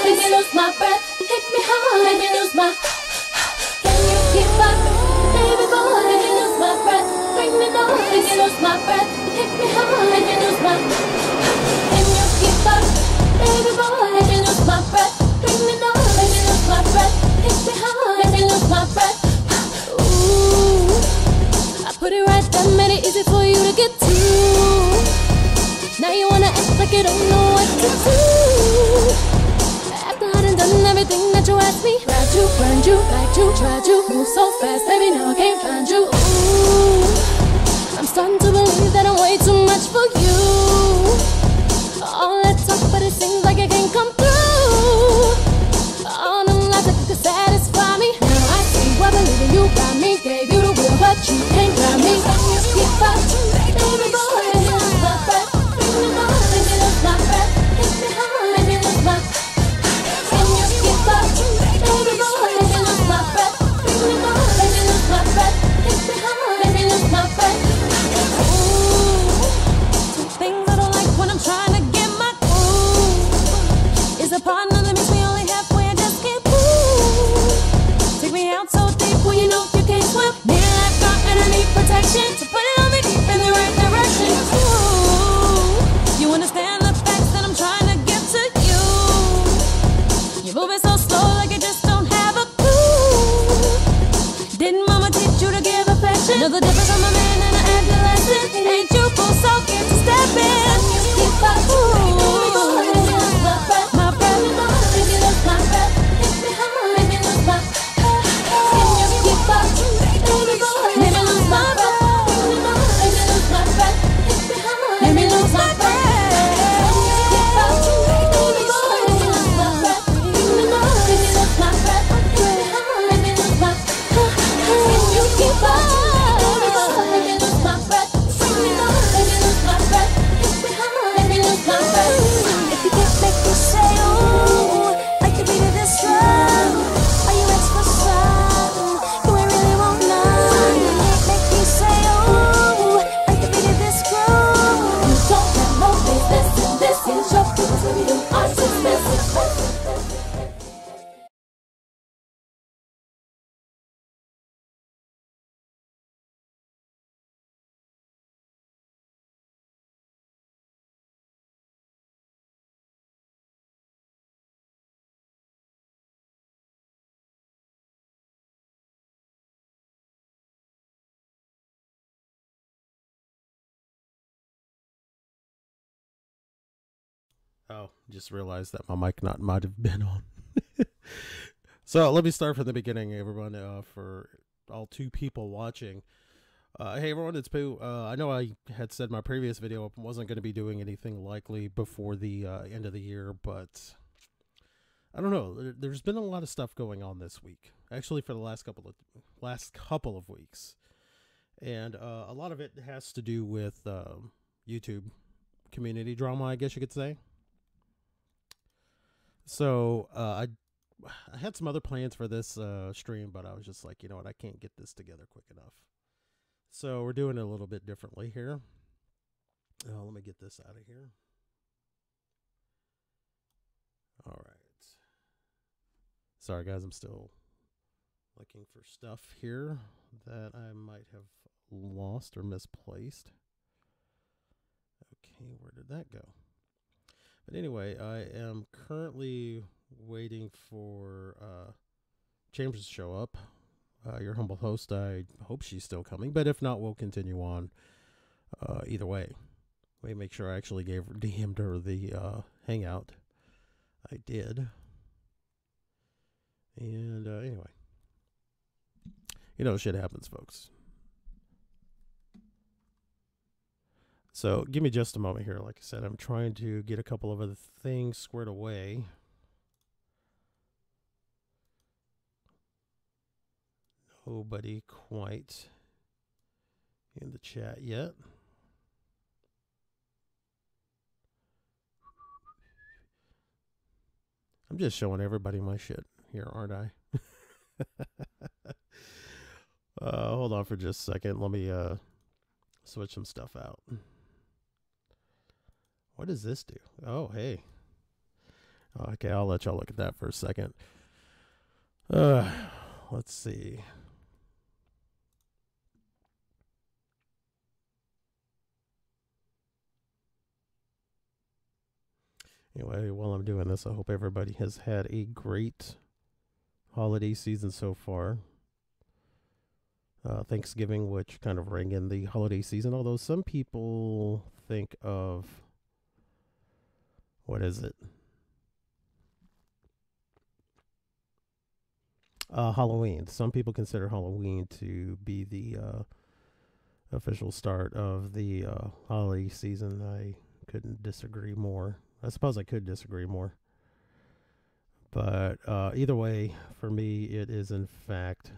make me lose my breath. Hit me hard, make me lose my. Can you keep up, baby boy? Make me lose my breath. Bring me down, make me lose my breath. Hit me hard, make me lose my. Can you keep up, baby boy? Make me lose my breath. Bring me down, make me lose my breath. Hit me hard, make me lose my breath. Ooh, I put it right there, made it easy for you to get to. Now you wanna act like you don't know what to do. After I done done everything that you asked me, grabbed you, burned you, backed you, tried you, moved so fast, baby, now I can't find you. Ooh, I'm starting to believe that I'm way too much for you. All that talk, but it seems like it can't come through. All them lies that could satisfy me. Now I see what believing you got me. Gave you the will, but you can't grab me. Can you keep up, baby boy? Make me lose my breath. Bring me down, make me lose my breath. Hit me hard, make me lose my. Can you keep up, baby boy? Make me lose my breath. Bring me down, make me lose my breath. Hit me hard, make me lose my breath. Ooh, two things I don't like when I'm trying to get my groove is a partner that makes me only halfway. I just can't move. Take me out so deep when you know you can't swim. Need a lifeguard and I need protection to put it on me deep in the right direction. Ooh, you understand the facts that I'm trying to get to you. You're moving so slow like you just don't have a clue. Didn't mama teach you to give affection? Know the difference from a man and an adolescent. Ain't you cool, so get to step in. Keep up, ooh, my breath, make me lose my breath. Hit me hard, make me lose my. Can you keep up, baby boy? Make me lose my breath. Bring me down, make me lose my breath. Hit me hard, make me lose my breath. Keep up, baby boy, make me lose my breath. Bring me down, make me lose my breath. Hit me hard, make me lose my. Can you keep up, baby boy? Make me lose my breath. Bring me down, make me lose my breath. Hit me hard, make me lose my breath. If you can't make me say ooh, like the beat of this drum, are you extra strong? Do I really want none? You can't make me say ooh, like the beat of this groove. You don't have no business, and this is your business. Baby, you are suspicious. Oh, just realized that my mic might have been on. So let me start from the beginning, everyone. For all two people watching, hey everyone, it's Pooh. I know I had said in my previous video I wasn't going to be doing anything likely before the end of the year, but I don't know. There's been a lot of stuff going on this week, actually, for the last couple of weeks, and a lot of it has to do with YouTube community drama, I guess you could say. So I had some other plans for this stream, but I was just like, you know what, I can't get this together quick enough. So we're doing it a little bit differently here. Let me get this out of here. All right. Sorry, guys, I'm still looking for stuff here that I might have lost or misplaced. Okay, where did that go? But anyway, I am currently waiting for Chambers to show up. Your humble host, I hope she's still coming, but if not, we'll continue on either way. Let me make sure I actually DM'd her the hangout. I did. And anyway, you know, shit happens, folks. So give me just a moment here. Like I said, I'm trying to get a couple of other things squared away. Nobody quite in the chat yet. I'm just showing everybody my shit here, aren't I? Hold on for just a second. Let me switch some stuff out. What does this do? Oh, hey. Okay, I'll let y'all look at that for a second. Let's see. Anyway, while I'm doing this, I hope everybody has had a great holiday season so far. Thanksgiving, which kind of rang in the holiday season, although some people think of, what is it? Halloween. Some people consider Halloween to be the official start of the holiday season. I couldn't disagree more. I suppose I could disagree more. But either way, for me, it is in fact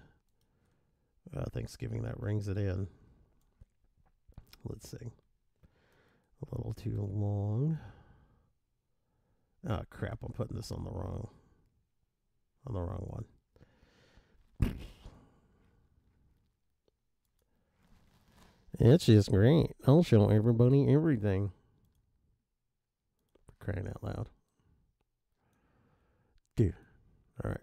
Thanksgiving that rings it in. Let's see. A little too long. Oh crap! I'm putting this on the wrong one. It's just great. I'll show everybody everything. For crying out loud. Dude. Alright.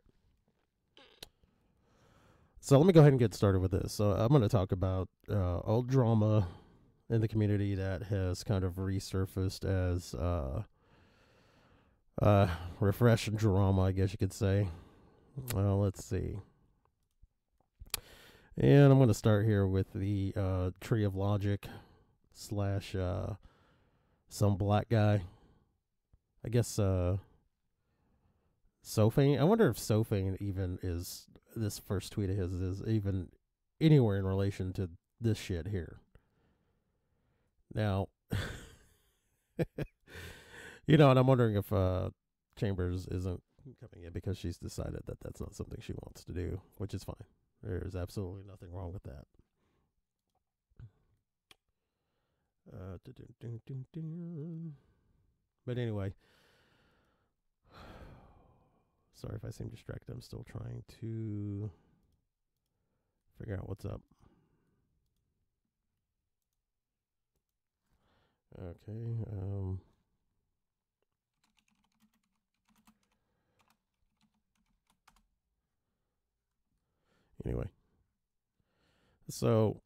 So let me go ahead and get started with this. So I'm going to talk about old drama in the community that has kind of resurfaced as refresh drama, I guess you could say. Well, let's see. And I'm going to start here with the Tree of Logic / some black guy. I guess Sofane. I wonder if Sofane even is, this first tweet of his is even anywhere in relation to this shit here. Now, and I'm wondering if Chambers isn't coming in because she's decided that that's not something she wants to do, which is fine. There's absolutely nothing wrong with that. But anyway, sorry if I seem distracted. I'm still trying to figure out what's up. Okay. Anyway. So,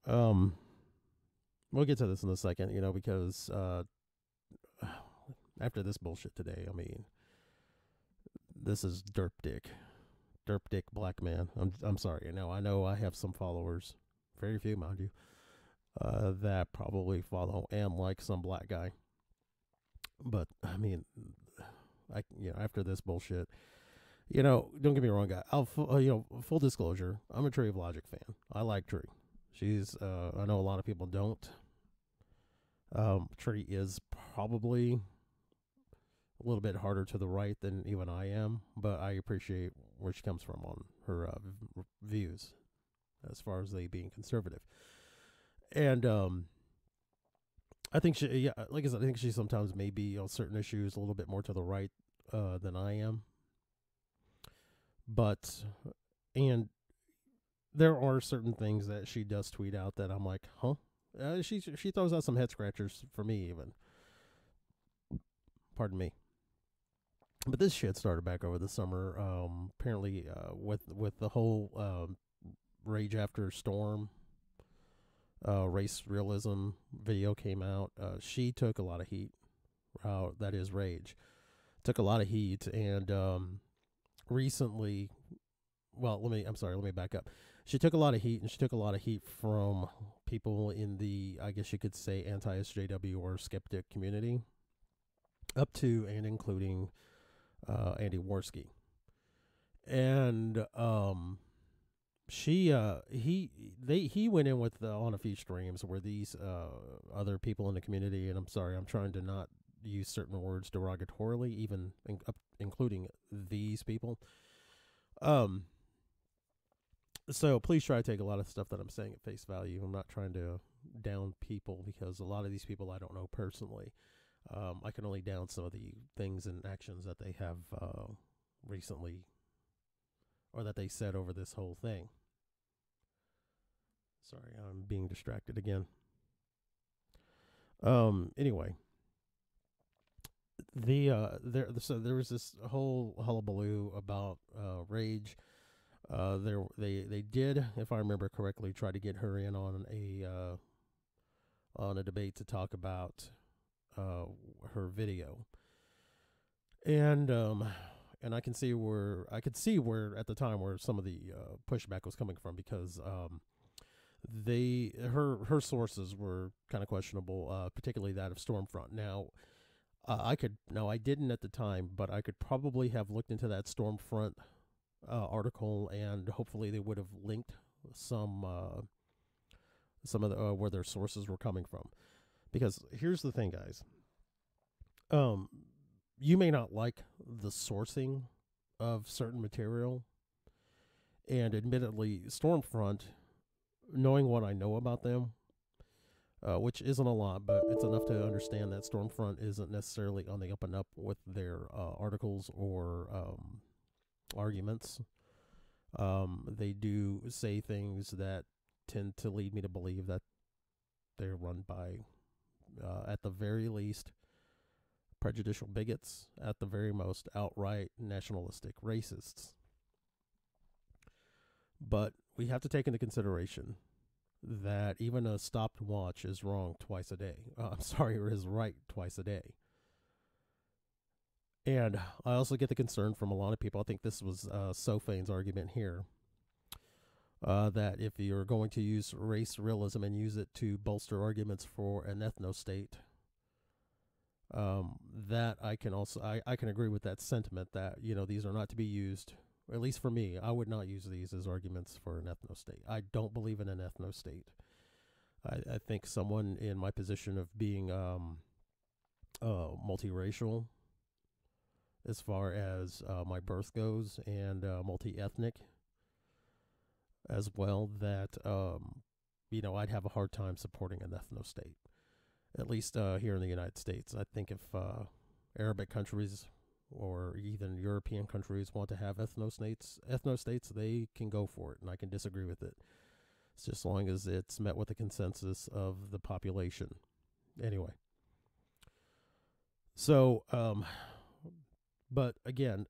we'll get to this in a second, because after this bullshit today, I mean, this is derp dick black man. I'm sorry. I know I have some followers, very few, mind you, that probably follow and like some black guy. But I mean, after this bullshit, don't get me wrong, guy. Full disclosure, I'm a Tree of Logic fan. I like Tree. She's, I know a lot of people don't. Tree is probably a little bit harder to the right than even I am, but I appreciate where she comes from on her views as far as they being conservative. And I think like I said, I think she sometimes may be on certain issues a little bit more to the right than I am. But, and there are certain things that she does tweet out that I'm like, huh? She throws out some head scratchers for me even. Pardon me. But this shit started back over the summer. Apparently, with the whole Rage After Storm race realism video came out. She took a lot of heat. That is Rage. Took a lot of heat, and recently, well, let me back up. She took a lot of heat, and she took a lot of heat from people in the, I guess you could say, anti-SJW or skeptic community, up to and including Andy Worski. And he went in with on a few streams where these other people in the community, and I'm sorry, I'm trying to not use certain words derogatorily, even including these people. So please try to take a lot of stuff that I'm saying at face value. I'm not trying to down people because a lot of these people I don't know personally. I can only down some of the things and actions that they have recently, or that they said over this whole thing. Sorry, I'm being distracted again. Anyway, there was this whole hullabaloo about Rage. They did, if I remember correctly, try to get her in on a debate to talk about her video, and I could see where at the time where some of the pushback was coming from, because her sources were kind of questionable, particularly that of Stormfront. Now, I didn't at the time, but I could probably have looked into that Stormfront article, and hopefully they would have linked some of the where their sources were coming from. Because here's the thing, guys. You may not like the sourcing of certain material, and admittedly, Stormfront, knowing what I know about them, which isn't a lot, but it's enough to understand that Stormfront isn't necessarily on the up and up with their articles or arguments. They do say things that tend to lead me to believe that they're run by, at the very least, prejudicial bigots, at the very most, outright nationalistic racists. But we have to take into consideration that even a stopped watch is wrong twice a day. Or is right twice a day. And I also get the concern from a lot of people. I think this was Sophane's argument here, that if you're going to use race realism and use it to bolster arguments for an ethno-state, that I can agree with that sentiment, that, these are not to be used, at least for me. I would not use these as arguments for an ethno-state. I don't believe in an ethno-state. I think someone in my position of being multiracial, as far as my birth goes, and multi-ethnic as well, that I'd have a hard time supporting an ethno-state, at least here in the United States. I think if Arabic countries or even European countries want to have ethno-states, they can go for it, and I can disagree with it. It's just as long as it's met with the consensus of the population. Anyway. So, but again,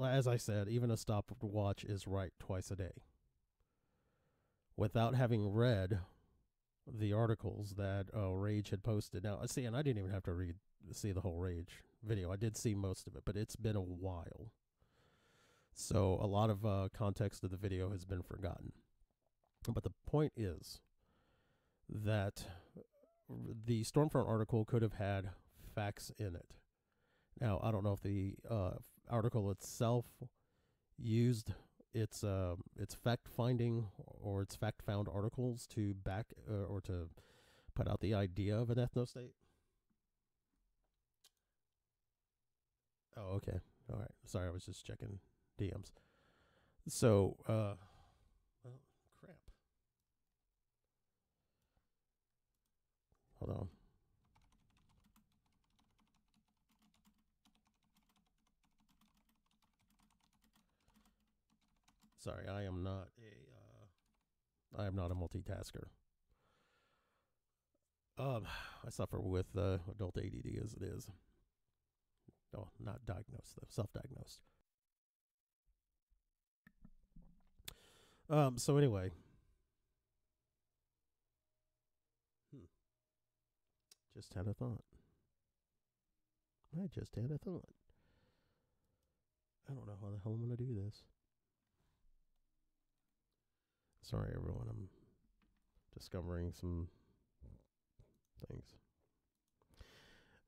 as I said, even a stopwatch is right twice a day. Without having read the articles that Rage had posted. Now, see, and I didn't even have to see the whole Rage video. I did see most of it, but it's been a while. So a lot of context of the video has been forgotten. But the point is that the Stormfront article could have had facts in it. Now, I don't know if the article itself used its fact-finding or its fact-found articles to back or to put out the idea of an ethno-state. Oh, okay. All right. Sorry, I was just checking DMs. So, well, crap. Hold on. Sorry, I am not a multitasker. I suffer with adult ADD as it is. No, not diagnosed though, self-diagnosed. So anyway. Just had a thought. I just had a thought. I don't know how the hell I'm going to do this. Sorry, everyone. I'm discovering some things.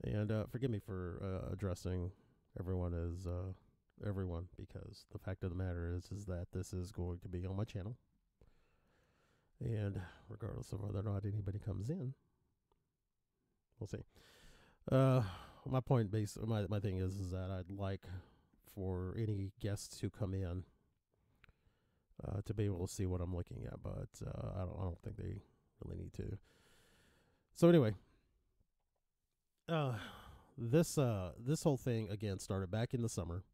And forgive me for addressing everyone as everyone, because the fact of the matter is that this is going to be on my channel. And regardless of whether or not anybody comes in, we'll see. My point my thing is that I'd like for any guests who come in to be able to see what I'm looking at, but I don't think they really need to. So anyway, this whole thing again started back in the summer.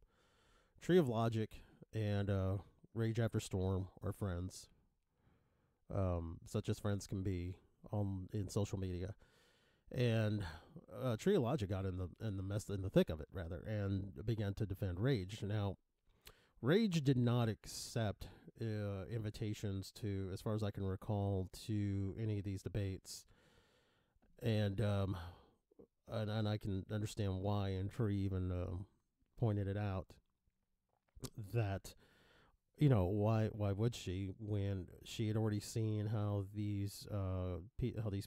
Tree of Logic and Rage After Storm are friends, such as friends can be in social media. And Triologic got in the thick of it rather, and began to defend Rage. Now, Rage did not accept invitations to, as far as I can recall, to any of these debates, and I can understand why. And Tree even pointed it out that, why would she, when she had already seen how these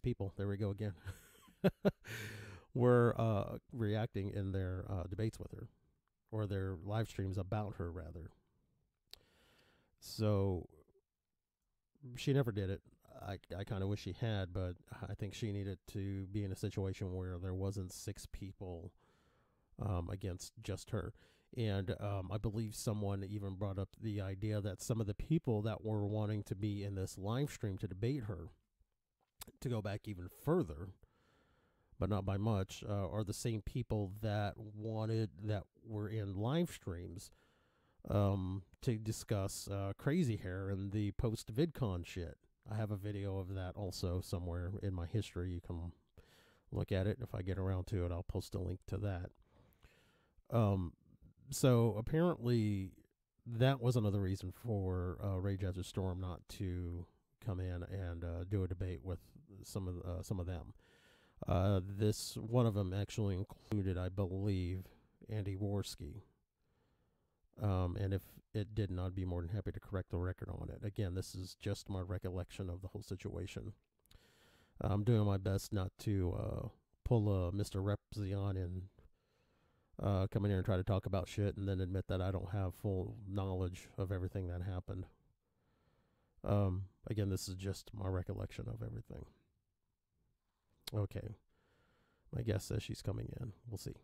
people, there we go again, were reacting in their debates with her, or their live streams about her rather. So she never did it. I kind of wish she had, but I think she needed to be in a situation where there wasn't 6 people against just her. And I believe someone even brought up the idea that some of the people that were wanting to be in this live stream to debate her, to go back even further, but not by much, are the same people that were in live streams to discuss Crazy Hair and the post VidCon shit. I have a video of that also somewhere in my history. You can look at it. If I get around to it, I'll post a link to that. So apparently that was another reason for Rage After Storm not to come in and do a debate with some of them. This one of them actually included, I believe, Andy Worski. And if it didn't, I'd be more than happy to correct the record on it. Again, this is just my recollection of the whole situation. I'm doing my best not to pull a Mr. Repzion and come in here and try to talk about shit and then admit that I don't have full knowledge of everything that happened. Again, this is just my recollection of everything. Okay. My guest says she's coming in. We'll see.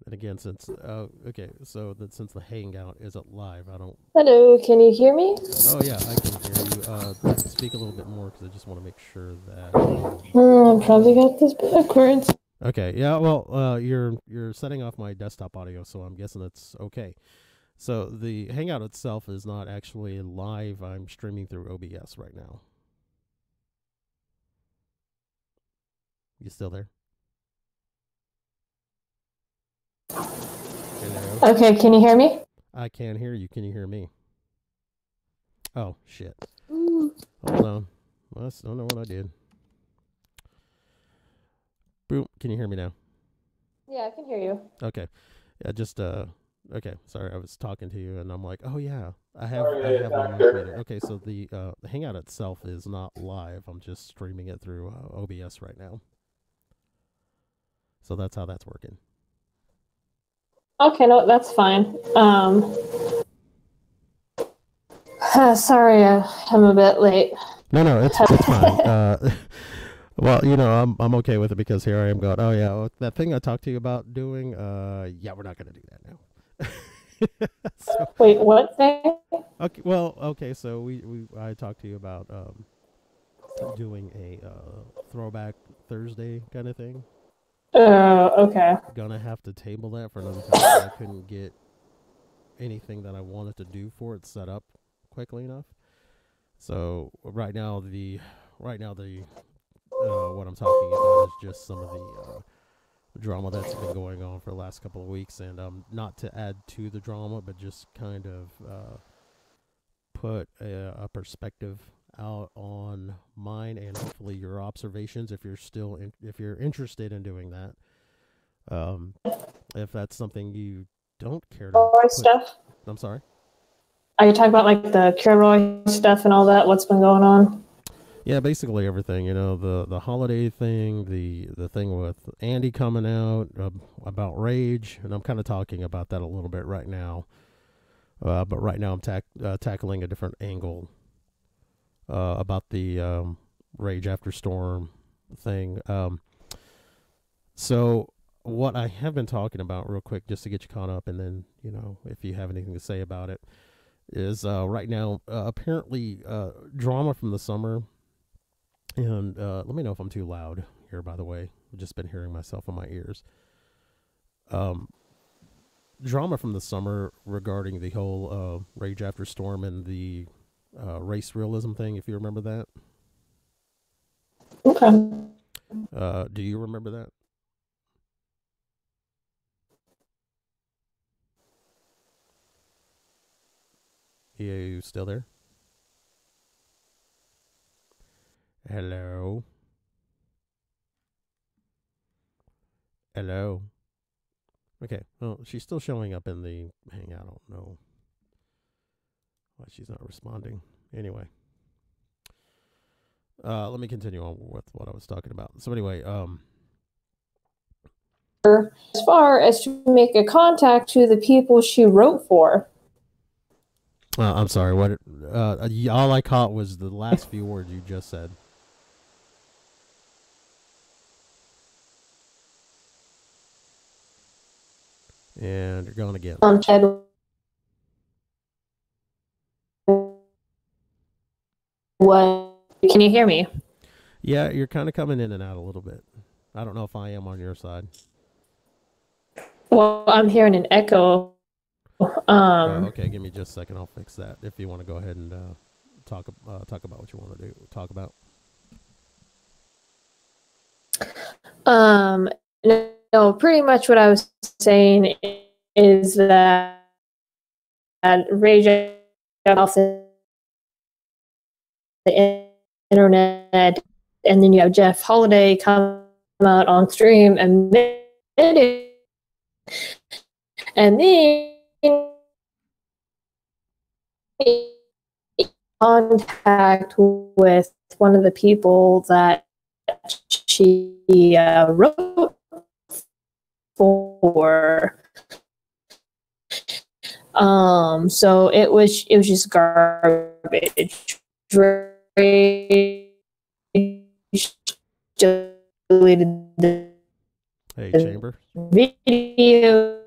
And again, since since the hangout isn't live, I don't. Hello, can you hear me? Oh yeah, I can hear you. Speak a little bit more because I just want to make sure that. I probably got this backwards. Okay, yeah. Well, you're setting off my desktop audio, so I'm guessing that's okay. So the hangout itself is not actually live. I'm streaming through OBS right now. You still there? Hello? Okay, can you hear me? I can hear you. Can you hear me? Oh, shit. Ooh. Hold on. I don't know what I did. Boom. Can you hear me now? Yeah, I can hear you. Okay. Yeah, just, okay. Sorry, I was talking to you, and I'm like, oh, yeah. I have my mic muted. Okay, so the Hangout itself is not live. I'm just streaming it through OBS right now. So that's how that's working. Okay, no, that's fine. Sorry, I'm a bit late. No, it's fine. Well, I'm okay with it because here I am going, oh yeah, that thing I talked to you about doing, yeah, we're not going to do that now. So, wait, what thing? Okay, well, okay, so I talked to you about doing a throwback Thursday kind of thing. Okay. Gonna have to table that for another time. I couldn't get anything that I wanted to do for it set up quickly enough. So right now the what I'm talking about is just some of the drama that's been going on for the last couple of weeks, and not to add to the drama, but just kind of put a perspective out on mine and hopefully your observations if you're interested in doing that. If that's something you don't care to stuff. I'm sorry. Are you talking about like the Kilroy stuff and all that? What's been going on? Yeah, basically everything. The holiday thing, the thing with Andy coming out about Rage, and I'm kind of talking about that a little bit right now. But right now I'm tackling a different angle about the Rage After Storm thing. So what I have been talking about real quick, just to get you caught up, and then, if you have anything to say about it, is right now, apparently drama from the summer, and let me know if I'm too loud here, by the way. I've just been hearing myself in my ears. Drama from the summer regarding the whole Rage After Storm and the race realism thing, if you remember that. Okay. Do you remember that? You still there? Hello? Hello? Okay, well, she's still showing up in the hang. I don't know why she's not responding. Anyway, let me continue on with what I was talking about. So anyway, As far as to make a contact to the people she wrote for. I'm sorry. What? All I caught was the last few words you just said. And you're going again. What? Can you hear me? Yeah, you're kind of coming in and out a little bit. I don't know if I am on your side. Well, I'm hearing an echo. Okay, give me just a second. I'll fix that. If you want to go ahead and talk about what you want to talk about. No, pretty much what I was saying is that Rage off the internet, and then you have Jeff Holiday come out on stream and and then contact with one of the people that she wrote for. So it was just garbage. Deleted the Chamber video.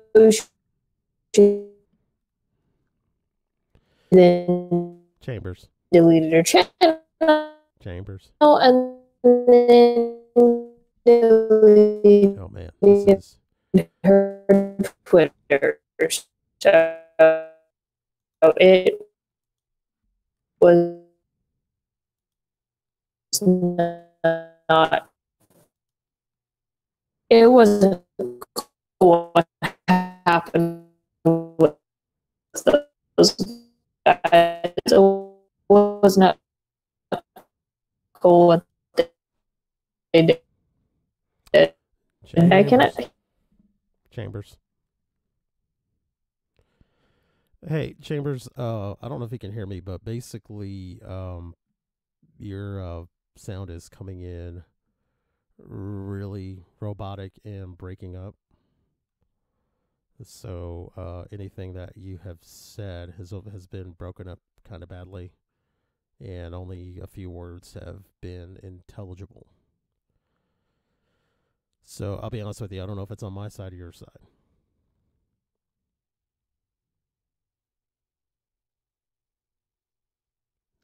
Then Chambers deleted her channel. Chambers. And then deleted this is her Twitter. So it was not. It wasn't what happened with those guys. It was not cool what they did. Chambers. Hey, Chambers, I don't know if you can hear me, but basically, your sound is coming in really robotic and breaking up. So anything that you have said has been broken up kind of badly, and only a few words have been intelligible. So I'll be honest with you, I don't know if it's on my side or your side.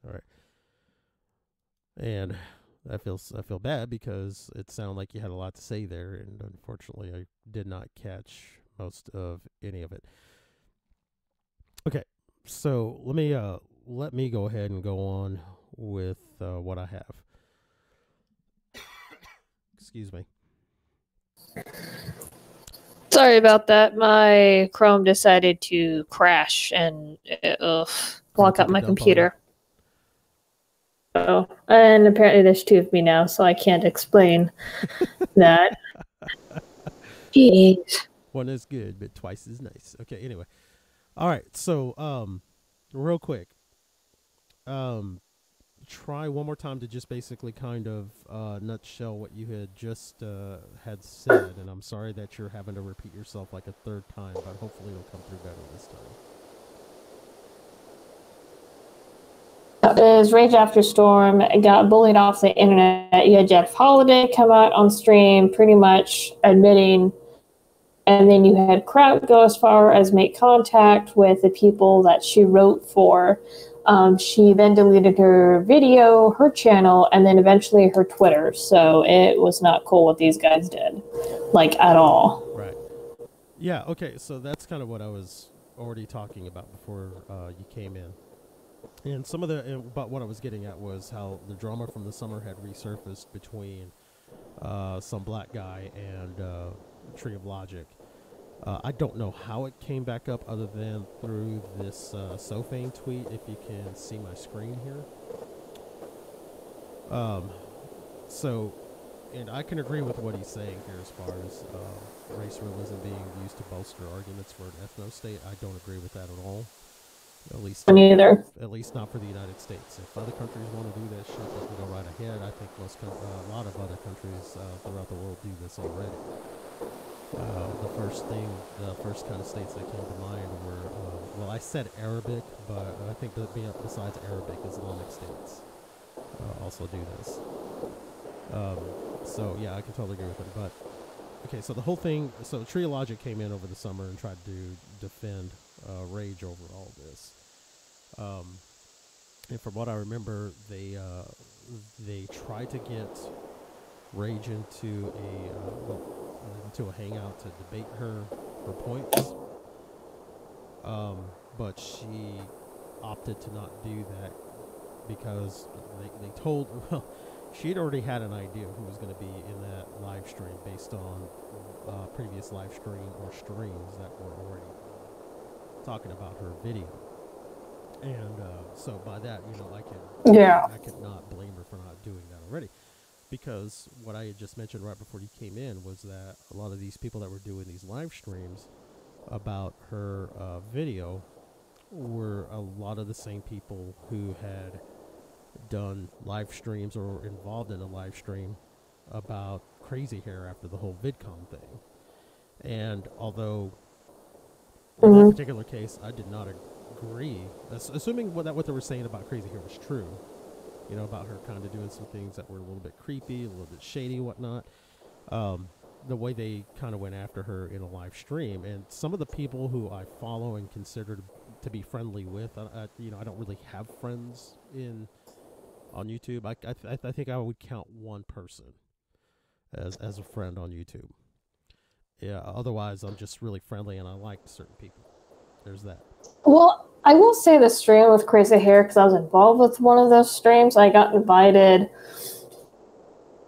All right. And I feel bad because it sounded like you had a lot to say there, and unfortunately I did not catch most of any of it. Okay, so let me go ahead and go on with what I have. Excuse me. Sorry about that. My Chrome decided to crash and block out my computer. Oh, and apparently there's two of me now, so I can't explain that. Jeez. One is good, but twice is nice. Okay, anyway. All right, so real quick. Try one more time to just basically kind of nutshell what you had just had said, and I'm sorry that you're having to repeat yourself like a third time, but hopefully it'll come through better this time. It was Rage After Storm. It got bullied off the internet. You had Jeff Holiday come out on stream pretty much admitting, and then you had Kraut go as far as make contact with the people that she wrote for. She then deleted her video, her channel, and then eventually her Twitter. So it was not cool what these guys did, like at all. Right. Yeah, okay, so that's kind of what I was already talking about before you came in. And some of the, but what I was getting at was how the drama from the summer had resurfaced between some black guy and Tree of Logic. I don't know how it came back up other than through this Sofane tweet, if you can see my screen here. So, and I can agree with what he's saying here as far as race realism being used to bolster arguments for an ethno-state. I don't agree with that at all. At least Neither. At least not for the United States. If other countries want to do that shit, they can go right ahead. I think a lot of other countries throughout the world do this already. The first kind of states that came to mind were, well, I said Arabic, but I think that besides Arabic, Islamic states also do this. So yeah, I can totally agree with it. But okay, so the whole thing, so Tree of Logic came in over the summer and tried to defend Rage over all this. And from what I remember, they tried to get Rage into a hangout to debate her points. But she opted to not do that because they told, well, she'd already had an idea who was going to be in that live stream based on previous live stream or streams that were already talking about her video. And so by that, I could not blame her for not doing that already. Because what I had just mentioned right before you came in was that a lot of these people that were doing these live streams about her video were a lot of the same people who had done live streams or were involved in a live stream about Crazy Hair after the whole VidCon thing. And although in that particular case I did not agree, assuming what they were saying about Crazy Hair was true, about her kind of doing some things that were a little bit creepy, a little bit shady, whatnot. The way they kind of went after her in a live stream, and some of the people who I follow and consider to be friendly with, I don't really have friends on YouTube. I think I would count one person as a friend on YouTube. Yeah. Otherwise, I'm just really friendly, and I like certain people. There's that. Well, I will say the stream with Crazy Hair, because I was involved with one of those streams. I got invited.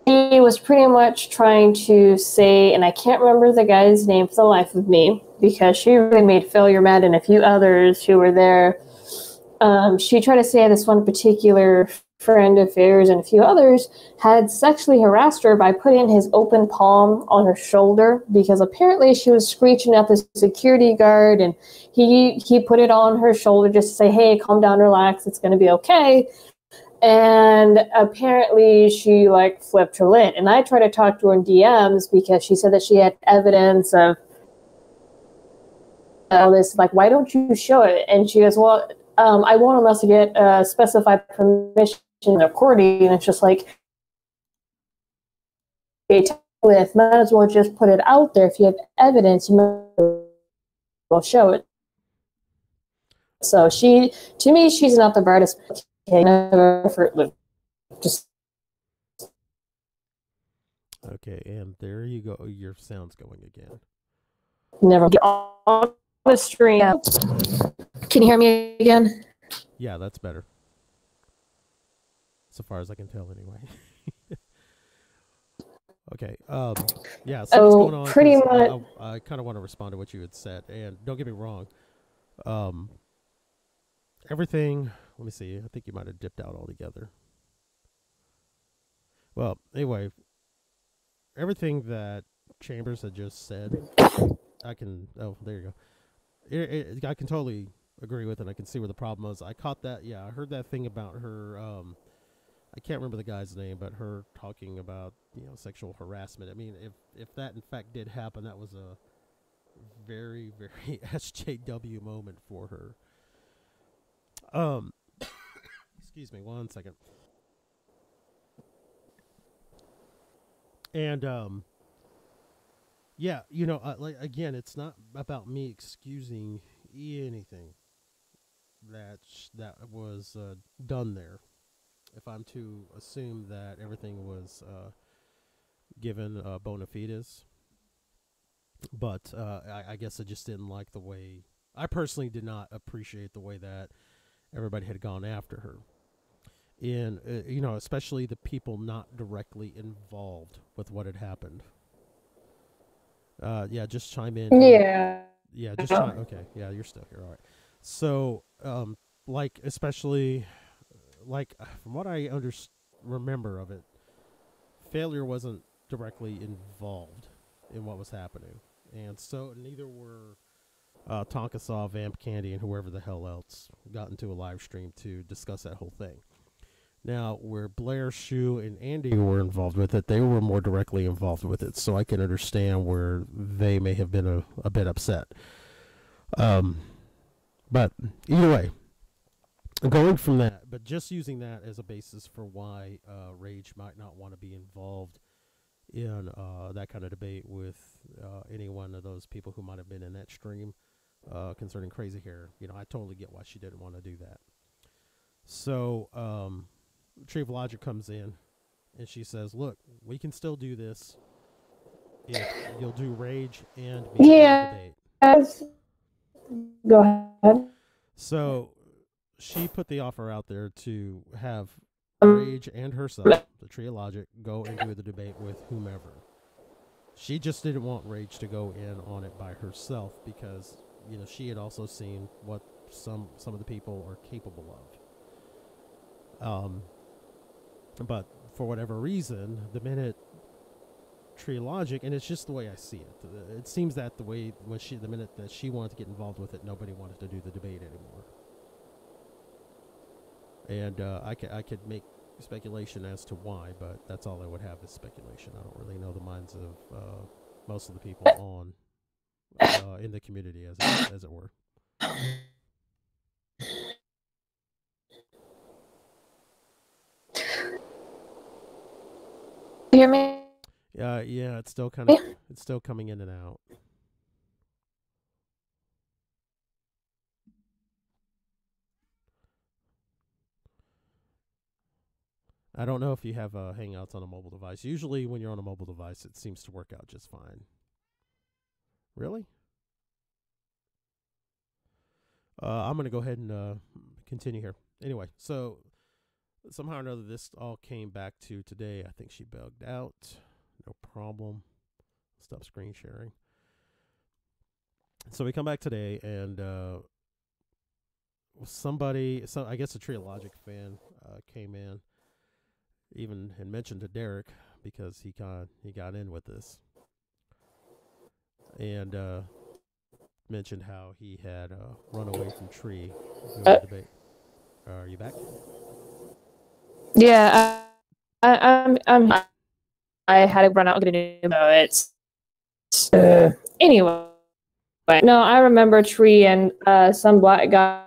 He was pretty much trying to say, and I can't remember the guy's name for the life of me, because she really made Failure mad and a few others who were there. She tried to say this one particular friend of Failures and a few others had sexually harassed her by putting his open palm on her shoulder, because apparently she was screeching at the security guard, and he put it on her shoulder just to say, hey, calm down, relax, it's going to be okay. And apparently she flipped her lid. And I tried to talk to her in DMs because she said that she had evidence of all this, why don't you show it? And she goes, well, I won't unless I get specified permission in the recording. And it's just with, might as well just put it out there. If you have evidence, you might as well show it. So to me, she's not the brightest. Just okay, and there you go. Your sound's going again. Never get on the stream. Can you hear me again? Yeah, that's better. So far as I can tell, anyway. Okay. Yeah. So what's going on? Pretty much. I kind of want to respond to what you had said, and don't get me wrong. Everything. Let me see. I think you might have dipped out altogether. Well, anyway, everything that Chambers had just said, I can. Oh, there you go. I can totally agree with, and I can see where the problem was. I caught that. Yeah, I heard that thing about her. I can't remember the guy's name, but her talking about sexual harassment. I mean, if that in fact did happen, that was a very, very SJW moment for her. Excuse me, 1 second. And yeah, again, it's not about me excusing anything that was done there. If I'm to assume that everything was given bona fides, but I guess I just didn't like the way. I personally did not appreciate the way that everybody had gone after her. And, especially the people not directly involved with what had happened. Yeah, just chime in. Yeah. Yeah, just chime. Okay, yeah, you're still here. All right. So, especially, from what I remember of it, Failure wasn't directly involved in what was happening. And so neither were Tonkasaw, Vamp Candy, and whoever the hell else got into a live stream to discuss that whole thing. Now, where Blair, Shu, and Andy were involved with it, they were more directly involved with it, so I can understand where they may have been a bit upset. But either way, going from that, but just using that as a basis for why Rage might not want to be involved in that kind of debate with any one of those people who might have been in that stream concerning Crazy Hair, I totally get why she didn't want to do that. So, Tree of Logic comes in, and she says, "Look, we can still do this if you'll do Rage and me in the debate." Yes. Go ahead. So she put the offer out there to have Rage and herself, the Tree of Logic, go and do the debate with whomever. She just didn't want Rage to go in on it by herself because, she had also seen what some of the people are capable of. But for whatever reason, the minute Tree of Logic, and it's just the way I see it. It seems that the minute that she wanted to get involved with it, nobody wanted to do the debate anymore. And I could make speculation as to why, but that's all I would have is speculation. I don't really know the minds of most of the people on in the community, as it were. You hear me? Yeah, it's still coming in and out. I don't know if you have Hangouts on a mobile device. Usually when you're on a mobile device, it seems to work out just fine. Really? I'm going to go ahead and continue here. Anyway, so somehow or another, this all came back to today. I think she bugged out. No problem. Stop screen sharing. So we come back today, and I guess a Tree of Logic fan came in, even and mentioned to Derek because he got in with this, and mentioned how he had run away from Tree during the debate. Are you back? Yeah, I had to run out and get a new it's anyway. No, I remember Tree and some black guy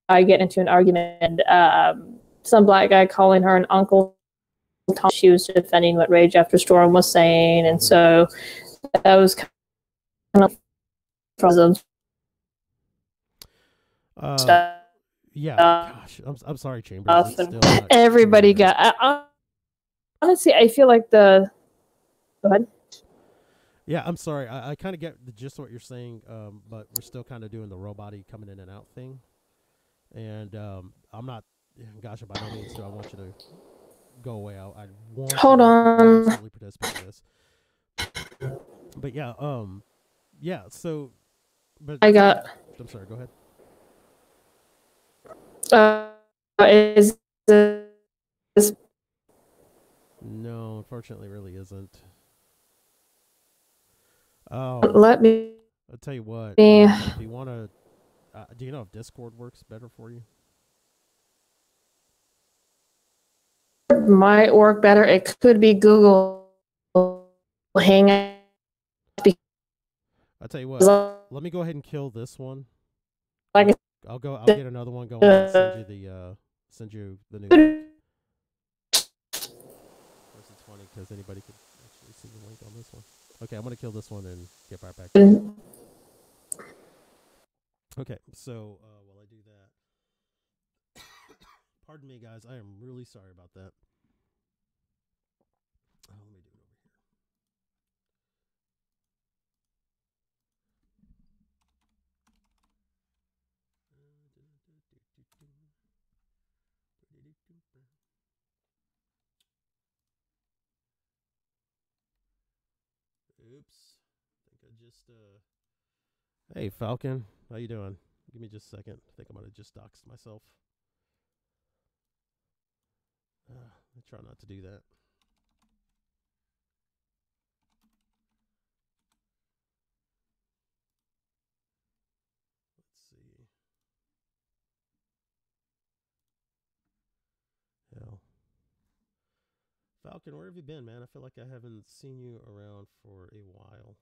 getting into an argument, and some black guy calling her an uncle. She was defending what Rage After Storm was saying, and so that was kind of stuff. Yeah, gosh, I'm sorry, Chambers. Everybody got. Honestly, I feel like go ahead. Yeah, I'm sorry. I kind of get the gist of what you're saying, but we're still kind of doing the robot-y coming in and out thing. And I'm not, gosh, by no means do I want you to go away. I want Hold on. To absolutely participate in this. But yeah, so, but I'm sorry, go ahead. Is this? No, unfortunately, it really isn't. Oh, let me. I'll tell you what. If you want to, do you know if Discord works better for you? Might work better. It could be Google Hangout. I'll tell you what. Let me go ahead and kill this one. I'll get another one going and send you the new link. It's funny because anybody could actually see the link on this one. Okay, I'm gonna kill this one and get right back to you. Okay, so while I do that, pardon me, guys. I am really sorry about that. Let me do it over here. Oops. I think I just Hey Falcon, how you doing? Give me just a second. I think I might have just doxed myself. I try not to do that. Let's see. Hell. Falcon, where have you been, man? I feel like I haven't seen you around for a while.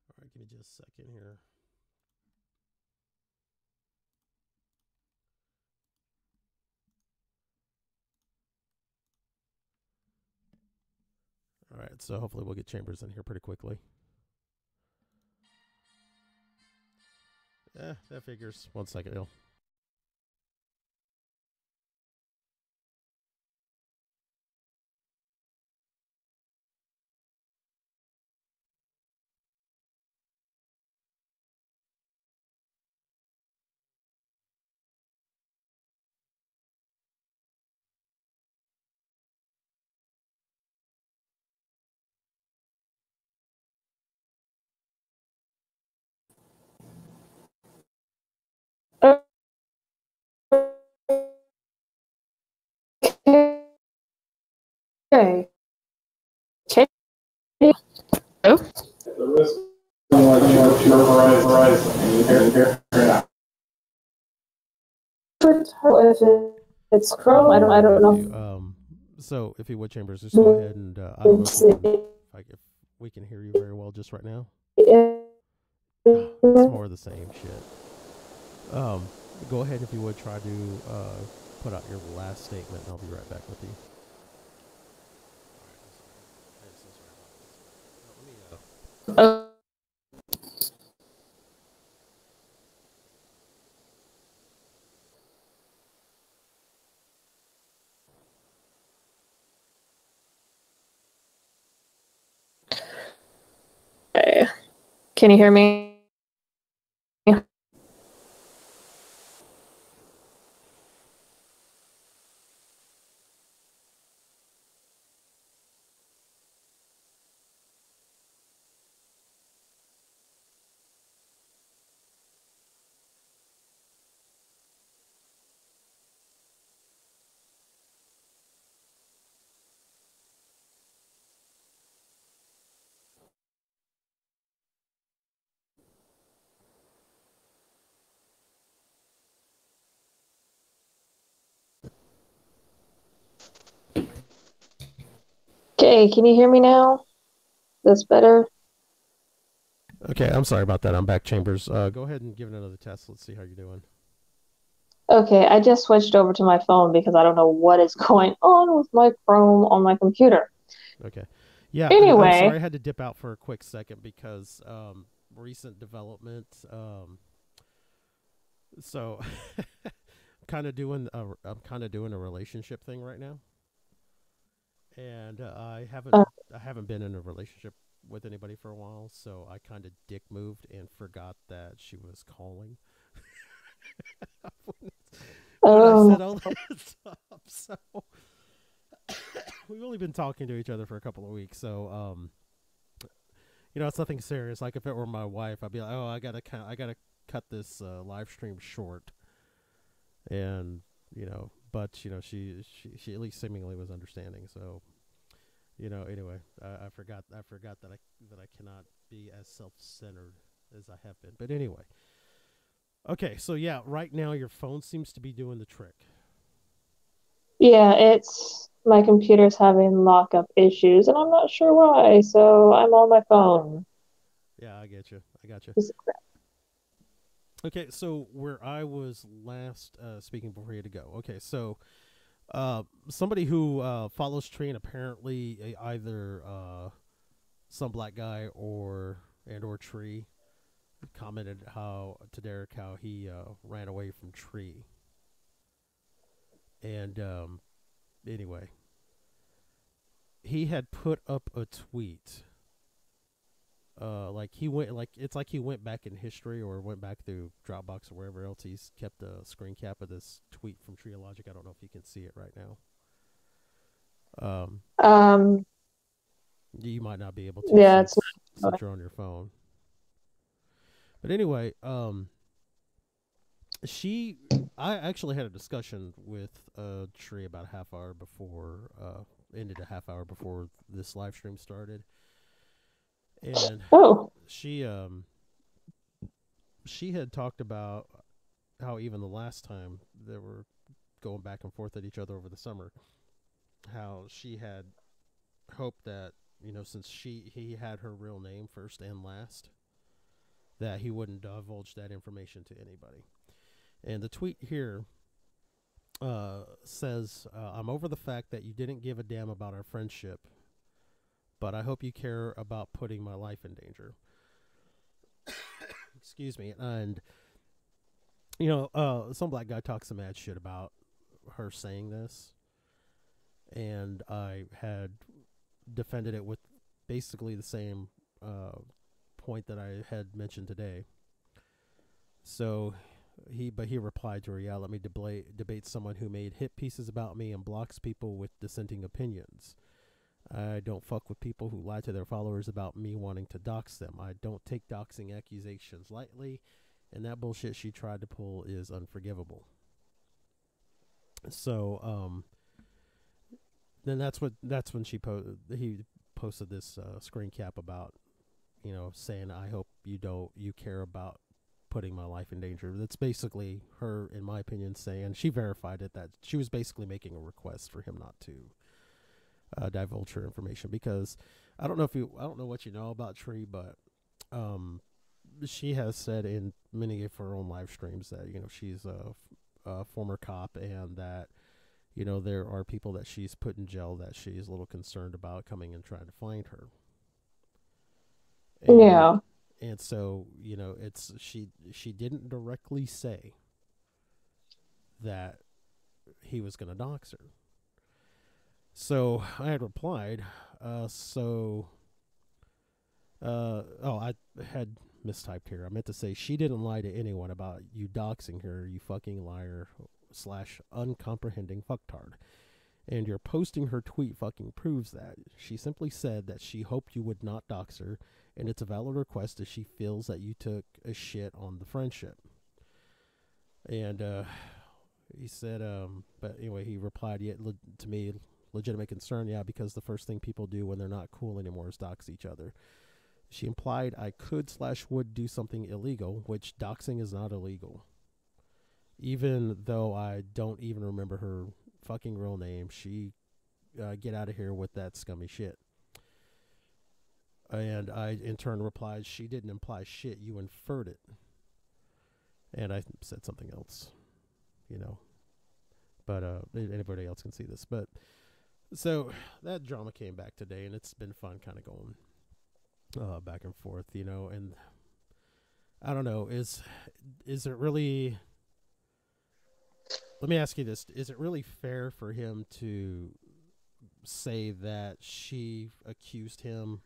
All right, give me just a second here. All right, so hopefully we'll get Chambers in here pretty quickly. Yeah, that figures. 1 second, Bill. Okay. Okay. Oh. If it's Chrome, I don't know. So if you would, Chambers, just go ahead and I don't know if we can hear you very well just right now. It's more of the same shit. Go ahead if you would try to put out your last statement, and I'll be right back with you. Okay. Can you hear me? Okay, can you hear me now? That's better. Okay, I'm sorry about that. I'm back, Chambers. Go ahead and give it another test. Let's see how you're doing. Okay, I just switched over to my phone because I don't know what is going on with my Chrome on my computer. Okay. Yeah, Anyway. I'm sorry I had to dip out for a quick second because recent development. So I'm kind of doing a relationship thing right now. And I haven't been in a relationship with anybody for a while, so I kind of dick moved and forgot that she was calling. when I said all that stuff. So we've only been talking to each other for a couple of weeks, so it's nothing serious. Like if it were my wife, I'd be like, "Oh, I gotta cut this live stream short," and but she at least seemingly was understanding. So anyway, I forgot that I cannot be as self-centered as I have been. But anyway. Okay, so yeah, right now your phone seems to be doing the trick. Yeah, it's my computer's having lockup issues, and I'm not sure why, so I'm on my phone. Yeah, I get you. I got you. Piece of crap. Okay, so where I was last speaking before you had to go. Okay, so somebody who follows Treen, apparently either some black guy or and or Tree commented how to Derek how he ran away from Tree. And anyway, he had put up a tweet. Like he went, like it's like he went back in history or went back through Dropbox or wherever else. He's kept a screen cap of this tweet from Triologic. I don't know if you can see it right now. Um, You might not be able to yeah, it's since you're on your phone. But anyway, I actually had a discussion with Tree about a half hour before, ended a half hour before this live stream started, and she had talked about how even the last time they were going back and forth at each other over the summer, how she had hoped that, since he had her real name first and last, that he wouldn't divulge that information to anybody. And the tweet here says, I'm over the fact that you didn't give a damn about our friendship, but I hope you care about putting my life in danger. Excuse me. And, some black guy talks some mad shit about her saying this. And I had defended it with basically the same point that I had mentioned today. So he replied to her, yeah, let me debate someone who made hit pieces about me and blocks people with dissenting opinions. I don't fuck with people who lie to their followers about me wanting to dox them. I don't take doxing accusations lightly, and that bullshit she tried to pull is unforgivable. So then that's when he posted this screen cap about, saying, I hope you care about putting my life in danger. That's basically her, in my opinion, saying, she verified it, that she was basically making a request for him not to divulge her information, because I don't know what you know about Tree, but she has said in many of her own live streams that she's a former cop, and that there are people that she's put in jail that she's a little concerned about coming and trying to find her. And, yeah. And so, it's she didn't directly say that he was going to dox her. So I had replied, I had mistyped here. I meant to say, she didn't lie to anyone about you doxing her, you fucking liar / uncomprehending fucktard. And your posting her tweet fucking proves that. She simply said that she hoped you would not dox her, and it's a valid request if she feels that you took a shit on the friendship. And he said, but anyway, he replied, to me, legitimate concern, yeah, because the first thing people do when they're not cool anymore is dox each other. She implied I could / would do something illegal, which doxing is not illegal. Even though I don't even remember her fucking real name, she get out of here with that scummy shit. And I in turn replied, she didn't imply shit, you inferred it. And I said something else, but anybody else can see this. But so that drama came back today, and it's been fun kind of going back and forth, and I don't know, is it really, let me ask you this, is it really fair for him to say that she accused him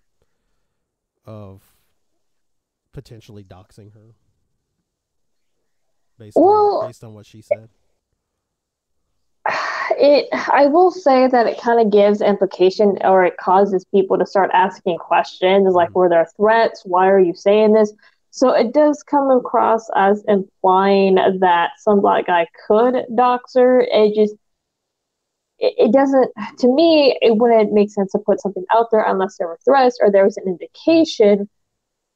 of potentially doxing her based on what she said? I will say that it kind of gives implication, or it causes people to start asking questions like, were there threats? Why are you saying this? So it does come across as implying that some black guy could dox her. It doesn't, to me, it wouldn't make sense to put something out there unless there were threats or there was an indication.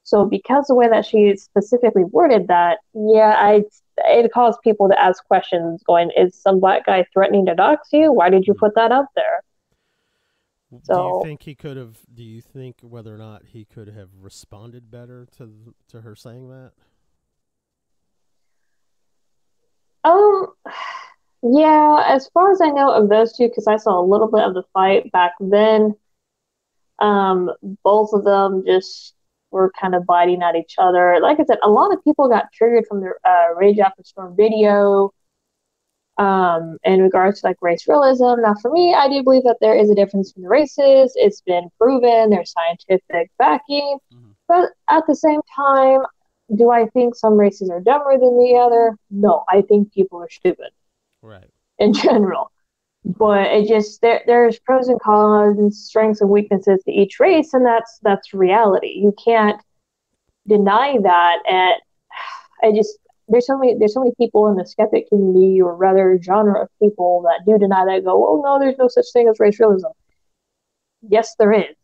So because the way that she specifically worded that, it caused people to ask questions going, is some black guy threatening to dox you? Why did you put that up there? So, do you think whether or not he could have responded better to her saying that? Yeah, as far as I know of those two, because I saw a little bit of the fight back then, both of them just were kind of biting at each other. Like I said, a lot of people got triggered from the Rage After Storm video in regards to like race realism. Now, for me, I do believe that there is a difference between the races. It's been proven, there's scientific backing. Mm-hmm. But at the same time, do I think some races are dumber than the other? No, I think people are stupid. Right. In general. But it just there's pros and cons, strengths and weaknesses to each race, and that's reality. You can't deny that. And I just there's so many people in the skeptic community, or rather genre of people, that do deny that. Go, well, no, there's no such thing as race realism. Yes, there is,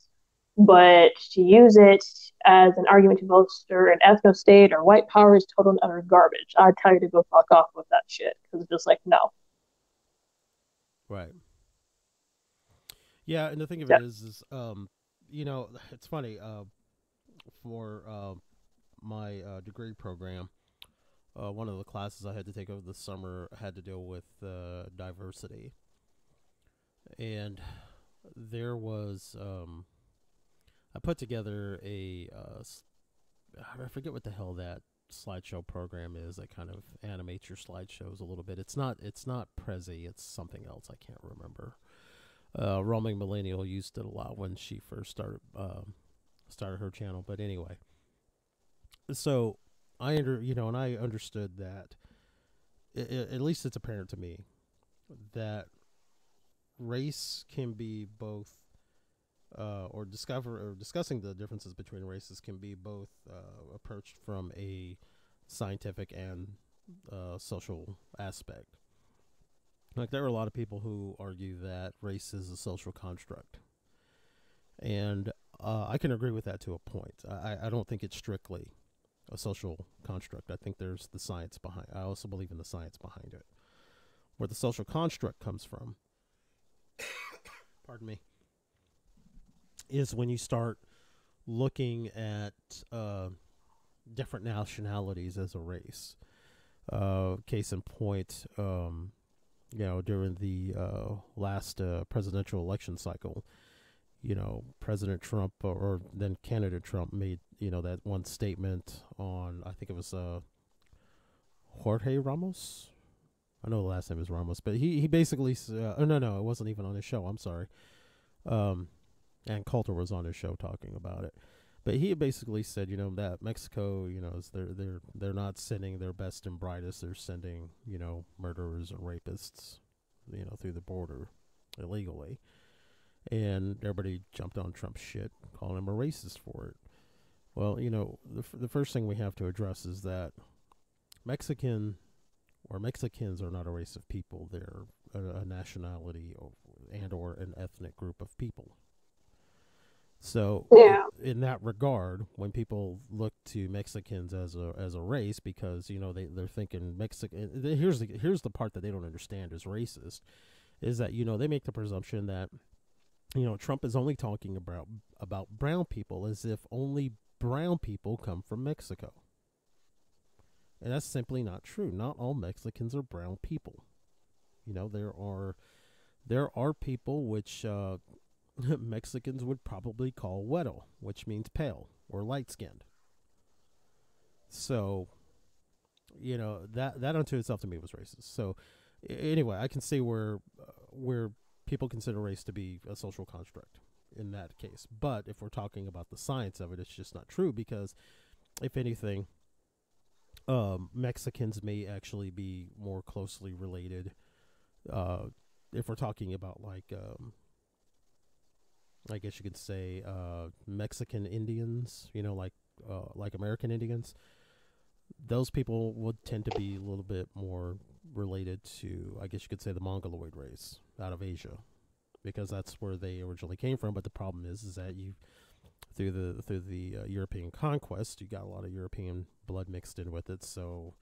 but to use it as an argument to bolster an ethno state or white power is total and utter garbage. I tell you to go fuck off with that shit, because it's just like, no. Right. Yeah, and the thing of it is, you know, it's funny. For my degree program, one of the classes I had to take over this summer had to deal with diversity, and there was I put together I forget what the hell that slideshow program is that kind of animates your slideshows a little bit. It's not Prezi, it's something else. I can't remember. Roaming Millennial used it a lot when she first started her channel. But anyway, so I understood that at least it's apparent to me that race can be both discussing the differences between races can be both approached from a scientific and social aspect. Like, there are a lot of people who argue that race is a social construct, and I can agree with that to a point. I don't think it's strictly a social construct. I think there's the science behind. I also believe in the science behind it. Where the social construct comes from, pardon me, is when you start looking at different nationalities as a race. Case in point, during the last presidential election cycle, President Trump or then candidate Trump made, that one statement on, I think it was Jorge Ramos. I know the last name is Ramos, but he basically, no, it wasn't even on his show. I'm sorry. And Coulter was on his show talking about it. But he basically said, that Mexico, is they're not sending their best and brightest. They're sending, murderers and rapists, through the border illegally. And everybody jumped on Trump's shit, calling him a racist for it. Well, the first thing we have to address is that Mexicans are not a race of people. They're a nationality or an ethnic group of people. So in that regard, when people look to Mexicans as a race, because they're thinking Mexican, here's the part that they don't understand is racist, is that they make the presumption that Trump is only talking about brown people, as if only brown people come from Mexico, and that's simply not true. Not all Mexicans are brown people. There are people which Mexicans would probably call güero, which means pale or light-skinned. So, that unto itself to me was racist. So, anyway, I can see where people consider race to be a social construct in that case. But if we're talking about the science of it, it's just not true, because, if anything, Mexicans may actually be more closely related. If we're talking about I guess you could say Mexican Indians, like American Indians, those people would tend to be a little bit more related to, I guess you could say, the Mongoloid race out of Asia, because that's where they originally came from. But the problem is that through the European conquest, you got a lot of European blood mixed in with it. So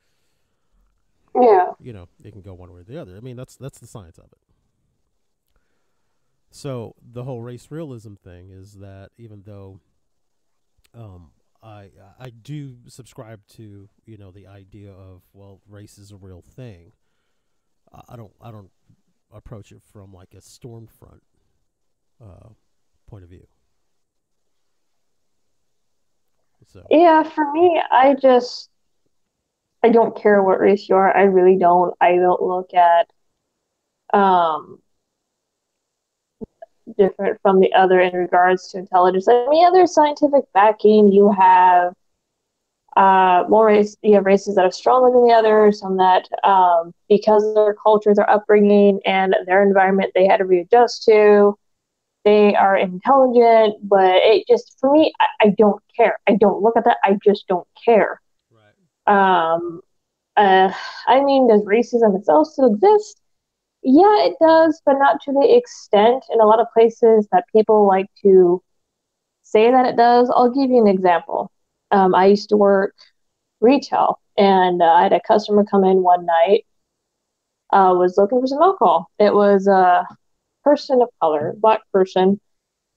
it can go one way or the other. I mean, that's the science of it. So the whole race realism thing is that, even though I do subscribe to the idea of, well, race is a real thing, I don't approach it from like a Stormfront point of view. So Yeah, for me, I don't care what race you are. I really don't. I don't look at um different from the other in regards to intelligence. I mean, yeah, there's scientific backing. You have more race. You have races that are stronger than the others, some that because of their culture, their upbringing, and their environment, they had to readjust to. They are intelligent, but it just for me, I don't care. I don't look at that. I just don't care. right, Um, uh, I mean, does racism itself still exist? Yeah, it does, but not to the extent in a lot of places that people like to say that it does. I'll give you an example. I used to work retail, and I had a customer come in one night, was looking for some alcohol. It was a person of color, black person,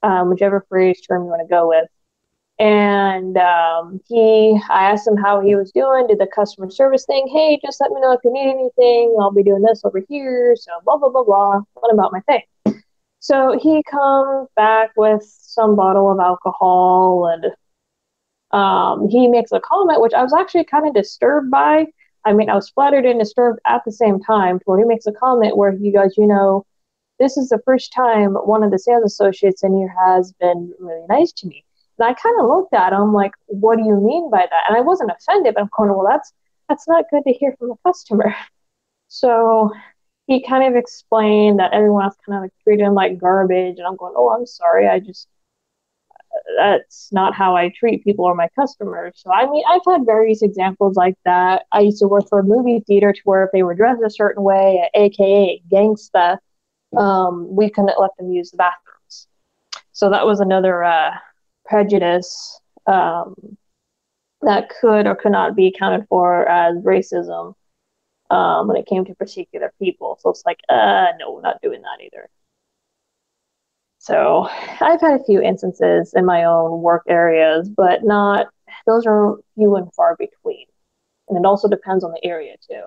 whichever phrase term you want to go with. And I asked him how he was doing, did the customer service thing. Hey, just let me know if you need anything. I'll be doing this over here. So blah, blah, blah, blah. What about my thing? So he comes back with some bottle of alcohol and he makes a comment, which I was actually kind of disturbed by. I mean, I was flattered and disturbed at the same time, where he makes a comment where he goes, this is the first time one of the sales associates in here has been really nice to me. And I kind of looked at him like, what do you mean by that? And I wasn't offended, but I'm going, well, that's not good to hear from a customer. So he kind of explained that everyone else kind of like treated him like garbage. And I'm going, oh, I'm sorry. That's not how I treat people or my customers. So, I mean, I've had various examples like that. I used to work for a movie theater to where if they were dressed a certain way, AKA gangsta, we couldn't let them use the bathrooms. So that was another prejudice that could or could not be accounted for as racism when it came to particular people. So it's like, no, not doing that either. So I've had a few instances in my own work areas, but not, those are few and far between. And it also depends on the area too.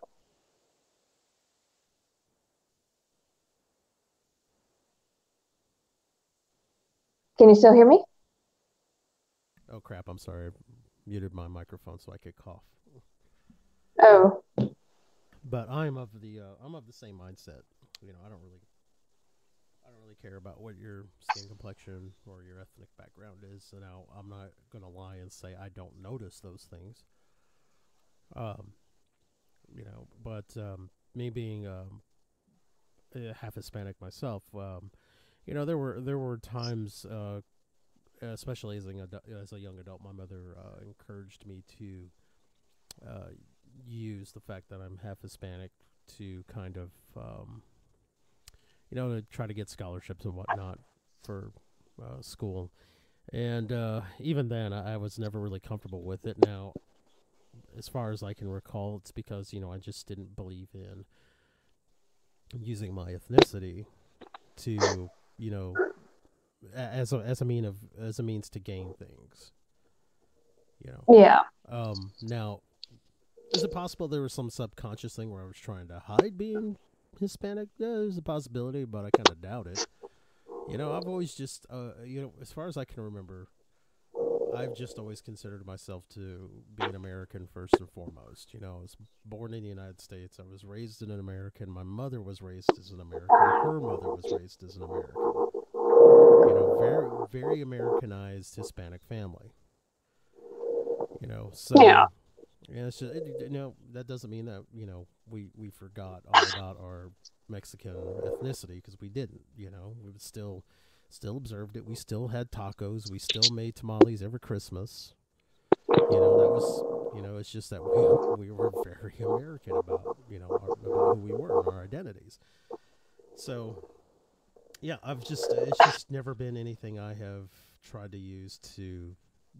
Can you still hear me? oh crap, I'm sorry, I muted my microphone so I could cough. Oh, But I'm of the same mindset. I don't really care about what your skin complexion or your ethnic background is. So now I'm not gonna lie and say I don't notice those things. Um, but me being half Hispanic myself, there were times, especially as a young adult, my mother encouraged me to uh, use the fact that I'm half Hispanic to kind of to try to get scholarships and whatnot for school. And even then, I was never really comfortable with it. Now, as far as I can recall, it's because I just didn't believe in using my ethnicity to you know as a means to gain things. You know. yeah. Now, is it possible there was some subconscious thing where I was trying to hide being Hispanic? Yeah, there's a possibility, but I kind of doubt it. I've always just, as far as I can remember, I've just always considered myself to be an American first and foremost. I was born in the United States. I was raised in an American. My mother was raised as an American. Her mother was raised as an American. Very, very Americanized Hispanic family. Yeah. So yeah, it's just, that doesn't mean that we forgot all about our Mexican ethnicity because we didn't. We would still observed it. We still had tacos. We still made tamales every Christmas. That was it's just that we were very American about about who we were and our identities. So yeah, it's just never been anything I have tried to use to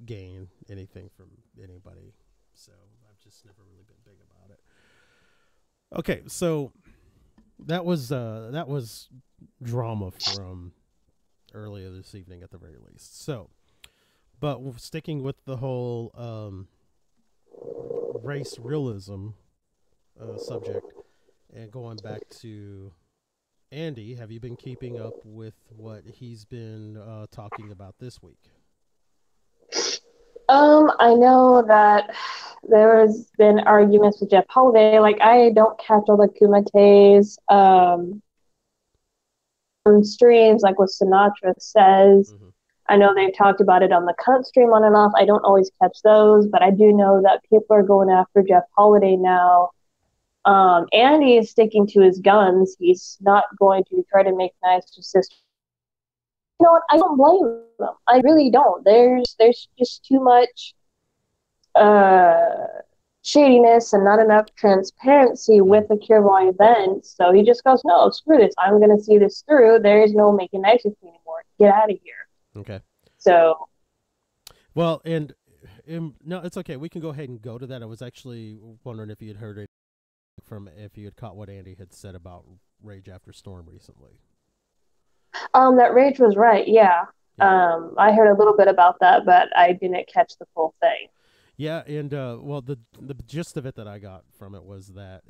gain anything from anybody. So I've just never really been big about it. Okay, so that was drama from earlier this evening at the very least. So, but sticking with the whole race realism subject and going back to Andy, have you been keeping up with what he's been talking about this week? I know that there has been arguments with Jeff Holiday. Like, I don't catch all the Kumites on streams, like what Sinatra says. Mm-hmm. I know they've talked about it on the Cunt stream on and off. I don't always catch those, but I do know that people are going after Jeff Holiday now. Andy is sticking to his guns. He's not going to try to make nice to sister. You know what? I don't blame them. I really don't. There's just too much uh, shadiness and not enough transparency with the Curevoy event. So he just goes, no, screw this. I'm going to see this through. There is no making nice with me anymore. Get out of here. Okay. So. Well, and no, it's okay. We can go ahead and go to that. I was actually wondering if you had heard it if you had caught what Andy had said about Rage After Storm recently. That Rage was right, yeah. I heard a little bit about that, but I didn't catch the full thing. Yeah, and well, the gist of it that I got from it was that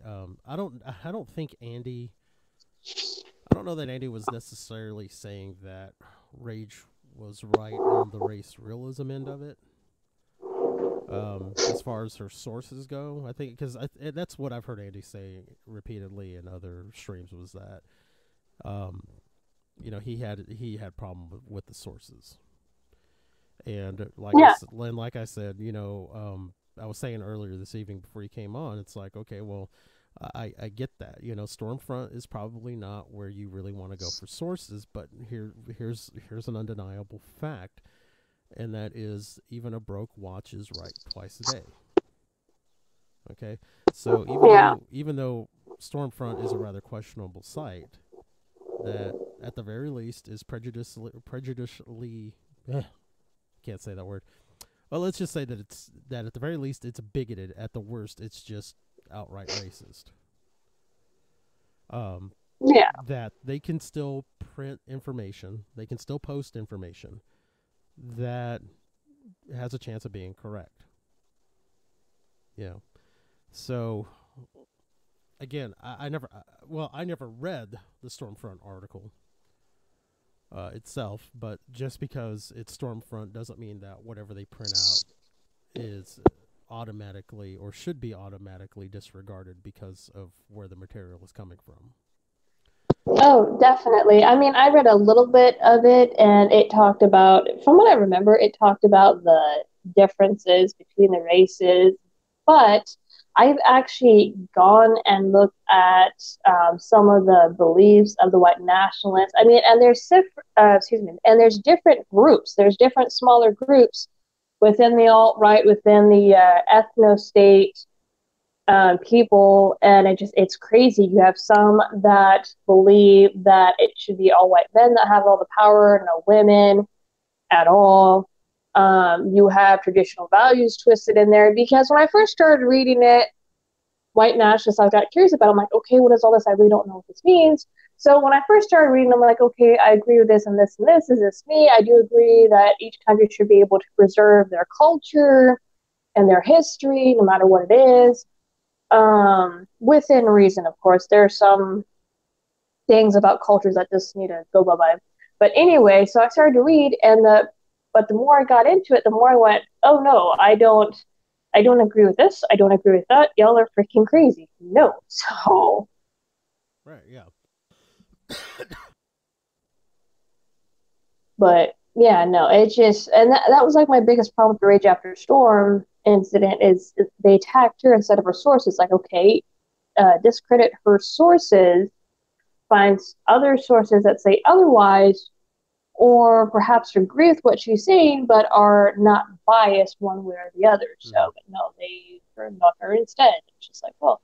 I don't think Andy, I don't know that Andy was necessarily saying that Rage was right on the race realism end of it. As far as her sources go, I think because that's what I've heard Andy say repeatedly in other streams was that, he had problem with the sources, and like I said, I was saying earlier this evening before you came on, it's like, okay, well, I get that, Stormfront is probably not where you really want to go for sources, but here's an undeniable fact. And that is, even a broke watch is right twice a day. Okay, so even though Stormfront is a rather questionable site, that at the very least is prejudicially can't say that word. Well, let's just say that at the very least it's bigoted. At the worst, it's just outright racist. That they can still print information, they can still post information that has a chance of being correct. So again, I never read the Stormfront article itself, but just because it's Stormfront doesn't mean that whatever they print out is automatically or should be automatically disregarded because of where the material is coming from. Oh, definitely. I mean, I read a little bit of it, and it talked about, from what I remember, it talked about the differences between the races. But I've actually gone and looked at some of the beliefs of the white nationalists. I mean, and there's different groups. There's different smaller groups within the alt-right, within the ethno-state people, and it's crazy. You have some that believe that it should be all white men that have all the power, no women at all. You have traditional values twisted in there, because when I first started reading it, white nationalists, I got curious about it. I'm like, okay, what is all this? I really don't know what this means. So when I first started reading, I'm like, okay, I agree with this and this and this. Is this me? I do agree that each country should be able to preserve their culture and their history, no matter what it is. Within reason, of course. There are some things about cultures that just need to go bye-bye. But anyway, so I started to read, but the more I got into it, the more I went, oh no, I don't agree with this. I don't agree with that. Y'all are freaking crazy. No. So. Right, yeah. But yeah, no, it's just, and that was like my biggest problem with the Rage After Storm incident is they attacked her instead of her sources. Like, okay, discredit her sources, find other sources that say otherwise, or perhaps agree with what she's saying, but are not biased one way or the other. So, but no, they turned on her instead. It's just like, well,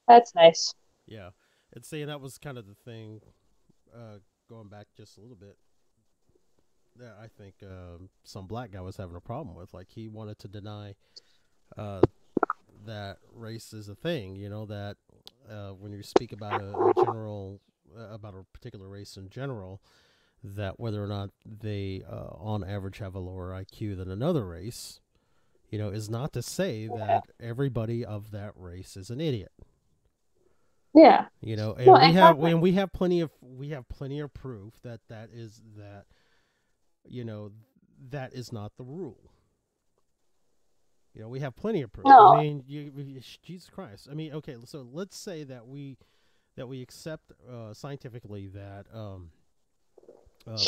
that's nice. Yeah. And see, that was kind of the thing, going back just a little bit, that I think some black guy was having a problem with. Like, he wanted to deny that race is a thing, that when you speak about a general, about a particular race in general, that whether or not they on average have a lower IQ than another race, is not to say that everybody of that race is an idiot. Yeah. And we have plenty of proof that is not the rule. You know, we have plenty of proof. No. I mean, Jesus Christ. I mean, okay, so let's say that we accept scientifically that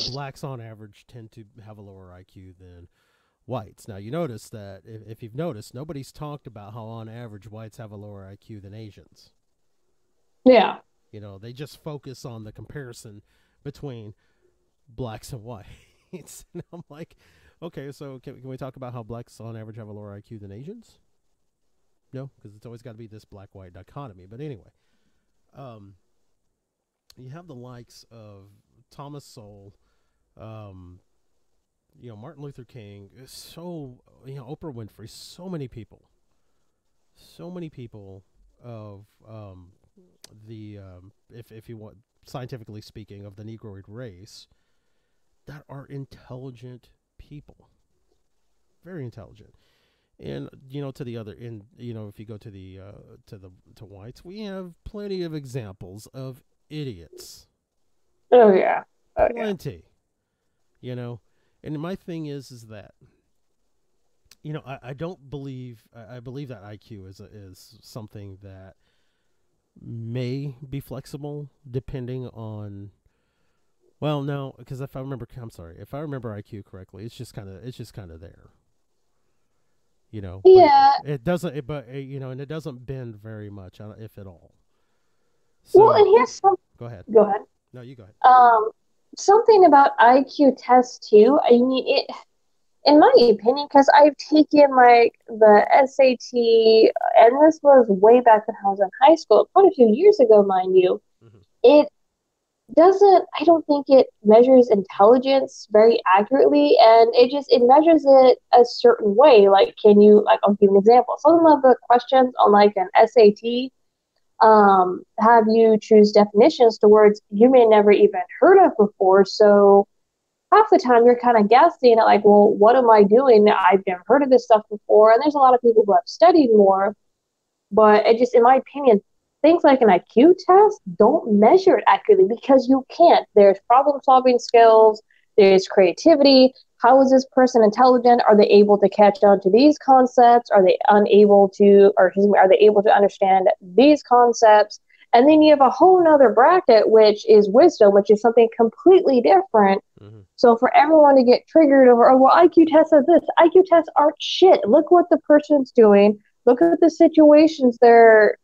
blacks on average tend to have a lower IQ than whites. Now, you notice that if you've noticed, nobody's talked about how on average whites have a lower IQ than Asians. Yeah. You know, they just focus on the comparison between blacks and whites. And I'm like, okay, so can we talk about how blacks on average have a lower IQ than Asians? No, because it's always got to be this black-white dichotomy. But anyway, you have the likes of Thomas Sowell, you know, Martin Luther King, so, you know, Oprah Winfrey, so many people of the if you want, scientifically speaking, of the Negroid race that are intelligent people, very intelligent. And you know, to the other, and you know, if you go to the to whites, we have plenty of examples of idiots. Oh yeah. Oh, Plenty. You know, and my thing is that, you know, I don't believe, I believe that IQ is something that may be flexible depending on, well, no, because if I remember IQ correctly, it's just kind of there. You know, Yeah. it doesn't, you know, and it doesn't bend very much, if at all. So, Well, and here's some. go ahead. Go ahead. No, you go ahead. Something about IQ tests too. I mean, it, in my opinion, because I've taken like the SAT, and this was way back when I was in high school, quite a few years ago, mind you. Mm-hmm. It doesn't. I don't think it measures intelligence very accurately, and it measures it a certain way. Like, can you, like, I'll give you an example. Some of the questions on like an SAT have you choose definitions to words you may never even heard of before. So half the time you're kind of guessing at like, well, what am I doing? I've never heard of this stuff before. And there's a lot of people who have studied more, but it just, in my opinion, things like an IQ test don't measure it accurately because you can't. There's problem solving skills, there's creativity. How is this person intelligent? Are they able to catch on to these concepts? Are they unable to, or excuse me, are they able to understand these concepts? And then you have a whole nother bracket, which is wisdom, which is something completely different. Mm-hmm. So for everyone to get triggered over, oh, well, IQ test says this. IQ tests aren't shit. Look what the person's doing. Look at the situations they're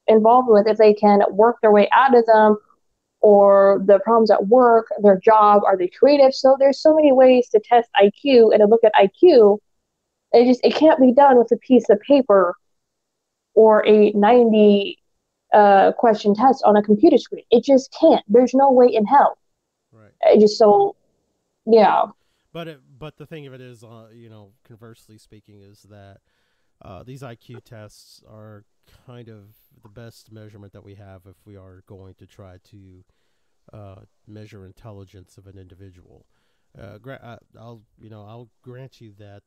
involved with. If they can work their way out of them, or the problems at work, their job, are they creative? So there's so many ways to test IQ and to look at IQ. It can't be done with a piece of paper or a 90 question test on a computer screen. It just can't. There's no way in hell. Right. It just, so, yeah. But the thing of it is, you know, conversely speaking, is that these IQ tests are kind of the best measurement that we have if we are going to try to measure intelligence of an individual. I'll grant you that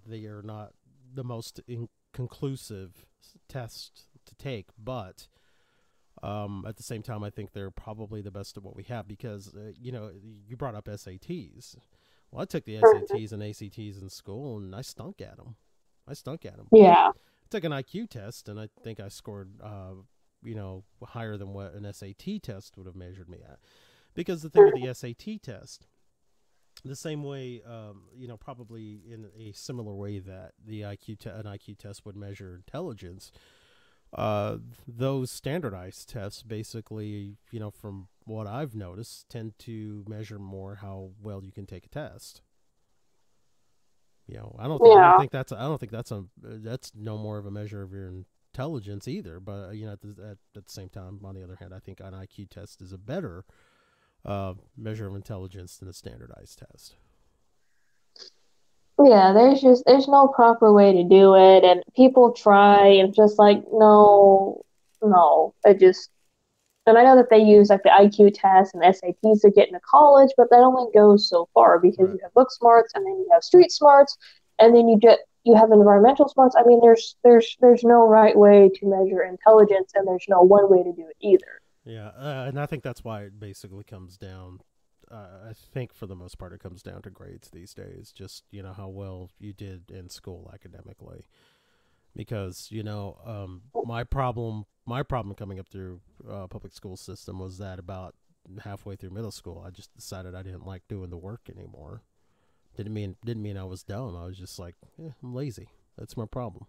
they are not the most conclusive test to take, but at the same time, I think they're probably the best of what we have because you know, you brought up SATs. Well, I took the SATs and ACTs in school, and I stunk at them. Yeah. I took an IQ test, and I think I scored, you know, higher than what an SAT test would have measured me at. Because the thing with the SAT test, the same way, you know, probably in a similar way that the an IQ test would measure intelligence, those standardized tests basically, you know, from what I've noticed, tend to measure more how well you can take a test. You know, I don't think that's no more of a measure of your intelligence either. But you know, at the same time, on the other hand, I think an IQ test is a better measure of intelligence than a standardized test. Yeah, there's no proper way to do it, and people try, and just like, no, it just. And I know that they use like the IQ test and SATs to get into college, but that only goes so far because Right. you have book smarts, and then you have street smarts, and then you have environmental smarts. I mean, there's no right way to measure intelligence, and there's no one way to do it either. Yeah, and I think that's why it basically comes down I think for the most part it comes down to grades these days. Just how well you did in school academically. Because my problem coming up through public school system was that about halfway through middle school, I just decided I didn't like doing the work anymore. Didn't mean I was dumb. I was just like, I'm lazy. That's my problem.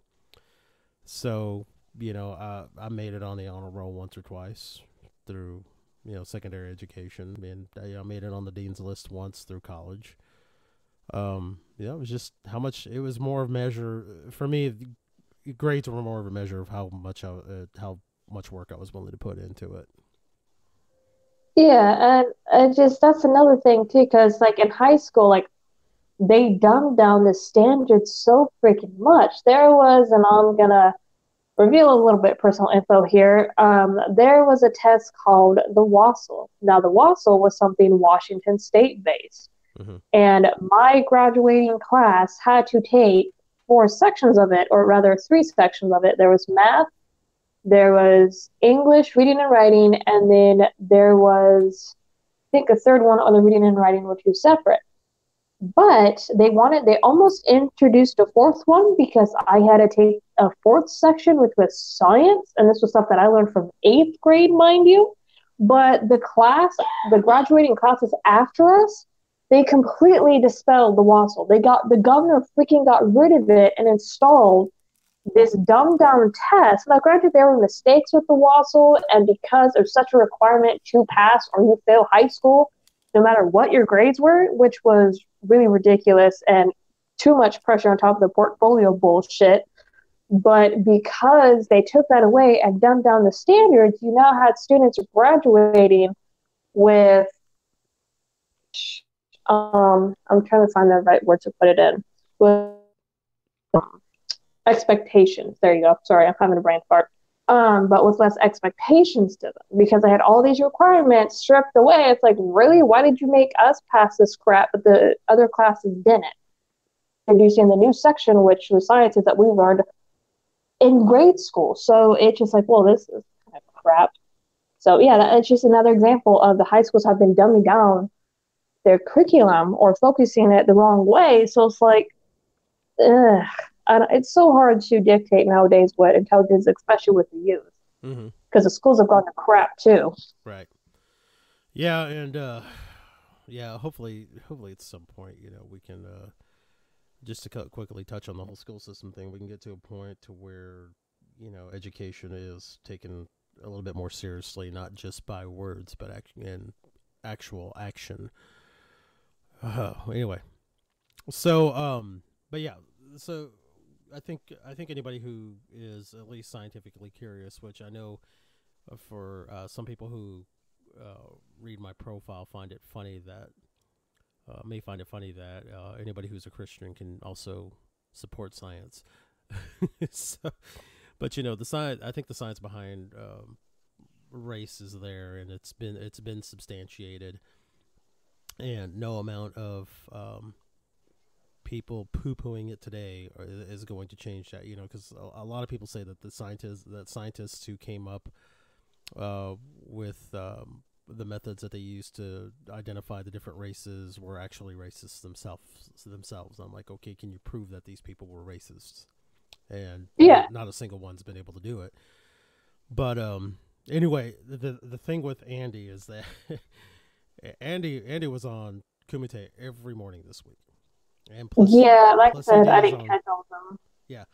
So I made it on the honor roll once or twice through secondary education, and I made it on the dean's list once through college. It was just it was more of a measure for me. Grades were more of a measure of how much work I was willing to put into it. Yeah, and just that's another thing too, because like in high school, like they dumbed down the standards so freaking much. There was, and I'm gonna reveal a little bit personal info here. There was a test called the WASL. Now, the WASL was something Washington State based, and my graduating class had to take 4 sections of it, or rather 3 sections of it. There was math, there was English, reading and writing, and then there was, I think, a third one on the reading and writing were 2 separate. But they almost introduced a 4th one because I had to take a 4th section, which was science. And this was stuff that I learned from 8th grade, mind you. But the graduating classes after us, they completely dispelled the WASL. The governor freaking got rid of it and installed this dumbed down test. Now, granted, there were mistakes with the WASL, and because there's such a requirement to pass or you fail high school, no matter what your grades were, which was really ridiculous and too much pressure on top of the portfolio bullshit. But because they took that away and dumbed down the standards, you now had students graduating with, I'm trying to find the right word to put it in, with expectations. There you go. Sorry, I'm having a brain fart. But with less expectations to them because they had all these requirements stripped away. It's like, really? Why did you make us pass this crap, but the other classes didn't? Introducing the new section, which was sciences that we learned in grade school. So it's just like, well, this is kind of crap. So yeah, that's just another example of the high schools have been dumbing down their curriculum or focusing it the wrong way. So it's like, ugh. It's so hard to dictate nowadays what intelligence, especially with the youth, because the schools have gone to crap too. Right. Yeah, and hopefully at some point, we can just to quickly touch on the whole school system thing. We can get to a point to where education is taken a little bit more seriously, not just by words, but in actual action. Anyway, so but yeah, so. I think anybody who is at least scientifically curious, which I know for some people who read my profile find it funny that anybody who's a Christian can also support science. So, but the science. I think the science behind race is there, and it's been substantiated, and no amount of people poo-pooing it today is going to change that, because a lot of people say that scientists who came up with the methods that they used to identify the different races were actually racists themselves. I'm like, okay, can you prove that these people were racists? And not a single one's been able to do it. But anyway, the thing with Andy is that Andy was on Kumite every morning this week. And plus, like I said, I didn't catch all of them. Yeah.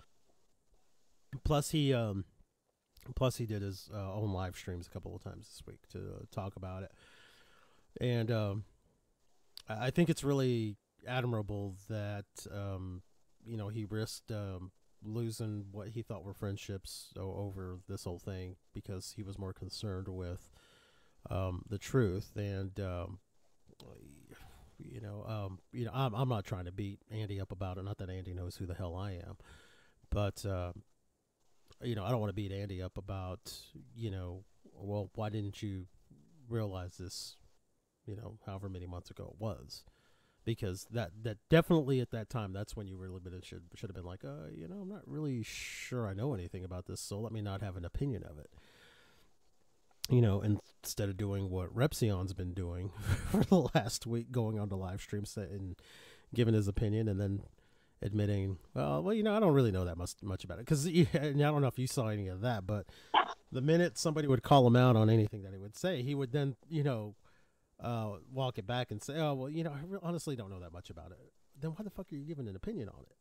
Plus he did his own live streams a couple of times this week to talk about it. And I think it's really admirable that he risked losing what he thought were friendships over this whole thing because he was more concerned with the truth. And I'm not trying to beat Andy up about it. Not that Andy knows who the hell I am, but I don't want to beat Andy up about well, why didn't you realize this? However many months ago it was, because that definitely at that time, that's when you really should have been like, I'm not really sure I know anything about this, so let me not have an opinion of it. instead of doing what Repsion's been doing for the last week, going on to live streams and giving his opinion, and then admitting, well, I don't really know that much about it, because I don't know if you saw any of that, but the minute somebody would call him out on anything that he would say, he would then walk it back and say, oh well, I honestly don't know that much about it. Then why the fuck are you giving an opinion on it?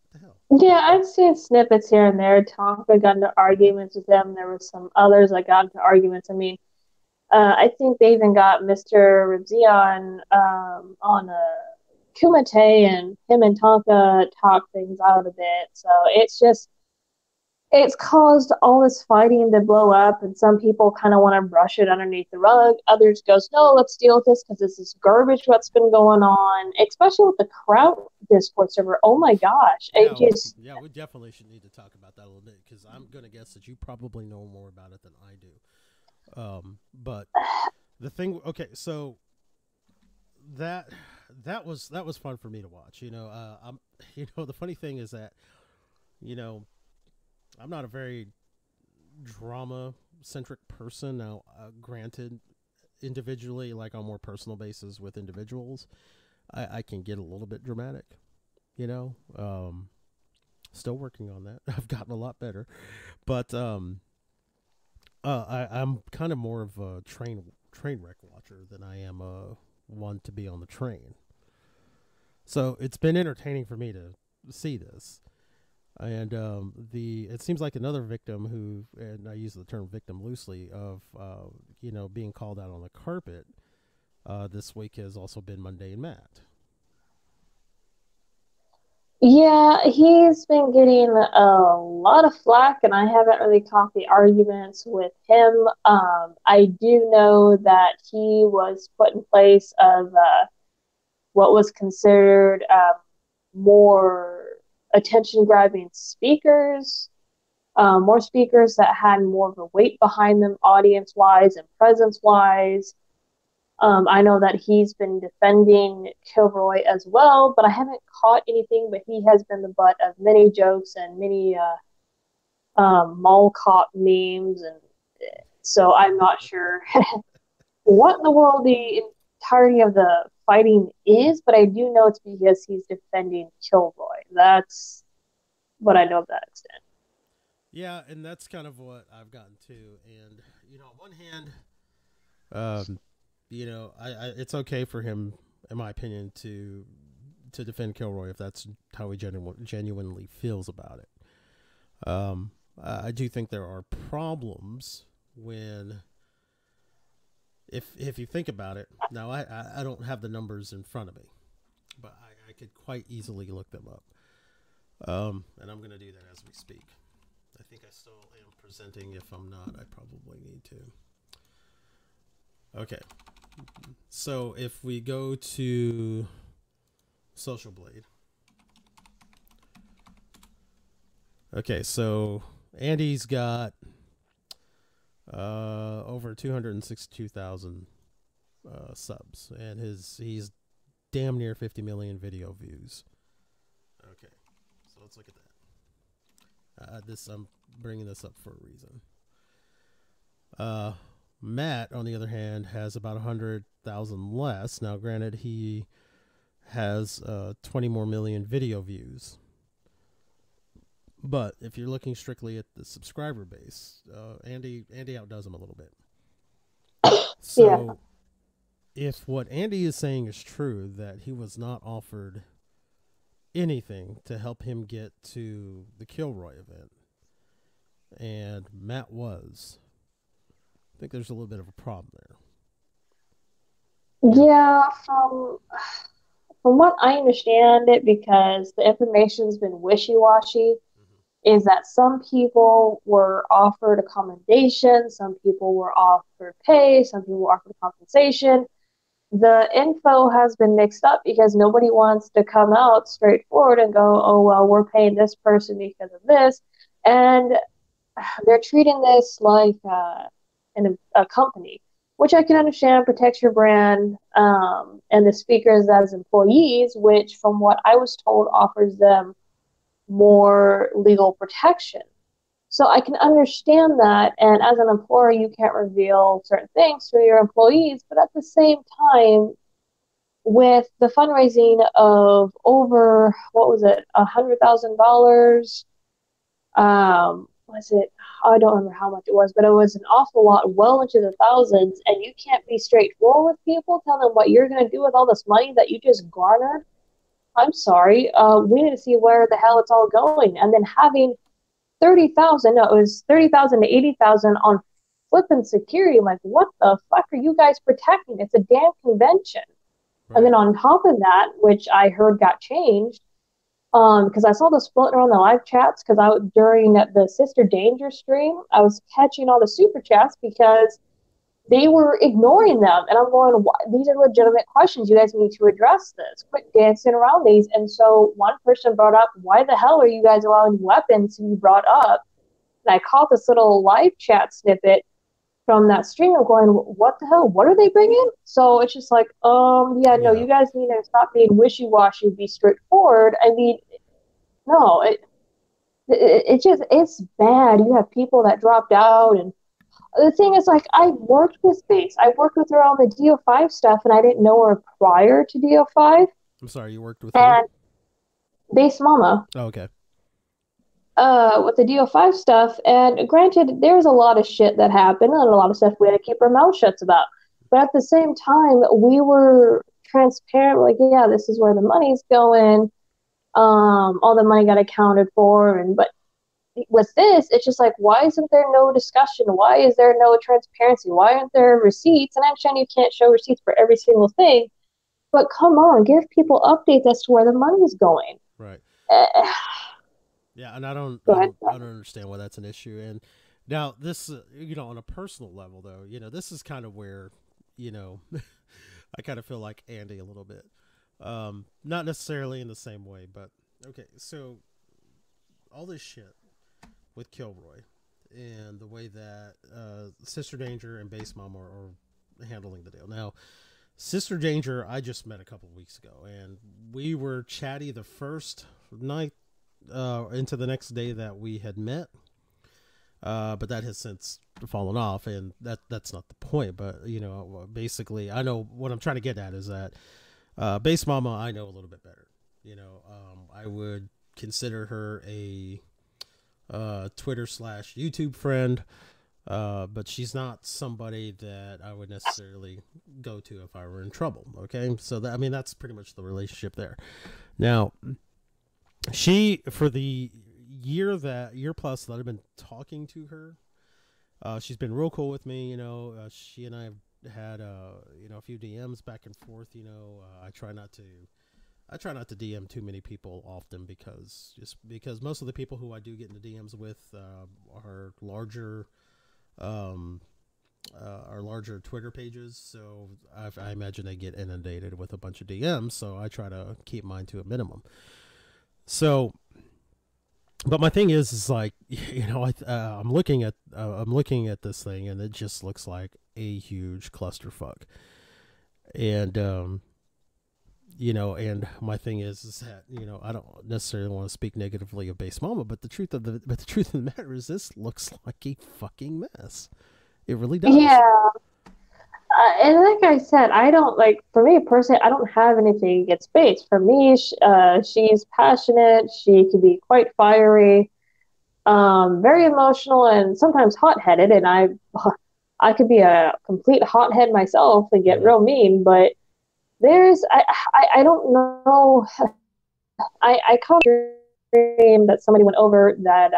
What the hell? Yeah, I've seen snippets here and there. I got into arguments with them. There were some others I got into arguments. I mean, I think they even got Mr. Rebzion on a Kumite, and him and Tonka talk things out a bit. So it's caused all this fighting to blow up, and some people kind of want to brush it underneath the rug. Others goes, no, let's deal with this because this is garbage what's been going on, especially with the Kraut Discord server. Oh my gosh. Yeah, we definitely should need to talk about that a little bit, because I'm going to guess that you probably know more about it than I do. But the thing, okay, so that was fun for me to watch. The funny thing is that, I'm not a very drama-centric person. Now, granted, individually, like on more personal basis with individuals, I can get a little bit dramatic, Still working on that. I've gotten a lot better. But I'm kind of more of a train wreck watcher than I am one to be on the train. So it's been entertaining for me to see this. And it seems like another victim who, and I use the term victim loosely, of being called out on the carpet this week has also been Mundane Matt. Yeah, he's been getting a lot of flack, and I haven't really caught the arguments with him. I do know that he was put in place of what was considered more attention-grabbing speakers, more speakers that had more of a weight behind them, audience-wise and presence-wise. I know that he's been defending Kilroy as well, but I haven't caught anything, but he has been the butt of many jokes and many mall cop memes, and so I'm not sure what in the world the entirety of the fighting is, but I do know it's because he's defending Kilroy. That's what I know of that extent. Yeah, and that's kind of what I've gotten to. And, on one hand, it's okay for him, in my opinion, to defend Kilroy if that's how he genuinely feels about it. I do think there are problems when, if you think about it. Now, I don't have the numbers in front of me, but I could quite easily look them up. And I'm going to do that as we speak. I think I still am presenting. If I'm not, I probably need to. Okay. So if we go to Social Blade. Okay, so Andy's got over 262,000 subs, and he's damn near 50 million video views. Okay, so let's look at that. I'm bringing this up for a reason. Matt, on the other hand, has about 100,000 less. Now, granted, he has 20 more million video views. But if you're looking strictly at the subscriber base, Andy outdoes him a little bit. So, if what Andy is saying is true, that he was not offered anything to help him get to the Kilroy event, and Matt was, I think there's a little bit of a problem there. Yeah, from what I understand it, because the information's been wishy-washy, is that some people were offered accommodation, some people were offered pay, some people were offered compensation. The info has been mixed up because nobody wants to come out straightforward and go, oh, well, we're paying this person because of this. And they're treating this like a company, which I can understand protects your brand, and the speakers as employees, which from what I was told offers them more legal protection. So I can understand that. And as an employer, you can't reveal certain things to your employees. But at the same time, with the fundraising of over, what was it, $100,000, was it, I don't remember how much it was, but it was an awful lot, well into the thousands, and you can't be straightforward with people, tell them what you're going to do with all this money that you just garnered. I'm sorry, we need to see where the hell it's all going. And then having 30,000, no, it was 30,000 to 80,000 on flipping security. I'm like, what the fuck are you guys protecting? It's a damn convention. Right. And then on top of that, which I heard got changed, because I saw this floating around the live chats, because during the Sister Danger stream, I was catching all the super chats because they were ignoring them. And I'm going, these are legitimate questions. You guys need to address this. Quit dancing around these. And so one person brought up, why the hell are you guys allowing weapons to be brought up? And I caught this little live chat snippet from that stream. I'm going, what the hell? What are they bringing? So it's just like, yeah, no, you guys need to stop being wishy-washy, be straightforward. I mean, no, it's bad. You have people that dropped out, and the thing is, like, I worked with Base. I worked with her on the DO5 stuff, and I didn't know her prior to DO5. I'm sorry, you worked with her? Base Mama. Oh, okay. With the DO5 stuff, and granted, there was a lot of shit that happened, and a lot of stuff we had to keep our mouth shut about. But at the same time, we were transparent, like, yeah, this is where the money's going. All the money got accounted for, but with this, it's just like, why isn't there no discussion? Why is there no transparency? Why aren't there receipts? And I'm sure you can't show receipts for every single thing, but come on, give people updates as to where the money's going. Right. Yeah, and I don't understand why that's an issue. And now this, on a personal level, though, this is kind of where, I kind of feel like Andy a little bit. Not necessarily in the same way, but okay. So all this shit with Kilroy and the way that Sister Danger and Base Mama are handling the deal. Now, Sister Danger, I just met a couple of weeks ago, and we were chatty the first night into the next day that we had met, but that has since fallen off, and that's not the point. But basically, I know what I'm trying to get at is that Base Mama I know a little bit better. I would consider her a Twitter/YouTube friend, but she's not somebody that I would necessarily go to if I were in trouble. Okay, so that's pretty much the relationship there. Now, she, for the year plus that I've been talking to her, she's been real cool with me. She and I have had a few DMs back and forth. I try not to DM too many people often because most of the people who I do get into DMs with are larger Twitter pages, so I imagine they get inundated with a bunch of DMs, so I try to keep mine to a minimum. So, but my thing is like, I'm looking at this thing, and it just looks like a huge clusterfuck. And and my thing is that I don't necessarily want to speak negatively of Base Mama, but the truth of the matter is, this looks like a fucking mess. It really does. Yeah. And like I said, I don't, for me personally, I don't have anything against Base. For me, she's passionate. She can be quite fiery, very emotional, and sometimes hot-headed. And I could be a complete hothead myself and get real mean. But I don't know. I caught a dream that somebody went over that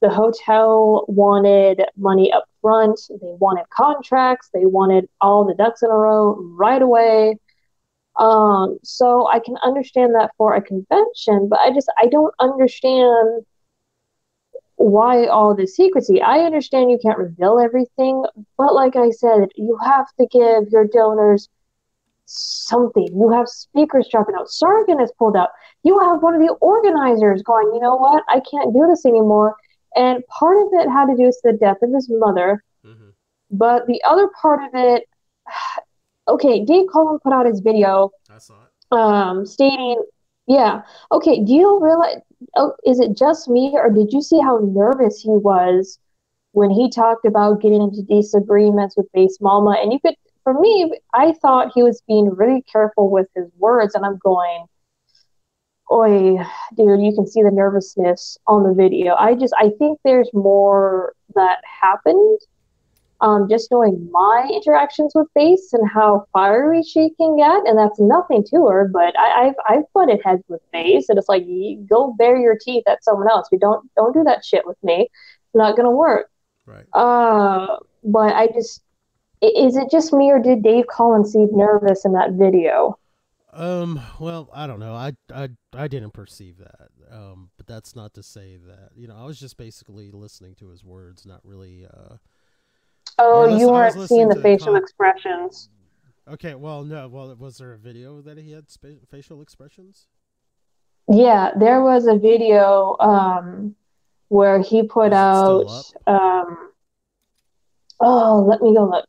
the hotel wanted money up front. They wanted contracts. They wanted all the ducks in a row right away. So I can understand that for a convention, but I don't understand why all the secrecy. I understand you can't reveal everything, but like I said, you have to give your donors something. You have speakers dropping out. Sargon has pulled out. You have one of the organizers going, you know what? I can't do this anymore. And part of it had to do with the death of his mother. Mm-hmm. But the other part of it, okay, Dave Cullen put out his video. I saw it. Stating, yeah, okay, do you realize, is it just me, or did you see how nervous he was when he talked about getting into disagreements with Base Mama? And for me, I thought he was being really careful with his words, and I'm going, oi, dude, you can see the nervousness on the video. I think there's more that happened. Just knowing my interactions with Base and how fiery she can get, and that's nothing to her, but I've butted heads with Base, and it's like, go bare your teeth at someone else. Don't do that shit with me. It's not gonna work. Right. But is it just me, or did Dave Collins seem nervous in that video? Well, I don't know. I didn't perceive that. But that's not to say that, I was just basically listening to his words, not really, you weren't seeing the facial expressions. Okay, well, no. Well, was there a video that he had facial expressions? Yeah, there was a video where he put out. Let me go look.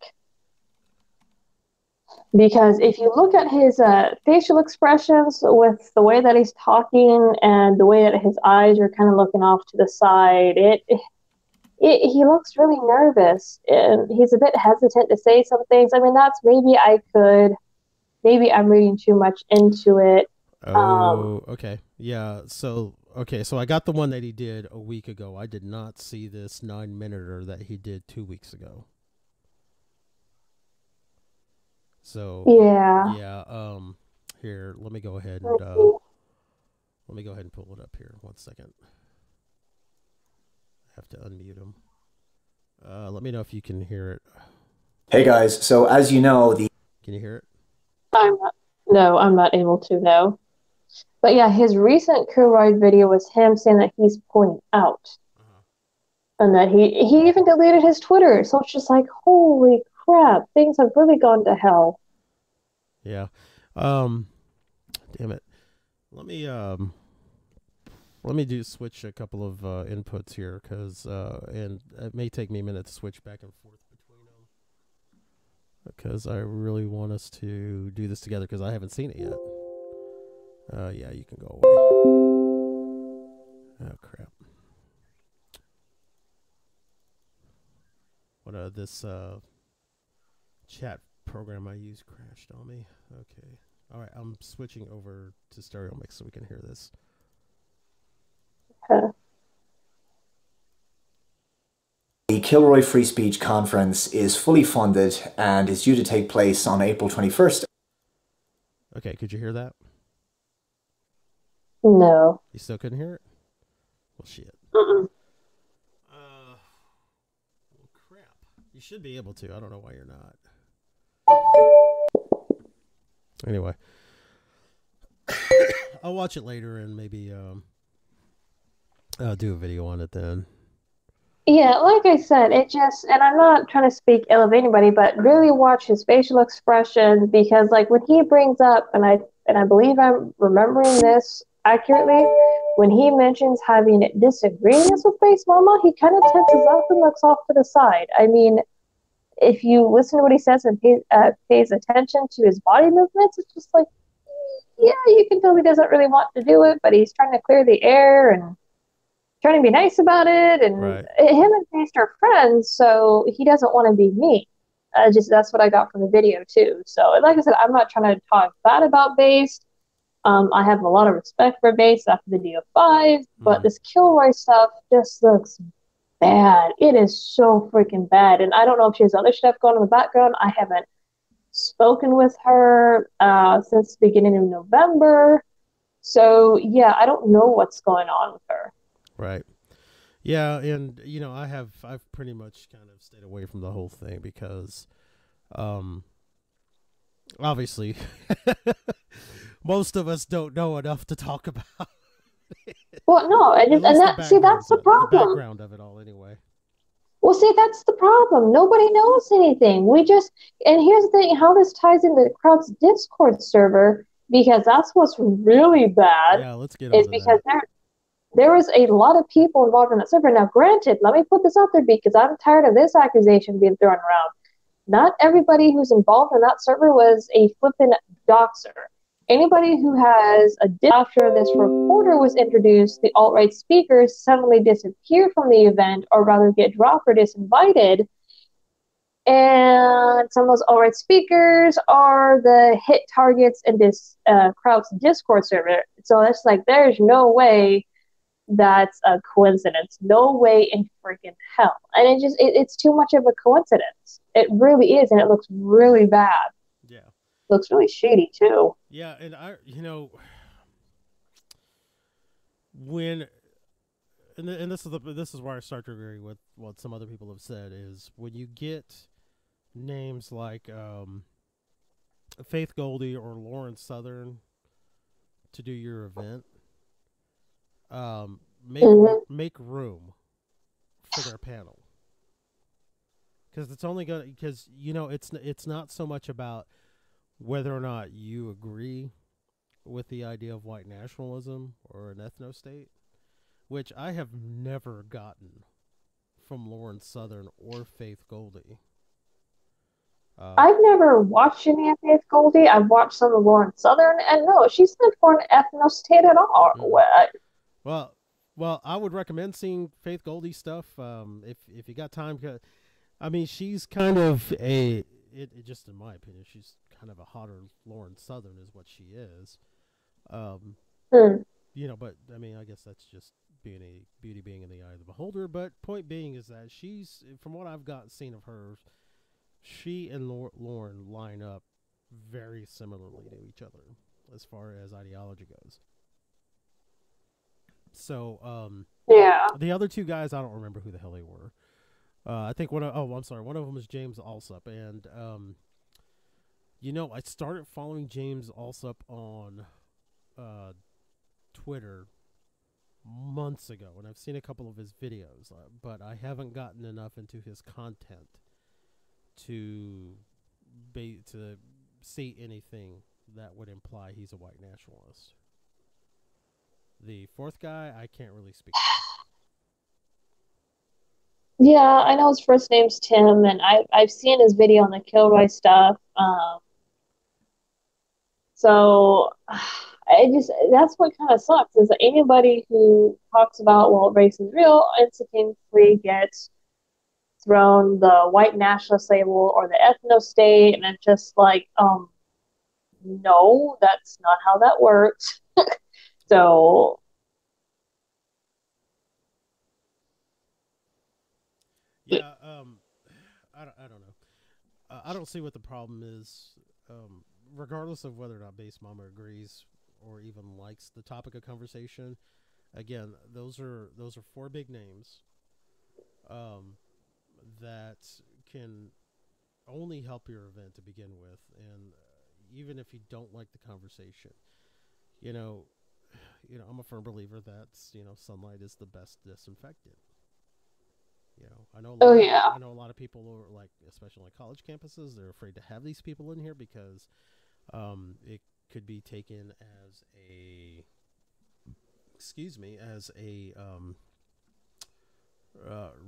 Because if you look at his facial expressions with the way that he's talking and the way that his eyes are kind of looking off to the side, he looks really nervous, and he's a bit hesitant to say some things. I mean, that's maybe I'm reading too much into it. Oh, okay. Yeah, so I got the one that he did a week ago. I did not see this 9-minuter that he did 2 weeks ago. So yeah. Here, let me go ahead and pull it up here. 1 second. I have to unmute him. Let me know if you can hear it. Hey guys, so as you know, can you hear it? I'm not able to, no. But yeah, his recent Kilroy video was him saying that he's pulling out. And that he even deleted his Twitter. So it's just like, holy crap, things have really gone to hell. Yeah. Damn it. Let me switch a couple of inputs here, because and it may take me a minute to switch back and forth between them, because I really want us to do this together, because I haven't seen it yet. Yeah, you can go away. Oh crap. What this chat program I use crashed on me. Okay. All right, I'm switching over to stereo mix so we can hear this. The Kilroy Free Speech Conference is fully funded and is due to take place on April 21st. Okay, could you hear that? No. You still couldn't hear it? Well, shit. Uh-uh. Well, crap. You should be able to. I don't know why you're not. Anyway. I'll watch it later and maybe I'll do a video on it then. Yeah, like I said, and I'm not trying to speak ill of anybody, but really watch his facial expressions, because like when he brings up, and I believe I'm remembering this accurately, when he mentions having disagreements with Base Mama, he kind of tenses up and looks off to the side. I mean, if you listen to what he says and pays attention to his body movements, it's just like, yeah, you can tell he doesn't really want to do it, but he's trying to clear the air and trying to be nice about it. And right. Him and Base are friends, so he doesn't want to be mean. That's what I got from the video too. So, like I said, I'm not trying to talk bad about Base. I have a lot of respect for Base after the DO5, but this Kilroy stuff just looks bad. It is so freaking bad. And I don't know if she has other stuff going on in the background. I haven't spoken with her since the beginning of November. So, yeah, I don't know what's going on with her. Right. Yeah, and, I've pretty much kind of stayed away from the whole thing because, obviously, most of us don't know enough to talk about. Well, no, that's the problem. The background of it all, anyway. Well, see, that's the problem. Nobody knows anything. And here's the thing, how this ties into Kraut's Discord server, because that's what's really bad. Yeah, let's get on is because there was a lot of people involved in that server. Now, granted, let me put this out there because I'm tired of this accusation being thrown around. Not everybody who's involved in that server was a flippin' doxer. Anybody who has after this reporter was introduced, the alt-right speakers suddenly disappear from the event, or rather get dropped or disinvited. And some of those alt-right speakers are the hit targets in this crowd's Discord server. So it's like, there's no way that's a coincidence. No way in freaking hell. And it's too much of a coincidence. It really is, and it looks really bad. Yeah. It looks really shady too. Yeah, and when and this is where I start to agree with what some other people have said, is when you get names like Faith Goldie or Lauren Southern to do your event, make room for their panel, because it's only gonna, because it's not so much about whether or not you agree with the idea of white nationalism or an ethno-state, which I have never gotten from Lauren Southern or Faith Goldie. I've never watched any of Faith Goldie. I've watched some of Lauren Southern, and no, she's not for an ethno-state at all. Well, I would recommend seeing Faith Goldie stuff if you got time. I mean, she's kind of just in my opinion, she's kind of a hotter Lauren Southern is what she is. But I mean, I guess that's just beauty being in the eye of the beholder. But point being is that she's, from what I've seen of her, she and Lauren line up very similarly to each other as far as ideology goes. So, the other two guys, I don't remember who the hell they were. I think one of them is James Alsop, and I started following James Alsop on Twitter months ago, and I've seen a couple of his videos, but I haven't gotten enough into his content to see anything that would imply he's a white nationalist. The fourth guy, I can't really speak to. Yeah, I know his first name's Tim, and I've seen his video on the Kilroy stuff. So that's what kind of sucks, is that anybody who talks about, well, race is real, instantly gets thrown the white nationalist label or the ethno-state, and it's just like, no, that's not how that works. So yeah, I don't know. I don't see what the problem is, regardless of whether or not Base Mama agrees or even likes the topic of conversation. Again, those are four big names that can only help your event to begin with, and even if you don't like the conversation, I'm a firm believer that sunlight is the best disinfectant. I know. I know a lot of people are like, especially on college campuses, they're afraid to have these people in here because it could be taken as a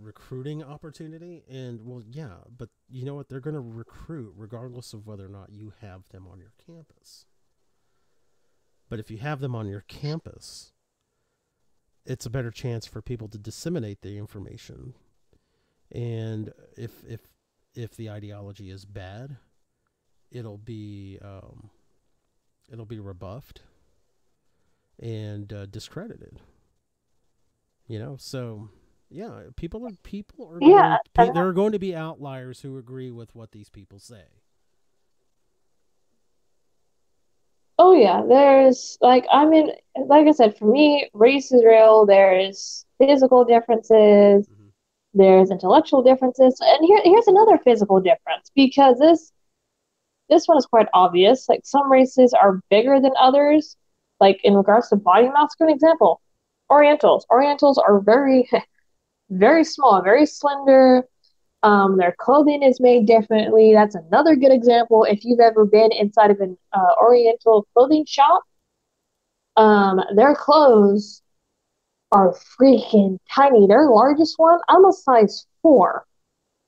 recruiting opportunity. And well, yeah, but you know what? They're going to recruit regardless of whether or not you have them on your campus. But if you have them on your campus, it's a better chance for people to disseminate the information. And if the ideology is bad, it'll be rebuffed and discredited. So yeah, people are there are going to be outliers who agree with what these people say. Oh yeah, there's like I said, for me, race is real. There's physical differences. Mm-hmm. There's intellectual differences, and here's another physical difference, because this one is quite obvious. Like, some races are bigger than others. Like, in regards to body mass, for an example, Orientals are very, very small, very slender. Their clothing is made differently. That's another good example. If you've ever been inside of an Oriental clothing shop, their clothes are freaking tiny. Their largest one, I'm a size 4.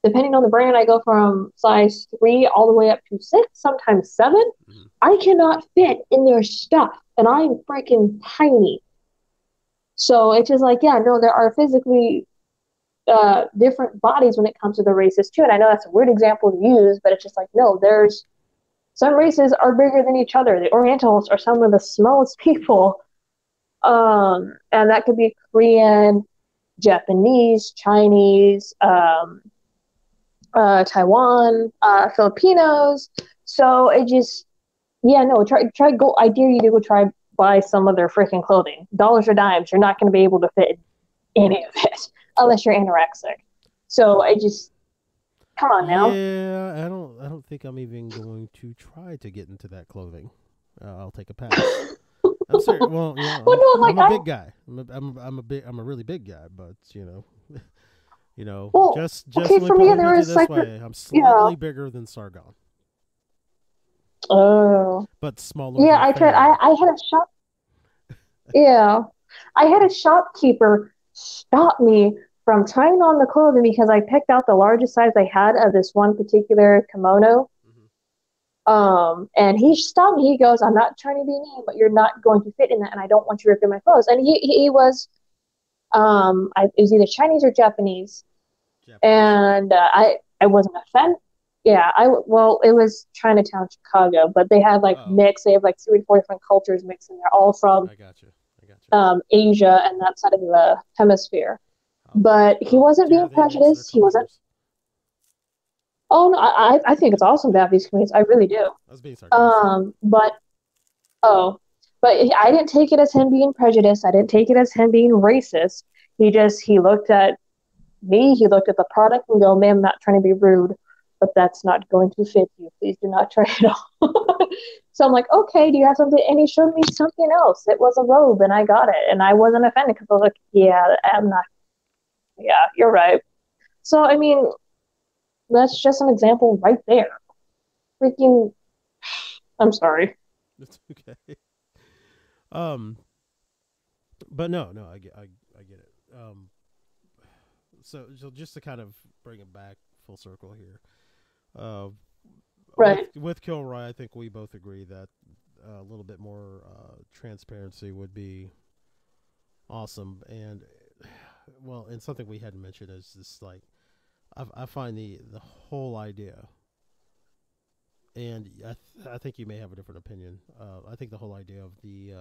depending on the brand, I go from size 3 all the way up to 6, sometimes 7. Mhm. I cannot fit in their stuff, and I'm freaking tiny. So it's just like, yeah, no, there are physically different bodies when it comes to the races too. And I know that's a weird example to use, but it's just like, no, there's some races are bigger than each other. The Orientals are some of the smallest people. And that could be Korean, Japanese, Chinese, Taiwan, Filipinos. So it just, yeah, no, try go. I dare you to go try buy some of their freaking clothing. Dollars or dimes, you're not going to be able to fit any of it unless you're anorexic. So I just, come on now. Yeah, I don't think I'm even going to try to get into that clothing. I'll take a pass. I'm serious. Well, you know, Well, no, like I'm a big guy. I'm a really big guy, but well, just okay, let for me me, put there it is this like, way: I'm yeah. slightly bigger than Sargon, Oh, but smaller yeah. than I tried. Pharaoh. I had a shop. Yeah, I had a shopkeeper stop me from trying on the clothing because I picked out the largest size I had of this one particular kimono. Mhm. And he stopped me. He goes, "I'm not trying to be mean, but you're not going to fit in that, and I don't want you ripping my clothes." And he was, it was either Chinese or Japanese, Japanese. and I wasn't offended. Yeah, well, it was Chinatown, Chicago, but they had like Oh, mix. They have like 3 or 4 different cultures mixed in there, all from I got you. I got you. Asia and that side of the hemisphere. How, But he wasn't dare being they mix their prejudiced. He wasn't. cultures? Oh no, I think it's awesome to have these communities. I really do. I was being sarcastic. But oh, but I didn't take it as him being prejudiced. I didn't take it as him being racist. He looked at me. He looked at the product and go, "Ma'am, I'm not trying to be rude, but that's not going to fit you. Please do not try it on." So I'm like, okay, do you have something? And he showed me something else. It was a robe, and I got it, and I wasn't offended because I was like, yeah, I'm not. Yeah, you're right. So I mean, that's just an example right there. Freaking, I'm sorry. It's okay. Um, but no, I get it. So just to kind of bring it back full circle here, uh, Right. with Kilroy, I think we both agree that a little bit more transparency would be awesome. And well, and something we hadn't mentioned is this like I find the whole idea, and I think you may have a different opinion. I think the whole idea of the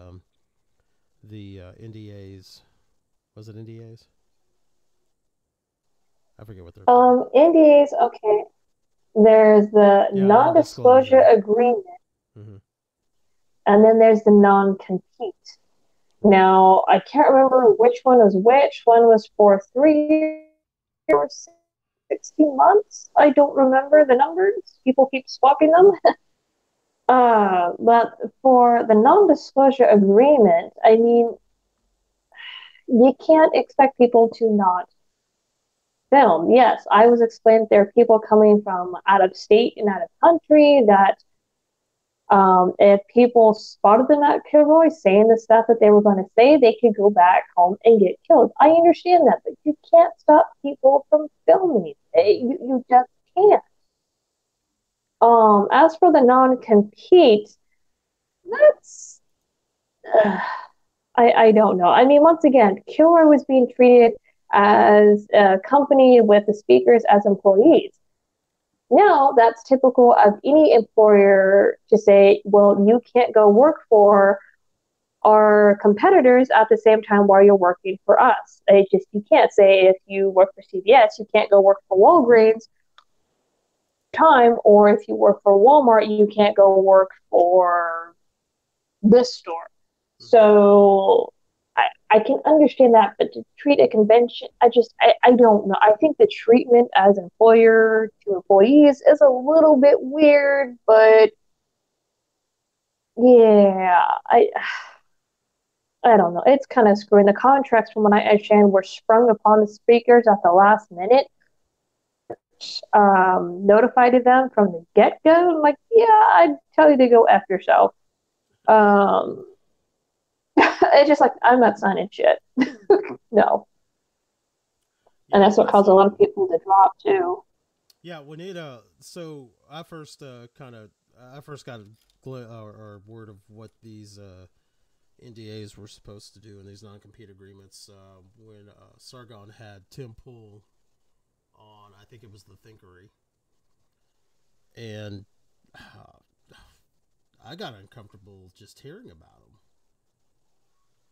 NDAs, was it NDAs? I forget what they're called. NDAs, okay. There's the Yeah, non-disclosure non-disclosure. agreement, Mm-hmm. and then there's the non-compete. Right. Now, I can't remember which one was which. One was for 3 or 16 months. I don't remember the numbers. People keep swapping them. But for the non-disclosure agreement, I mean, you can't expect people to not film. Yes, I was explained there are people coming from out of state and out of country that if people spotted them at Kilroy saying the stuff that they were going to say, they could go back home and get killed. I understand that, but you can't stop people from filming. You just can't. As for the non-compete, that's I don't know. I mean, once again, Kilroy was being treated as a company with the speakers as employees. Now, that's typical of any employer to say, well, you can't go work for our competitors at the same time while you're working for us. It just, you can't say if you work for CVS, you can't go work for Walgreens time, or if you work for Walmart, you can't go work for this store. So I can understand that, but to treat a convention, I don't know. I think the treatment as employer to employees is a little bit weird, but yeah, I don't know. It's kind of screwing. The contracts, from what I understand, were sprung upon the speakers at the last minute. Notified them from the get go. I'm like, yeah, I'd tell you to go F yourself. Um, it's just like, I'm not signing shit. No. And Yeah, that's what caused a lot of people to drop too. Yeah, when it so I first I first got or word of what these NDAs were supposed to do and these non-compete agreements when Sargon had Tim Pool on, I think it was the Thinkery, and I got uncomfortable just hearing about them.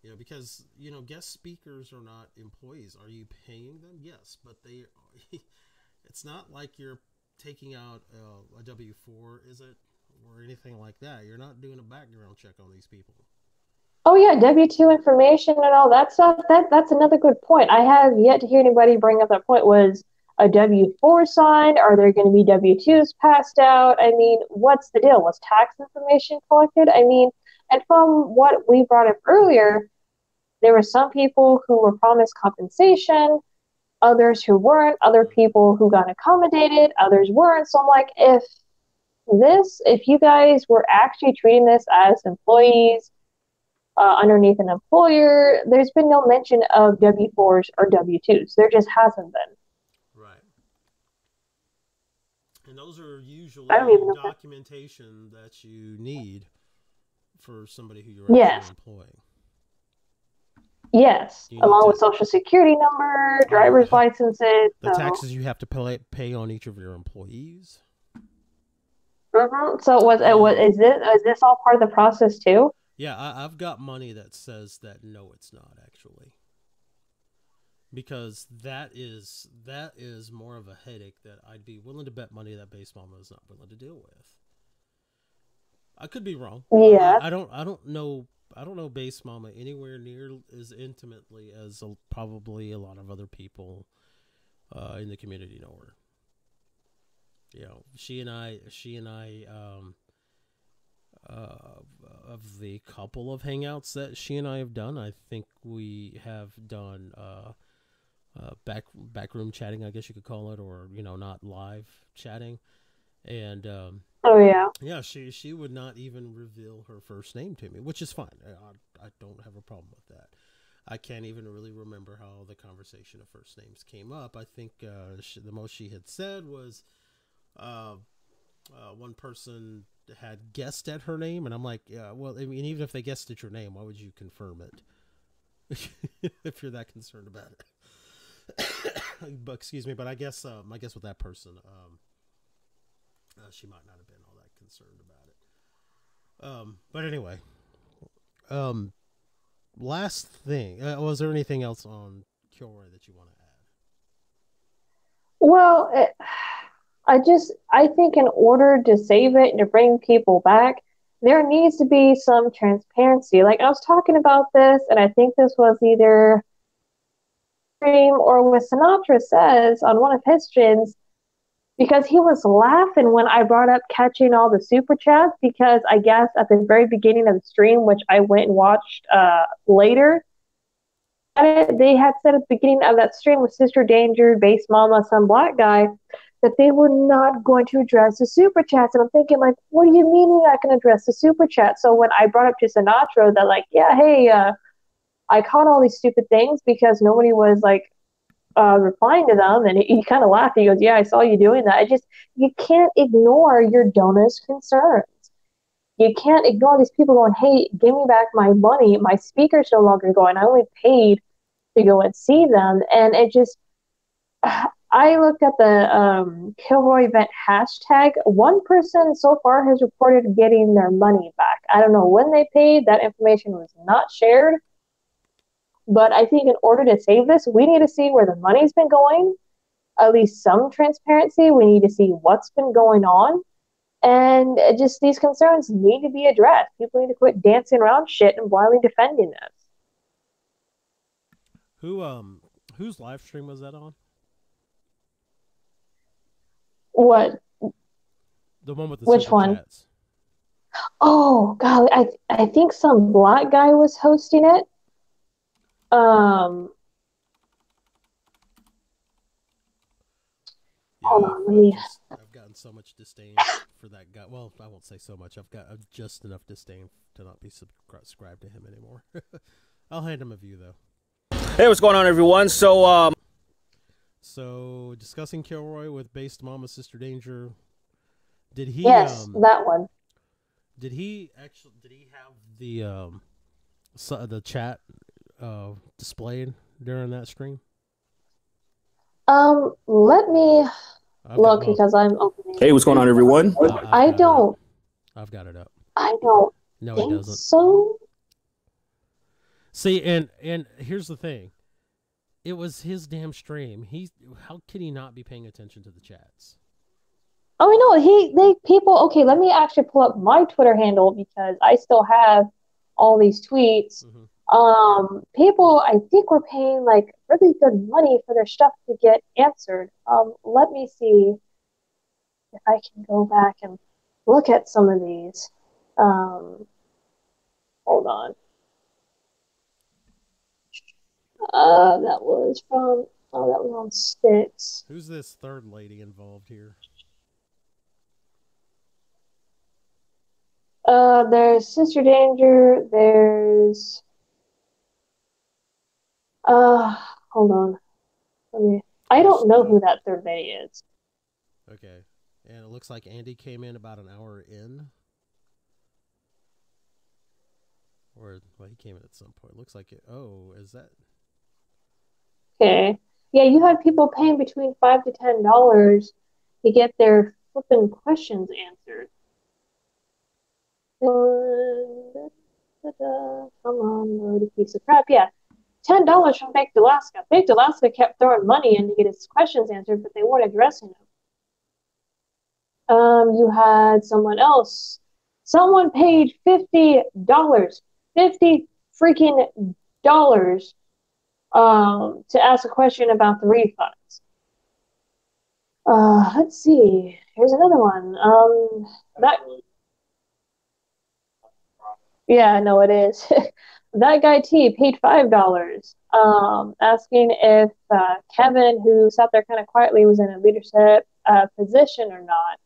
You know, because guest speakers are not employees. Are you paying them? Yes, but they. It's not like you're taking out a W-4, is it, or anything like that. You're not doing a background check on these people. Oh yeah, W-2 information and all that stuff. That's another good point. I have yet to hear anybody bring up that point. Was a W-4 signed? Are there going to be W-2s passed out? I mean, what's the deal? Was tax information collected? I mean, and from what we brought up earlier, there were some people who were promised compensation, others who weren't, other people who got accommodated, others weren't. So I'm like, if you guys were actually treating this as employees underneath an employer, there's been no mention of W-4s or W-2s. There just hasn't been. Right. And those are usually documentation that you need for somebody who you're actually employing. Yes, along with social security number, driver's licenses. The taxes you have to pay on each of your employees. Mm-hmm. So is this all part of the process too? Yeah, I've got money that says that no, it's not actually, because that is more of a headache that I'd be willing to bet money that Base Mama is not willing to deal with. I could be wrong. Yeah, I don't know. I don't know Base Mama anywhere near as intimately as probably a lot of other people in the community know her. You know, she and I, of the couple of hangouts that she and I have done, I think we have done backroom chatting, I guess you could call it, or not live chatting, and yeah, she would not even reveal her first name to me, which is fine. I don't have a problem with that. I can't even really remember how the conversation of first names came up. I think the most she had said was one person had guessed at her name, and I'm like, yeah, well, I mean, even if they guessed at your name, why would you confirm it if you're that concerned about it? But excuse me, but I guess with that person, she might not have been all that concerned about it. But anyway, last thing, was there anything else on Kilroy that you want to add? Well, I think in order to save it and to bring people back, there needs to be some transparency. Like I was talking about this, and I think this was either stream or with Sinatra says on one of his streams, because he was laughing when I brought up catching all the super chats, because I guess at the very beginning of the stream, which I went and watched later, they had said at the beginning of that stream with Sister Danger, Base Mama, some black guy, that they were not going to address the super chats. And I'm thinking, like, what do you mean you're not going to address the super chat? So when I brought up to Sinatra that, like, yeah, hey, I caught all these stupid things because nobody was, like, replying to them, and he kind of laughed. He goes, yeah, I saw you doing that. You can't ignore your donors' concerns. You can't ignore these people going, hey, give me back my money. My speaker's no longer going. I only paid to go and see them. And it just, I looked at the Kilroy event hashtag. One person so far has reported getting their money back. I don't know when they paid. That information was not shared. But I think in order to save this, we need to see where the money's been going, at least some transparency. We need to see what's been going on. And just these concerns need to be addressed. People need to quit dancing around shit and blindly defending this. Whose live stream was that on? What? The one with the Which super one? chats. Oh, God. I think some black guy was hosting it. Hold on, I've gotten so much disdain for that guy. Well, I won't say so much. I've got just enough disdain to not be subscribed to him anymore. I'll hand him a view though. Hey, what's going on, everyone? So So discussing Kilroy with Based Mama Sister Danger. Did he? Yes, that one. Did he have the chat displayed during that stream? Let me look because I'm opening. Hey, what's going on, everyone? I've got it up. I don't No, think it doesn't. so. See, and here's the thing. It was his damn stream. How could he not be paying attention to the chats? Oh, I know. People. Okay, let me actually pull up my Twitter handle because I still have all these tweets. Mm-hmm. People, I think, were paying like really good money for their stuff to get answered. Let me see if I can go back and look at some of these. Hold on. That was on Sticks. Who's this third lady involved here? There's Sister Danger. There's hold on. I don't know who that third lady is. Okay. And it looks like Andy came in about an hour in. Or, well, he came in at some point. Looks like it. Oh, is that? Okay. Yeah, you had people paying between $5 to $10 to get their flipping questions answered. Come on, load a piece of crap. Yeah. $10 from Baked Alaska. Baked Alaska kept throwing money in to get his questions answered, but they weren't addressing them. You had someone else. Someone paid $50. $50 freaking dollars to ask a question about the refunds. Let's see. Here's another one. Yeah, no, it is. That guy T paid $5, asking if Kevin, who sat there kind of quietly, was in a leadership position or not.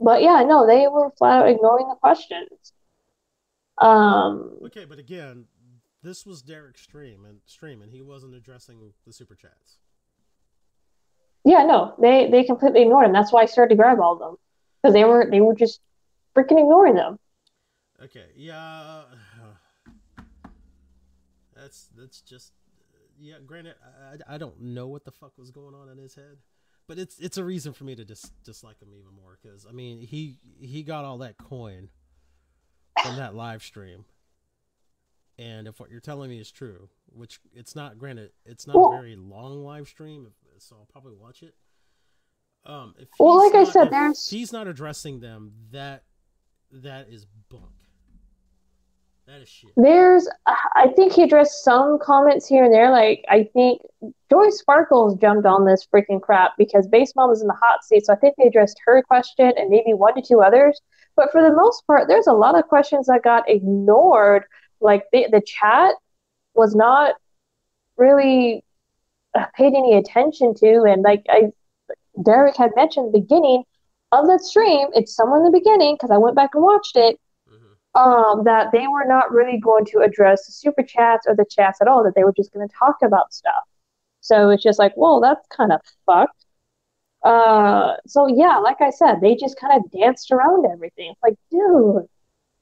But yeah, no, they were flat out ignoring the questions. Okay, but again, this was Derek's stream, and he wasn't addressing the super chats. Yeah, no, they completely ignored him. That's why I started to grab all of them, because they were just freaking ignoring them. Okay, yeah, that's just yeah. Granted, I don't know what the fuck was going on in his head, but it's a reason for me to dislike him even more, because I mean he got all that coin from that live stream, and if what you're telling me is true, which it's not, granted, it's not a very long live stream, so I'll probably watch it. If he's not addressing them, that is bunk. That is shit. I think he addressed some comments here and there. Like, I think Joy Sparkles jumped on this freaking crap because Base Mom was in the hot seat, so I think they addressed her question and maybe 1 to 2 others. But for the most part, there's a lot of questions that got ignored. Like, the chat was not really paid any attention to, and like Derek had mentioned at the beginning of that stream, it's somewhere in the beginning, because I went back and watched it, that they were not really going to address the super chats or the chats at all, that they were just going to talk about stuff. So it's just like, whoa, that's kind of fucked. So yeah, like I said, they just kind of danced around everything. It's like, dude,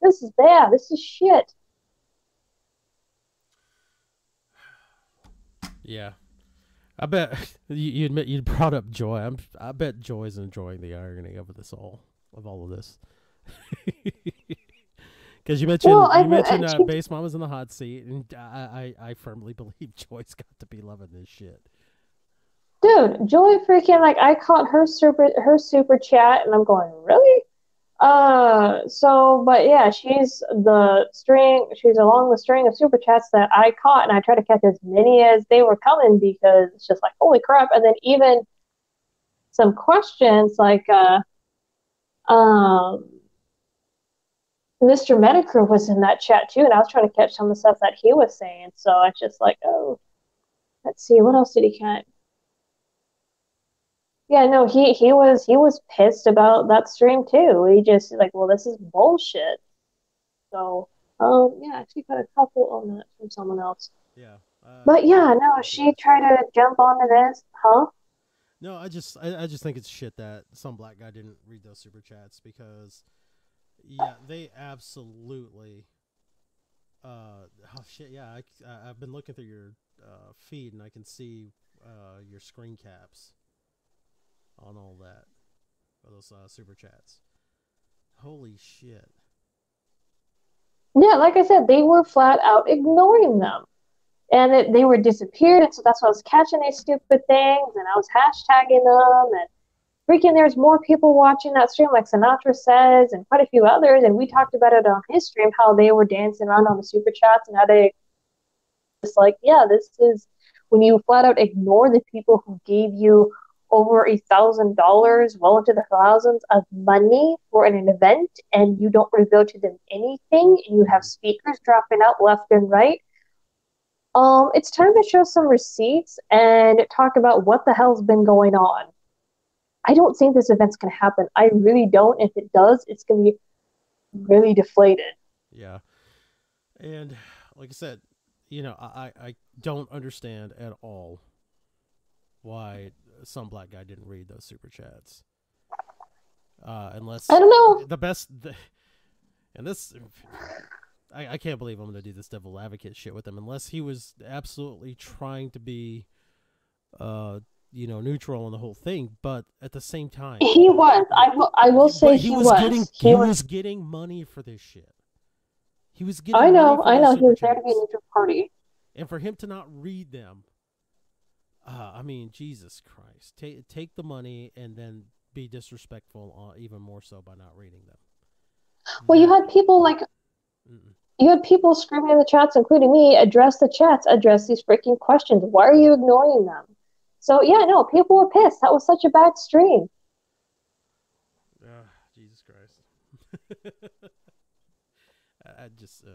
this is bad. This is shit. Yeah. I bet you admit you brought up Joy. I bet Joy's enjoying the irony of all of this. Because you mentioned Base Mom was in the hot seat, and I firmly believe Joy's got to be loving this shit. Dude, Joy freaking, like, I caught her super chat, and I'm going, really? But yeah, she's along the string of super chats that I caught, and I tried to catch as many as they were coming, because it's just like, holy crap. And then even some questions like Mr. Medicare was in that chat too, and I was trying to catch some of the stuff that he was saying. So I just like, oh, let's see, what else did he catch? Yeah, no, he was pissed about that stream too. He just like, well, this is bullshit. So, yeah, I actually got a couple on that from someone else. Yeah. But yeah, no, she tried to jump onto this, huh? No, I just think it's shit that some black guy didn't read those super chats because, yeah, they absolutely. Oh shit, yeah, I've been looking through your feed and I can see your screen caps on all that, those super chats. Holy shit. Yeah, like I said, they were flat out ignoring them. And they were disappeared, and so that's why I was catching these stupid things, and I was hashtagging them, and freaking there's more people watching that stream, like Sinatra says, and quite a few others, and we talked about it on his stream, how they were dancing around on the super chats, and how they just like, yeah, this is when you flat out ignore the people who gave you over $1,000, well into the thousands of money for an event, and you don't reveal to them anything, and you have speakers dropping out left and right. It's time to show some receipts and talk about what the hell's been going on. I don't think this event's gonna happen. I really don't. If it does, it's gonna be really deflated. Yeah. And like I said, I don't understand at all why some black guy didn't read those super chats. Unless I don't know. And this, I can't believe I'm going to do this devil advocate shit with him unless he was absolutely trying to be, neutral on the whole thing. But at the same time, He was. I will say he was. He was getting money for this shit. He was getting. I know. Money for He was there to chats. be a neutral party. And for him to not read them, I mean, Jesus Christ, take the money and then be disrespectful, even more so by not reading them. Well, you had people like. Mm-mm. You had people screaming in the chats, including me, address the chats, address these freaking questions. Why are you ignoring them? So, yeah, no, people were pissed. That was such a bad stream. Jesus Christ. I just...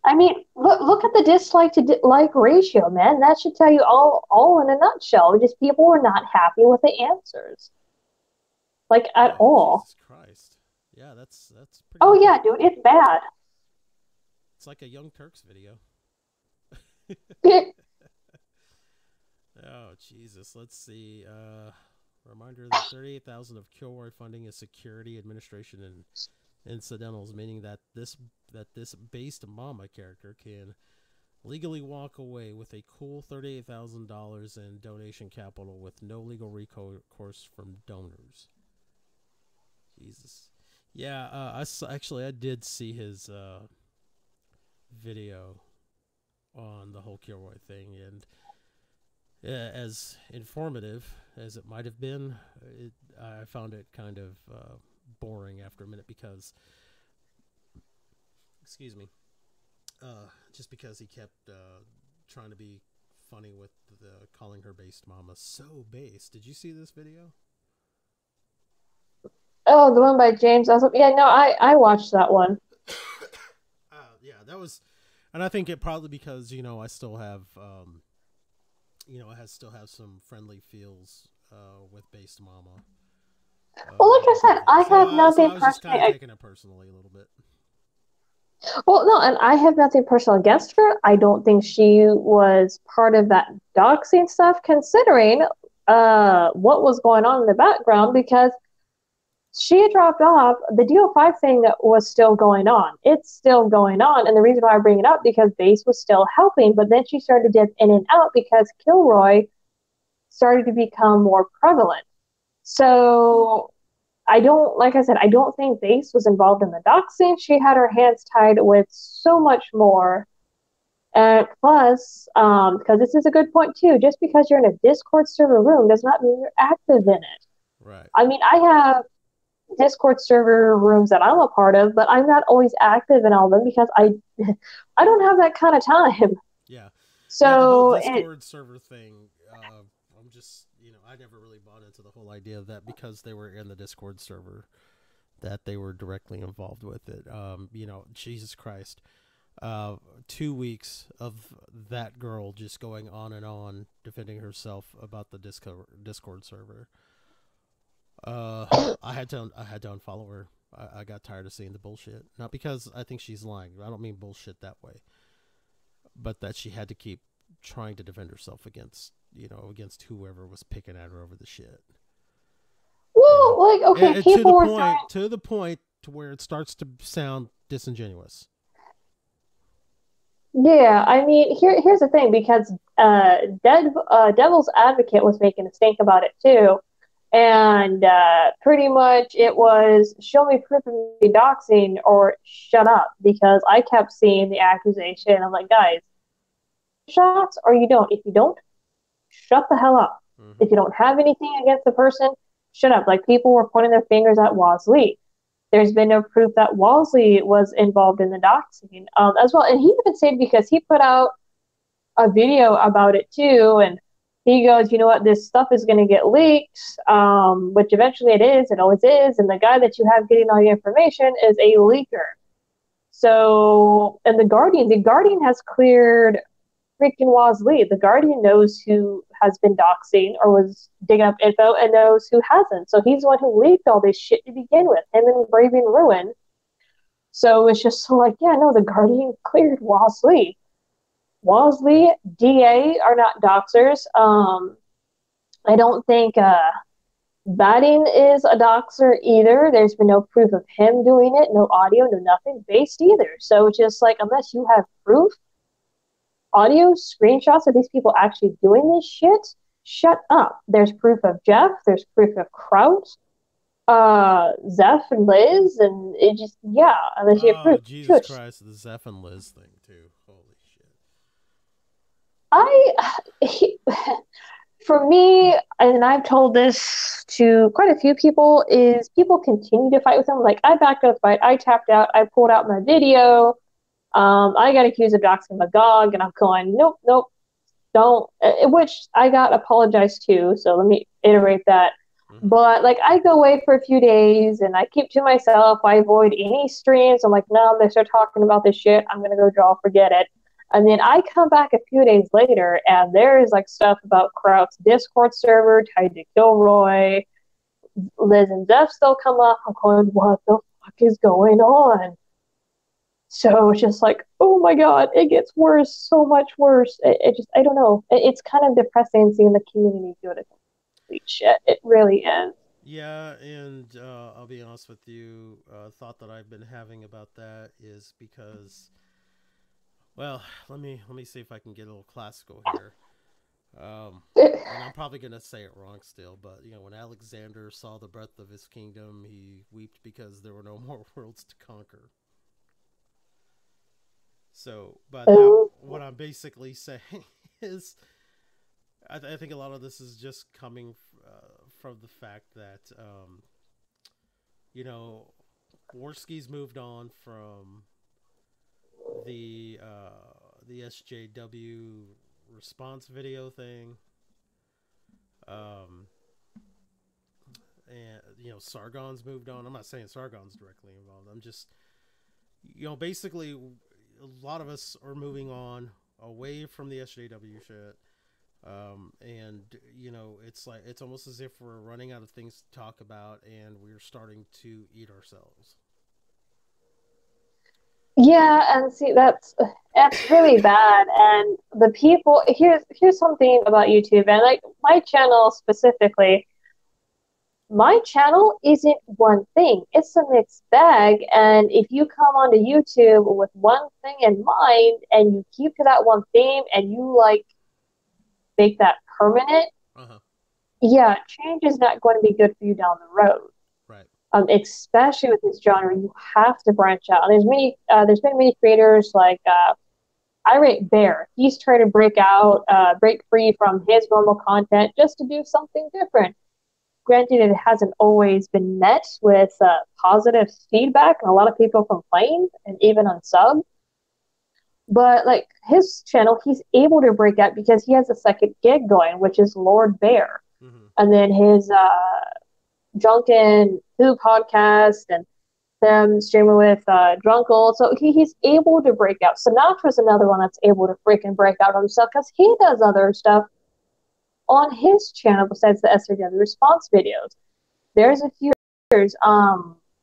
I mean, look at the dislike to like ratio, man. That should tell you all in a nutshell. Just people were not happy with the answers. Like, at all. Jesus Christ. Yeah, that's pretty... Oh, yeah, dude, it's bad. It's like a Young Turks video. Oh, Jesus. Let's see. Reminder that 38,000 of Kilroy funding is security, administration, and incidentals, meaning that this based mama character can legally walk away with a cool $38,000 in donation capital with no legal recourse from donors. Jesus. Yeah, I did see his video on the whole Kilroy thing, and as informative as it might have been, I found it kind of boring after a minute because, excuse me, just because he kept trying to be funny with calling her based mama so based. Did you see this video? Oh, the one by James. Yeah, no, I watched that one. Yeah, that was, and I think it probably because I still have still have some friendly feels with based mama. Well, like I said, I have nothing so I was just kind of taking it personally a little bit. Well, no, and I have nothing personal against her. I don't think she was part of that doxing stuff, considering what was going on in the background, because she had dropped off. The DO5 thing was still going on. It's still going on, and the reason why I bring it up because Base was still helping, but then she started to dip in and out because Kilroy started to become more prevalent. So I don't think Base was involved in the doxing. She had her hands tied with so much more. And plus, because this is a good point too, just because you're in a Discord server room does not mean you're active in it. Right. I mean, I have Discord server rooms that I'm a part of, but I'm not always active in all of them because I don't have that kind of time. Yeah. So the whole Discord server thing, I'm just, I never really bought into the whole idea of that because they were in the Discord server that they were directly involved with it. Jesus Christ. 2 weeks of that girl just going on and on defending herself about the Discord server. I had to unfollow her. I got tired of seeing the bullshit. Not because I think she's lying. I don't mean bullshit that way. But that she had to keep trying to defend herself against against whoever was picking at her over the shit. Well, like, okay, and people were to the point to where it starts to sound disingenuous. Yeah, I mean, here's the thing, because Devil's Advocate was making a stink about it too, and pretty much it was show me proof of me doxing or shut up, because I kept seeing the accusation. I'm like, guys, shots or you don't. If you don't, shut the hell up. Mm-hmm. If you don't have anything against the person, shut up. Like, people were pointing their fingers at Walsley. There's been no proof that Walsley was involved in the doxing as well. And he even said, because he put out a video about it too, and he goes, you know what, this stuff is going to get leaked, which eventually it always is, and the guy that you have getting all your information is a leaker. So, and the Guardian has cleared freaking Walsley. The Guardian knows who has been doxing or was digging up info and knows who hasn't. So he's the one who leaked all this shit to begin with, him and Braving Ruin. So it's just like, yeah, no, the Guardian cleared Walsley. Walsley, DA are not doxers. I don't think Batting is a doxer either. There's been no proof of him doing it, no audio, no nothing based either. So it's just like, unless you have proof, audio, screenshots of these people actually doing this shit, shut up. There's proof of Jeff, there's proof of Kraut, Zeph and Liz, and it just, yeah, unless you have proof. Jesus Christ, the Zeph and Liz thing too. Holy shit. For me, and I've told this to quite a few people, is people continue to fight with them. Like, I backed out the fight, I tapped out, I pulled out my video. I got accused of doxing Magog, and I'm going, nope, don't. Which I got apologized to, so let me iterate that. Mm-hmm. But, like, I go away for a few days, and I keep to myself. I avoid any streams. I'm like, no, they start talking about this shit, I'm going to go draw, forget it. And then I come back a few days later, and there's, like, stuff about Kraut's Discord server tied to Kilroy. Liz and Zeph still come up. I'm going, what the fuck is going on? So it's just like, oh my God, it gets worse, so much worse. It just, I don't know. It's kind of depressing seeing the community do it. Complete shit. It really is. Yeah, and I'll be honest with you, thought that I've been having about that is because, well, let me see if I can get a little classical here. And I'm probably going to say it wrong still, but, when Alexander saw the breadth of his kingdom, he wept because there were no more worlds to conquer. So, but what I'm basically saying is, I think a lot of this is just coming from the fact that, Worski's moved on from the SJW response video thing, and Sargon's moved on. I'm not saying Sargon's directly involved. I'm just, basically, a lot of us are moving on away from the SJW shit, and it's almost as if we're running out of things to talk about, and we're starting to eat ourselves. Yeah, and see, that's really bad. And the people, here's something about YouTube, and like my channel specifically. My channel isn't one thing. It's a mixed bag. And if you come onto YouTube with one thing in mind and you keep to that one theme and you like make that permanent, yeah, change is not going to be good for you down the road. Right. Especially with this genre, you have to branch out. And there's been many creators like Irate Bear. He's trying to break free from his normal content just to do something different. Granted, it hasn't always been met with positive feedback, and a lot of people complain and even unsub. But like his channel, he's able to break out because he has a second gig going, which is Lord Bear, and then his Drunken Who podcast and them streaming with Drunkle. So he's able to break out. Sinatra's another one that's able to freaking break out himself because he does other stuff on his channel besides the SRW response videos. There's a few others.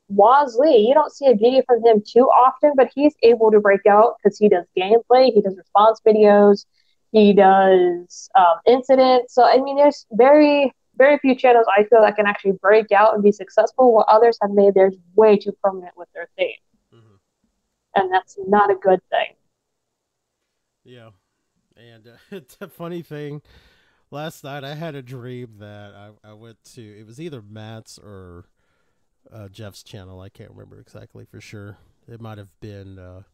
Walsley, you don't see a video from him too often, but he's able to break out because he does gameplay, he does response videos, He does incidents. So I mean, there's very very few channels I feel that can actually break out and be successful, while others have made theirs way too permanent with their theme, and that's not a good thing. Yeah, and it's a funny thing. Last night I had a dream that I went to. It was either Matt's or Jeff's channel. I can't remember exactly for sure. It might have been, a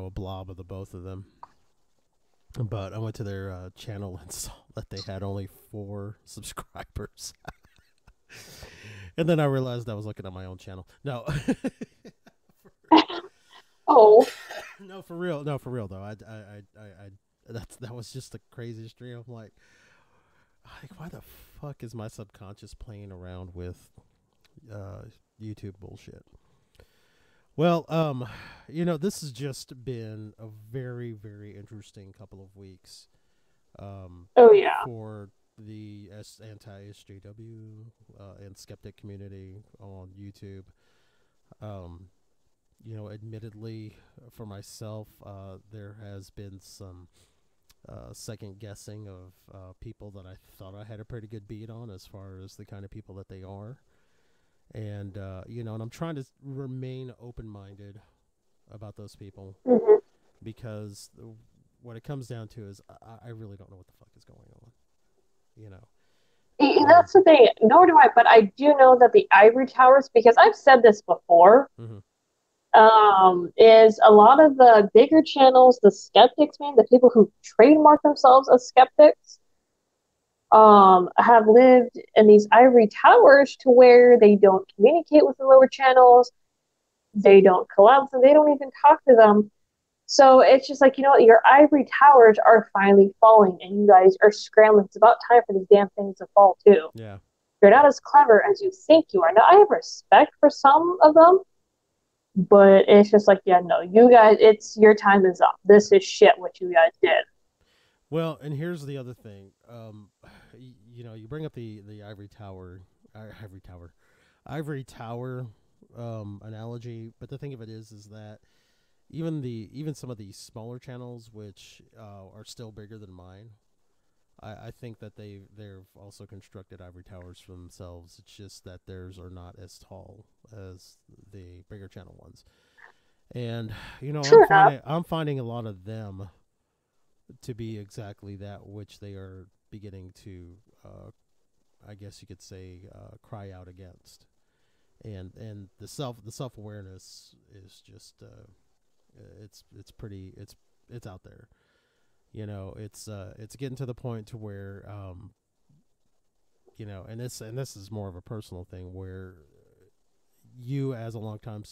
blob of the both of them. But I went to their channel and saw that they had only 4 subscribers. And then I realized I was looking at my own channel. No. Oh. No, for real. No, for real though. That was just the craziest dream. I'm like, why the fuck is my subconscious playing around with YouTube bullshit? Well, this has just been a very, very interesting couple of weeks. Oh yeah. For the anti-SJW and skeptic community on YouTube. Admittedly, for myself, there has been some second guessing of people that I thought I had a pretty good beat on as far as the kind of people that they are. And, and I'm trying to remain open-minded about those people because what it comes down to is I really don't know what the fuck is going on, That's the thing. Nor do I, but I do know that the ivory towers, because I've said this before, is a lot of the bigger channels, the skeptics, the people who trademark themselves as skeptics, have lived in these ivory towers to where they don't communicate with the lower channels, they don't collab with them, they don't even talk to them. So it's just like, your ivory towers are finally falling and you guys are scrambling. It's about time for these damn things to fall too. Yeah. You're not as clever as you think you are. Now, I have respect for some of them, but it's just like, yeah, no, you guys, your time is up. This is shit what you guys did. Well, and here's the other thing. You bring up the ivory tower analogy, but the thing of it is that even some of these smaller channels, which are still bigger than mine, I think that they've also constructed ivory towers for themselves. It's just that theirs are not as tall as the bigger channel ones. And I'm finding a lot of them to be exactly that which they are beginning to, I guess you could say, cry out against. And the self awareness is just it's out there. It's getting to the point to where and this is more of a personal thing where you as a longtime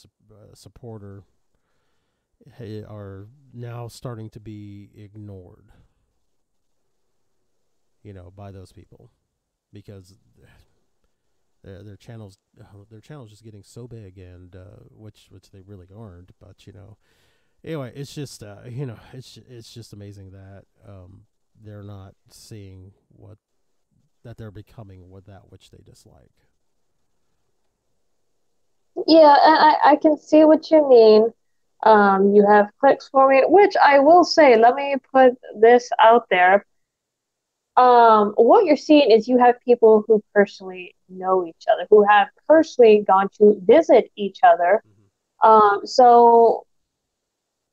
supporter are now starting to be ignored, by those people because their channels just getting so big and which they really aren't, but anyway, it's just it's just amazing that they're not seeing that they're becoming that which they dislike. Yeah, and I can see what you mean. You have clicks for me, which I will say, let me put this out there. What you're seeing is you have people who personally know each other, who have personally gone to visit each other. So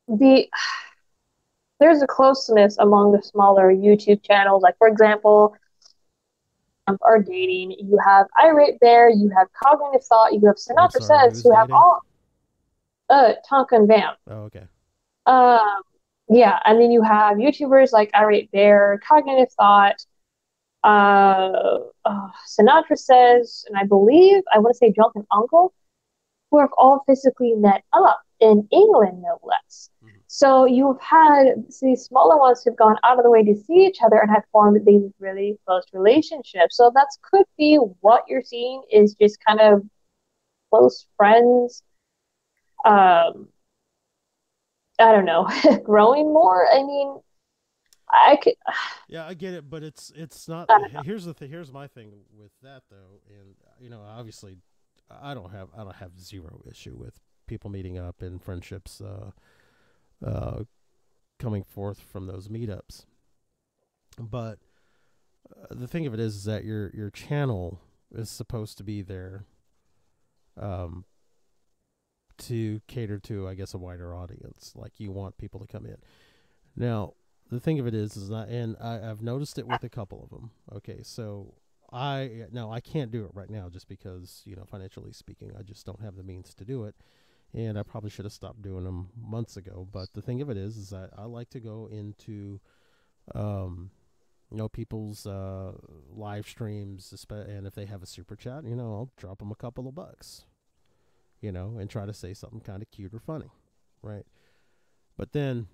there's a closeness among the smaller YouTube channels. Like, for example, are dating. You have Irate Bear, you have Cognitive Thought, you have Sinatra Says, who have all Tonka and Vamp. Oh, okay. Yeah, and then you have YouTubers like Irate Bear, Cognitive Thought, Sinatra Says, and I want to say Drunken Uncle, who have all physically met up in England, no less. So you've had these smaller ones who've gone out of the way to see each other and have formed these really close relationships. So that could be what you're seeing is just kind of close friends. I don't know, growing more. I mean, I could. Yeah, I get it, but it's not. Here's my thing with that though, and obviously, I don't have zero issue with people meeting up and friendships coming forth from those meetups. But the thing of it is that your channel is supposed to be there to cater to, I guess, a wider audience. Like, you want people to come in. Now, the thing of it is that, and I've noticed it with a couple of them. Okay, so I can't do it right now just because, financially speaking, I just don't have the means to do it. And I probably should have stopped doing them months ago. But the thing of it is that I like to go into, people's live streams, and if they have a super chat, I'll drop them a couple of bucks, and try to say something kind of cute or funny, right? But then,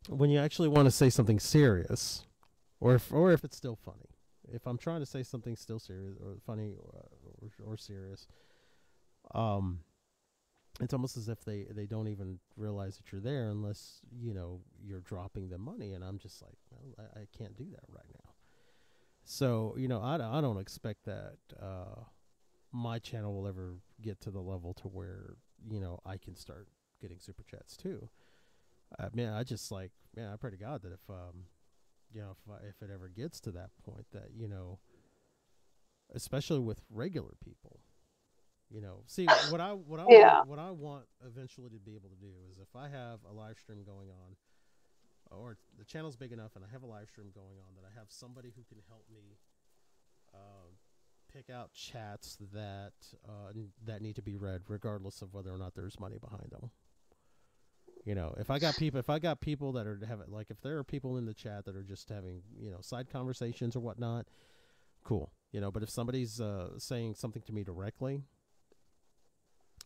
when you actually want to say something serious, or if it's still funny, if I'm trying to say something still serious or funny or serious, it's almost as if they don't even realize that you're there unless, you're dropping them money. And I'm just like, well, I can't do that right now. So, I don't expect that my channel will ever get to the level to where, I can start getting super chats too. I pray to God that if it ever gets to that point that, especially with regular people, see, what I want eventually to be able to do is, if I have a live stream going on, or the channel's big enough and I have a live stream going on, that I have somebody who can help me pick out chats that need to be read, regardless of whether or not there's money behind them. If I got people that are having, like, if there are people in the chat that are just having, side conversations or whatnot, cool. But if somebody's saying something to me directly,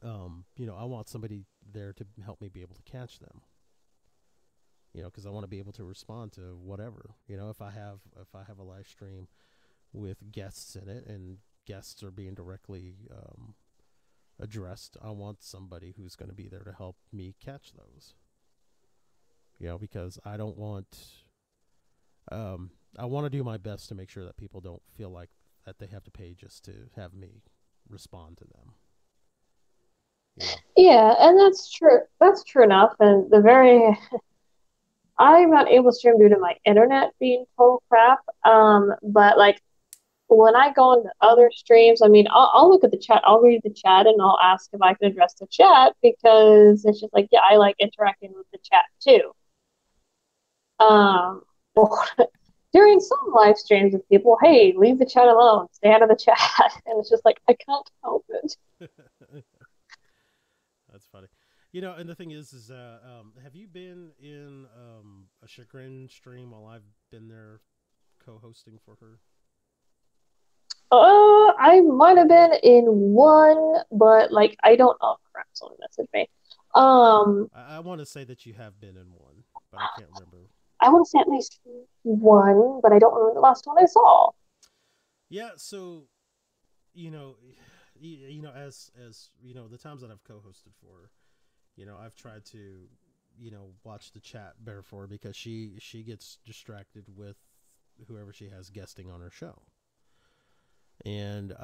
I want somebody there to help me be able to catch them. Because I want to be able to respond to whatever. If I have a live stream with guests in it and guests are being directly addressed, I want somebody who's going to be there to help me catch those. Because I don't want. I want to do my best to make sure that people don't feel like that they have to pay just to have me respond to them. Yeah, and that's true. That's true enough. And I'm not able to stream due to my internet being total crap. But like, when I go into other streams, I mean, I'll look at the chat, I'll read the chat, and I'll ask if I can address the chat, because it's just like, yeah, I like interacting with the chat too. During some live streams with people, hey, leave the chat alone, stay out of the chat, and it's just like, I can't help it. That's funny. And the thing is have you been in a Chagrin stream while I've been there co-hosting for her? I might have been in one, but like, I don't know. Crap, someone messaged me. I want to say that you have been in one, but I can't remember. I want to say at least one, but I don't remember the last one I saw. Yeah, so as the times that I've co-hosted for her, I've tried to watch the chat better for her, because she gets distracted with whoever she has guesting on her show. And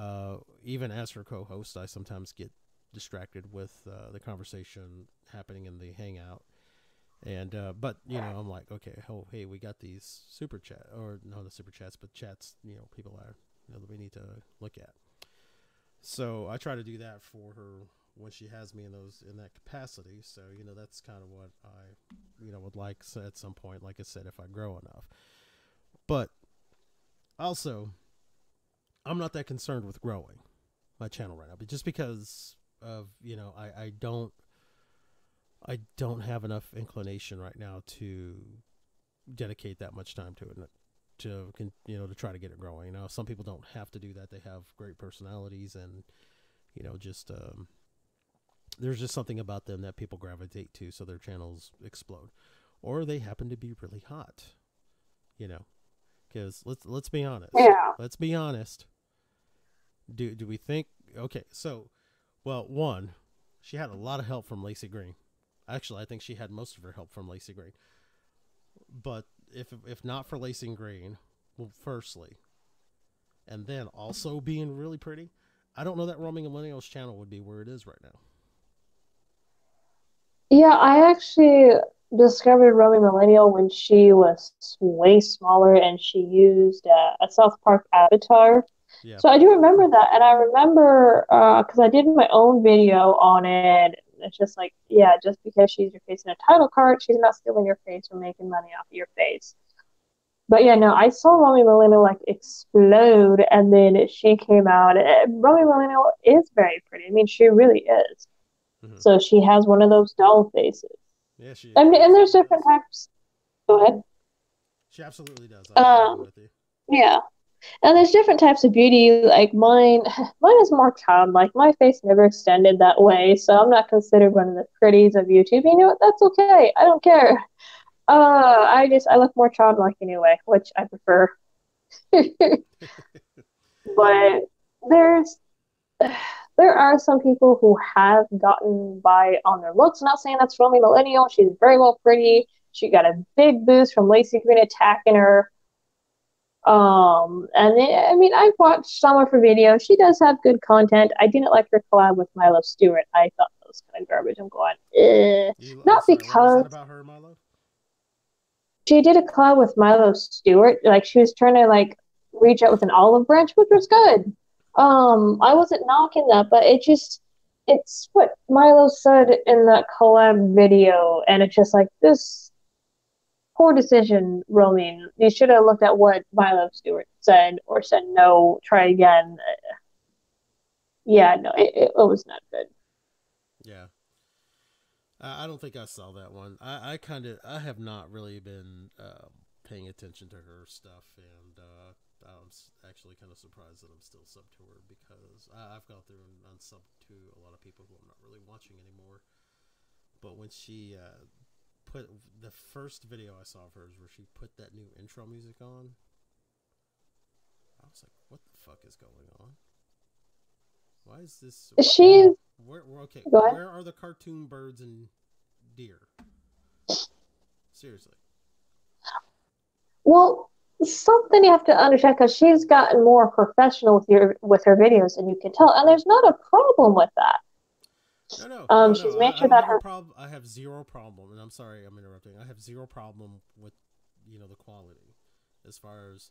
even as her co-host, I sometimes get distracted with the conversation happening in the Hangout. And but I'm like, okay, hey, we got these super chat, or no, the super chats, but chats, people are that we need to look at. So I try to do that for her when she has me in that capacity. So that's kind of what I would like at some point, like I said, if I grow enough. But also, I'm not that concerned with growing my channel right now, but just because of I don't have enough inclination right now to dedicate that much time to it, to try to get it growing. Now, some people don't have to do that; they have great personalities, and there's just something about them that people gravitate to, so their channels explode, or they happen to be really hot. Because let's be honest. Yeah. Let's be honest. Do we think, okay, so, well, one, she had a lot of help from Lacey Green. Actually, I think she had most of her help from Lacey Green. But if not for Lacey Green, well, firstly, and then also being really pretty, I don't know that Roaming Millennials channel would be where it is right now. Yeah, I actually discovered Romy Millennial when she was way smaller and she used a South Park avatar. Yeah. So I do remember that, and I remember because I did my own video on it. It's just like, yeah, just because she's your face in a title card, she's not stealing your face or making money off of your face. But yeah, no, I saw Romy Millennial like explode, and then she came out. Romy Millennial is very pretty. I mean, she really is. Mm-hmm. So she has one of those doll faces. Yeah, she. I mean, and there's different types. Go ahead. She absolutely does. I'm with you. Yeah. And there's different types of beauty. Like mine is more childlike. My face never extended that way, so I'm not considered one of the pretties of YouTube. You know what? That's okay. I don't care. I look more childlike anyway, which I prefer. But there's there are some people who have gotten by on their looks. I'm not saying that's Romy Millennial. She's very well pretty. She got a big boost from Lacey Green attacking her. I mean, I've watched some of her videos. She does have good content. I didn't like her collab with Milo Stewart. I thought that was kind of garbage. I'm going, not sorry, because what was that about her, Milo? she did a collab with Milo Stewart. Like she was trying to like reach out with an olive branch, which was good. I wasn't knocking that, but it's what Milo said in that collab video, and it's just like this poor decision, Romy. You should have looked at what Milo Stewart said or said no, try again. Yeah, no, it was not good. Yeah. I don't think I saw that one. I have not really been paying attention to her stuff, and I'm actually kind of surprised that I'm still sub to her because I've gone through and unsub to a lot of people who I'm not really watching anymore. But when she put the first video I saw of hers where she put that new intro music on, I was like, what the fuck is going on? Why is this? Where are the cartoon birds and deer? Seriously. Well, something you have to understand because she's gotten more professional with her videos, and you can tell, and there's not a problem with that. No. She's made sure that I have zero problem, and I'm sorry I'm interrupting. I have zero problem with the quality, as far as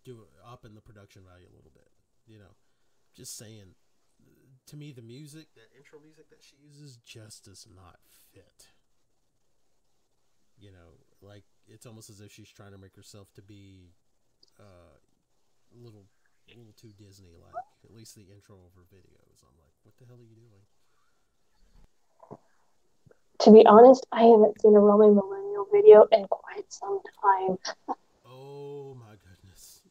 do up in the production value a little bit. Just saying. To me, the music, that intro music that she uses, just does not fit. Like it's almost as if she's trying to make herself to be a little too Disney-like. At least the intro of her videos. I'm like, what the hell are you doing? To be honest, I haven't seen a Romy Millennial video in quite some time. Oh my goodness.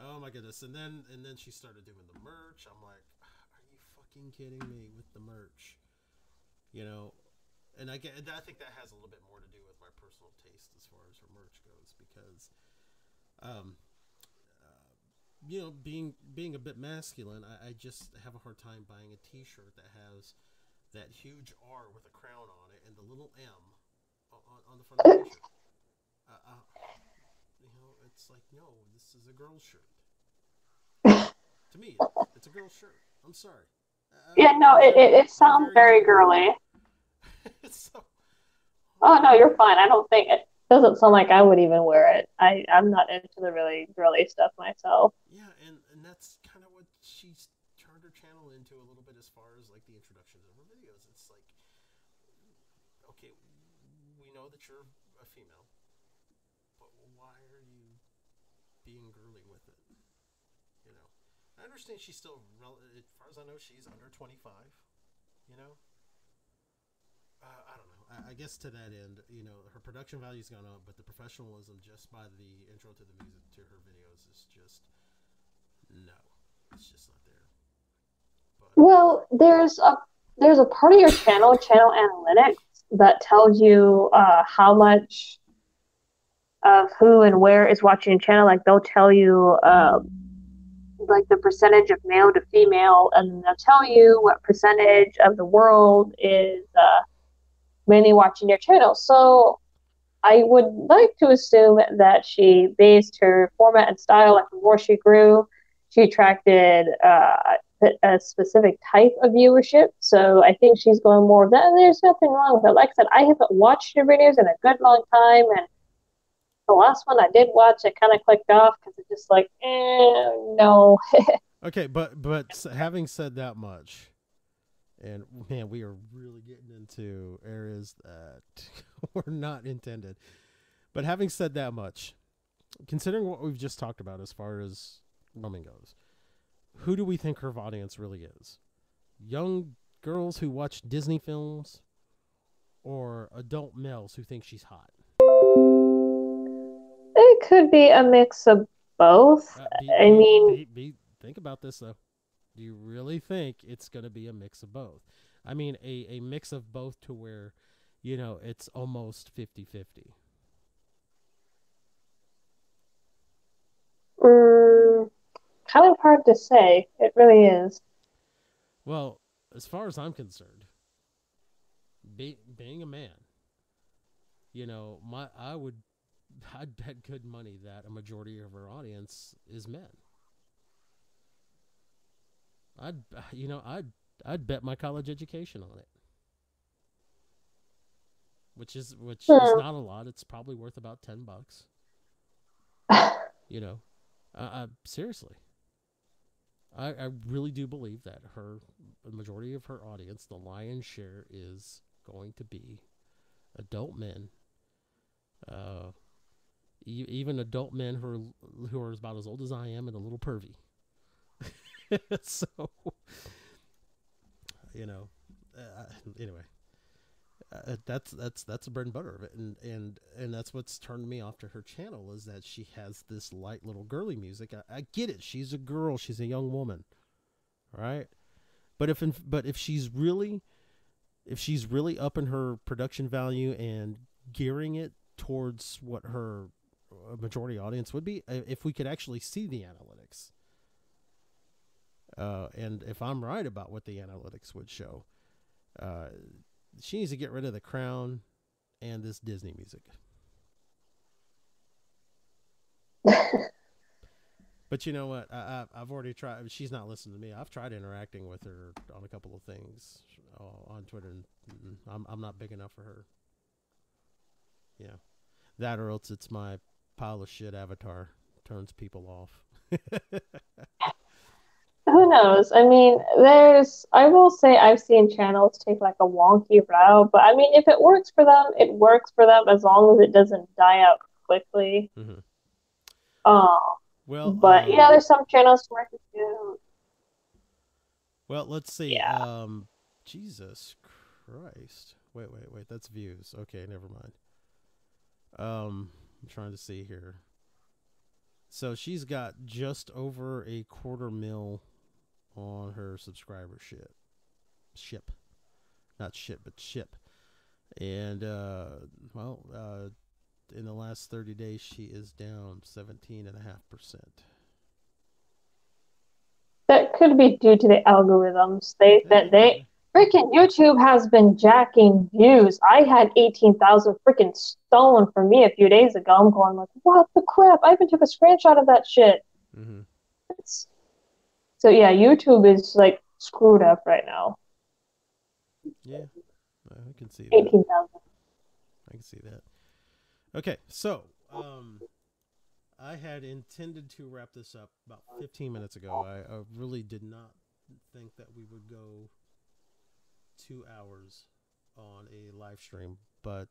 Oh my goodness. And then she started doing the merch. I'm like, are you fucking kidding me with the merch? And I think that has a little bit more to do with my personal taste as far as her merch goes, because being a bit masculine, I just have a hard time buying a t-shirt that has that huge R with a crown on it and the little M on the front of the t-shirt. It's like, no, this is a girl's shirt. To me, it's a girl's shirt. I'm sorry. Yeah, no, it sounds very girly. Oh no, you're fine. I don't think it doesn't sound like I would even wear it. I'm not into the really girly stuff myself. Yeah, and that's kind of what she's turned her channel into a little bit as far as like the introductions of her videos. It's like, okay, we know that you're a female, but why are you being girly with it? I understand she's still, as far as I know, she's under 25. I don't know. I guess to that end, her production value's gone up, but the professionalism just by the intro to the music to her videos is just it's just not there. But, well, there's a part of your channel analytics, that tells you how much of who and where is watching your channel. Like they'll tell you like the percentage of male to female, and they'll tell you what percentage of the world is mainly watching your channel. So I would like to assume that she based her format and style, like the more she grew, she attracted a specific type of viewership. So I think she's going more of that. And there's nothing wrong with it. Like I said, I haven't watched her videos in a good long time. And the last one I did watch, I kind of clicked off because it's just like, no. Okay, but having said that much, and man, we are really getting into areas that were not intended. But having said that much, considering what we've just talked about as far as roaming goes, who do we think her audience really is? Young girls who watch Disney films, or adult males who think she's hot? It could be a mix of both. Think about this, though. Do you really think it's going to be a mix of both? I mean, a mix of both to where, it's almost 50-50. Kind of hard to say. It really is. Well, as far as I'm concerned, being a man, I'd bet good money that a majority of our audience is men. I'd bet my college education on it, which is not a lot. It's probably worth about $10. Seriously, I really do believe that the majority of her audience, the lion's share, is going to be adult men. Even adult men who are about as old as I am and a little pervy. So, anyway, that's the bread and butter of it, and that's what's turned me off to her channel, is that she has this light little girly music. I get it; she's a girl, she's a young woman, right? But if she's really upping her production value and gearing it towards what her majority audience would be, if we could actually see the analytics. And if I'm right about what the analytics would show, she needs to get rid of The Crown and this Disney music. But you know what? I've already tried. She's not listening to me. I've tried interacting with her on a couple of things on Twitter, and I'm not big enough for her. Yeah, that or else it's my pile of shit avatar turns people off. Who knows? I mean, I will say I've seen channels take like a wonky route, but I mean, if it works for them, it works for them as long as it doesn't die out quickly. Mm-hmm. But yeah, there's some channels where it do. Well, let's see. Yeah. Jesus Christ. Wait. That's views. Okay, never mind. I'm trying to see here. So she's got just over 250,000 on her subscriber ship. Not ship, but ship. And, in the last 30 days, she is down 17.5%. That could be due to the algorithms. Freaking YouTube has been jacking views. I had 18,000 freaking stolen from me a few days ago. I'm going like, what the crap? I even took a screenshot of that shit. Mm-hmm. So yeah, YouTube is like screwed up right now. Yeah, I can see that. 18,000. I can see that. Okay, so I had intended to wrap this up about 15 minutes ago. I really did not think that we would go 2 hours on a live stream, but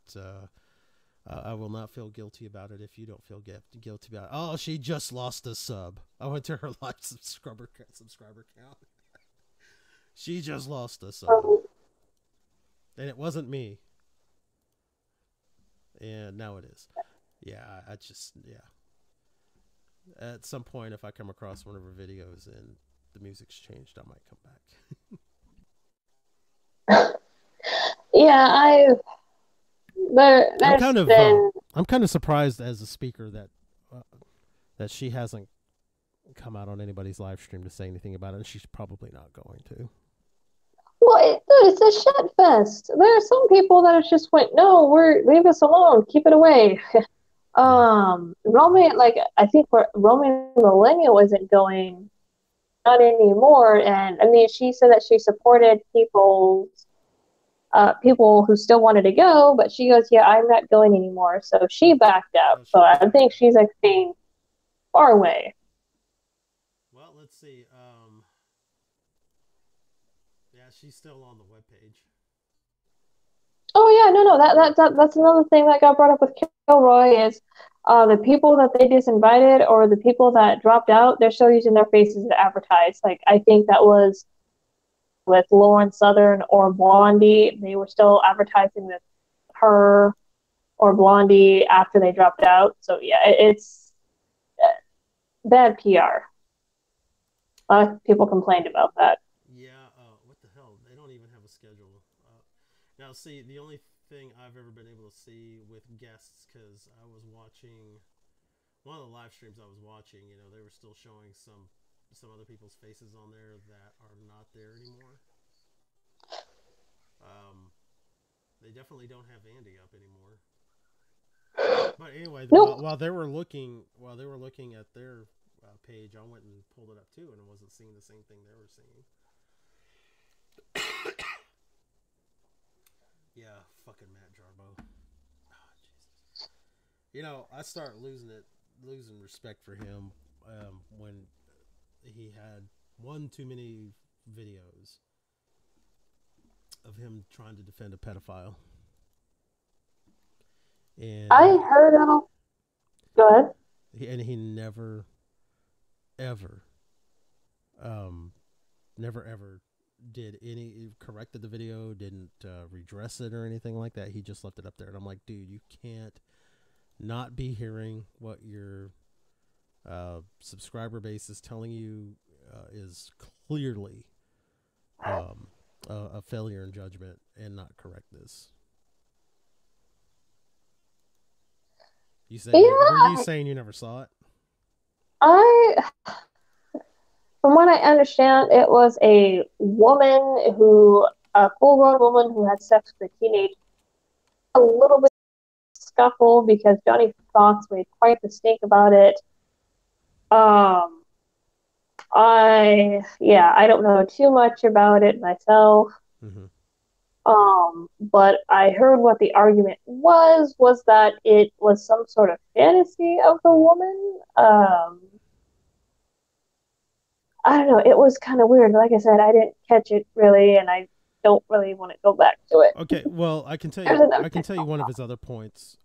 I will not feel guilty about it if you don't feel guilty about it. Oh, she just lost a sub. I went to her live subscriber count. She just lost a sub. And it wasn't me. And now it is. Yeah, at some point, if I come across one of her videos and the music's changed, I might come back. Yeah, I'm kind of surprised as a speaker that she hasn't come out on anybody's live stream to say anything about it, and she's probably not going to. Well, it's a shit fest. There are some people that just went, no, leave us alone, keep it away. Roman, I think Roman Millennial isn't going not anymore. And I mean, she said that she supported people who still wanted to go, but she goes, yeah, I'm not going anymore. So she backed out. Oh, So I think out. she's like staying far away. Well, let's see. Yeah, she's still on the webpage. Oh yeah, no, that's another thing that got brought up with Kilroy is the people that they disinvited or the people that dropped out, they're still using their faces to advertise. Like I think that was with Lauren Southern or Blondie, they were still advertising with her or Blondie after they dropped out. So yeah, it's bad PR. A lot of people complained about that. Yeah, what the hell? They don't even have a schedule. Now, see, the only thing I've ever been able to see with guests, because I was watching one of the live streams I was watching, they were still showing some other people's faces on there that are not there anymore. They definitely don't have Andy up anymore. But anyway, nope. while they were looking at their page, I went and pulled it up too, and I wasn't seeing the same thing they were seeing. Yeah, fucking Matt Jarbo. Oh, Jesus. I start losing respect for him when he had one too many videos of him trying to defend a pedophile. And I heard of. Go ahead. And he never, ever, did corrected the video, didn't redress it or anything like that. He just left it up there, and I'm like, dude, you can't not be hearing what your subscriber base is telling you is clearly a failure in judgment and not correct this. You said, were you saying you never saw it? From what I understand, it was a full-grown woman who had sex with a teenager. A little bit scuffle because Johnny Fox made quite the stink about it. I don't know too much about it myself. Mm-hmm. But I heard what the argument was that it was some sort of fantasy of the woman. I don't know. It was kind of weird. Like I said, I didn't catch it really, and I don't really want to go back to it. Okay, well, I can tell you one of his other points